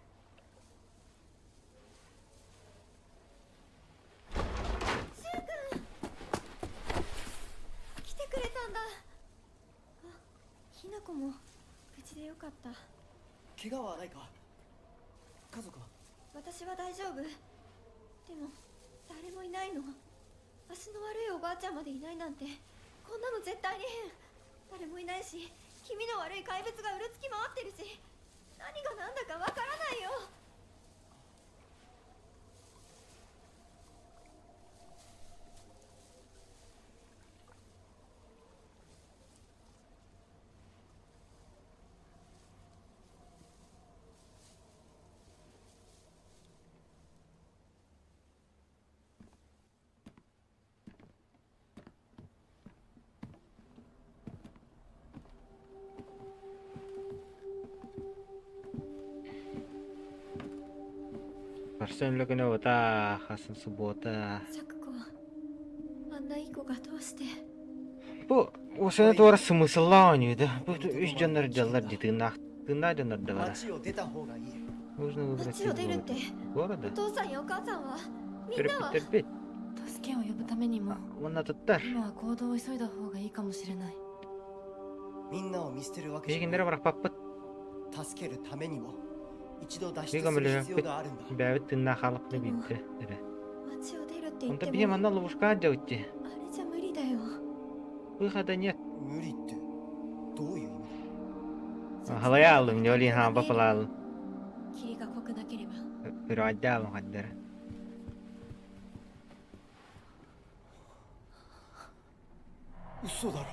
よかった。怪我はないか？家族は？私は大丈夫。でも誰もいないの。足の悪いおばあちゃんまでいないなんて、こんなの絶対に変。誰もいないし、気味の悪い怪物がうろつき回ってるし、何が何だかわからないよ。Person lo kinauta hasan subota. サクコ、あんないい子がどうして。 Bu o sene doğru smyslanıyordu. Bu üç canları jallar ditığına döner de var. 街を出た方がいい。 Uzun uzun 街を出るって、 Bu arada お父さんやお母さんはみんな terpit は。 terpit. 助けを呼ぶためにも Ona tutar. 今は行動を急いだ方がいいかもしれない。みんなを見捨てるわけじゃ Bikin な dere い。 bırak papat. 助けるためにも一度脱出 Bir する gamile 必要があるんだ。 Bävit tığına halıklı bitti. 街を出るって言っ Onda て bir も hemen alı vurka acı uçtu. あれじゃ無理だよ。 Bu kadar niyet. 無理ってどういう意味だ？ Halaya aldım. Ne olayım ha papala aldım. 霧が濃くなければ。 Bir acı aldım kadar. 嘘だろ。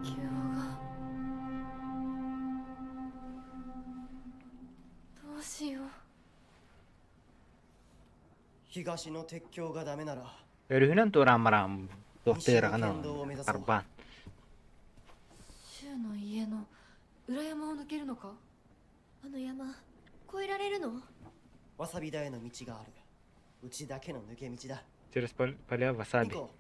敵がどうしよう。東の鉄橋がダメなら Örühünen tuğran maram. Doktor kana. Karban. 柊の家の裏山を抜けるのか。あの山越えられるの？わさび田への道がある。うちだけの抜け道だ。 Через поля ニ wasabi. コ、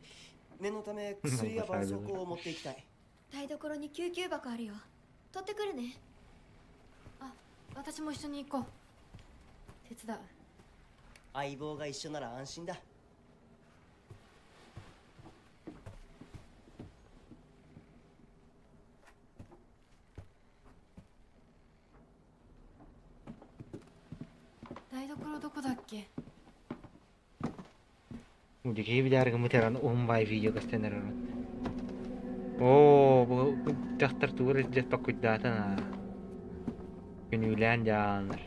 念のため薬や絆創膏を持っていきたい。台所に救急箱あるよ。取ってくるね。あ、私も一緒に行こう。手伝う。相棒が一緒なら安心だ。台所どこだっけ。 Udah kayak biar kemudian umbai video kestener. Oh, bu daftar turis jet pakut data na. Penulian jangan.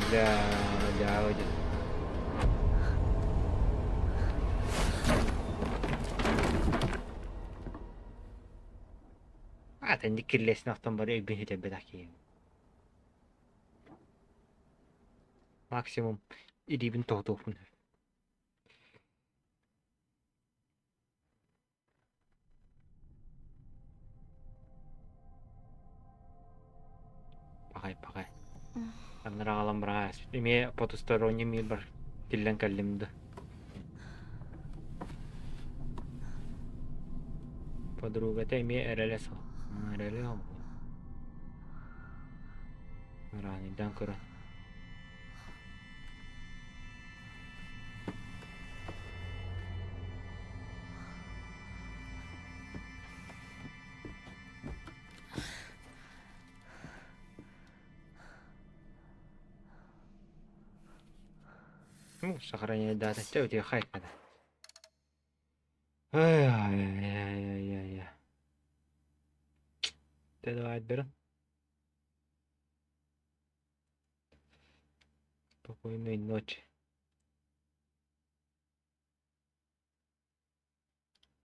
Udah jauh aja. Ah, tadi kirles naftan baru ibin hidup bedaki. Maksimum 1000 tohtohun. Pakai. Karena alam beras. Ini potostoronya mi ber tilang kalim dah. Подруга та imi RLS. RLS. Rani dan kurang. Сохраняет дата. Что у тебя хайп-то? Ай-яй-яй-яй-яй. Ты давай отберем. Спокойной ночи.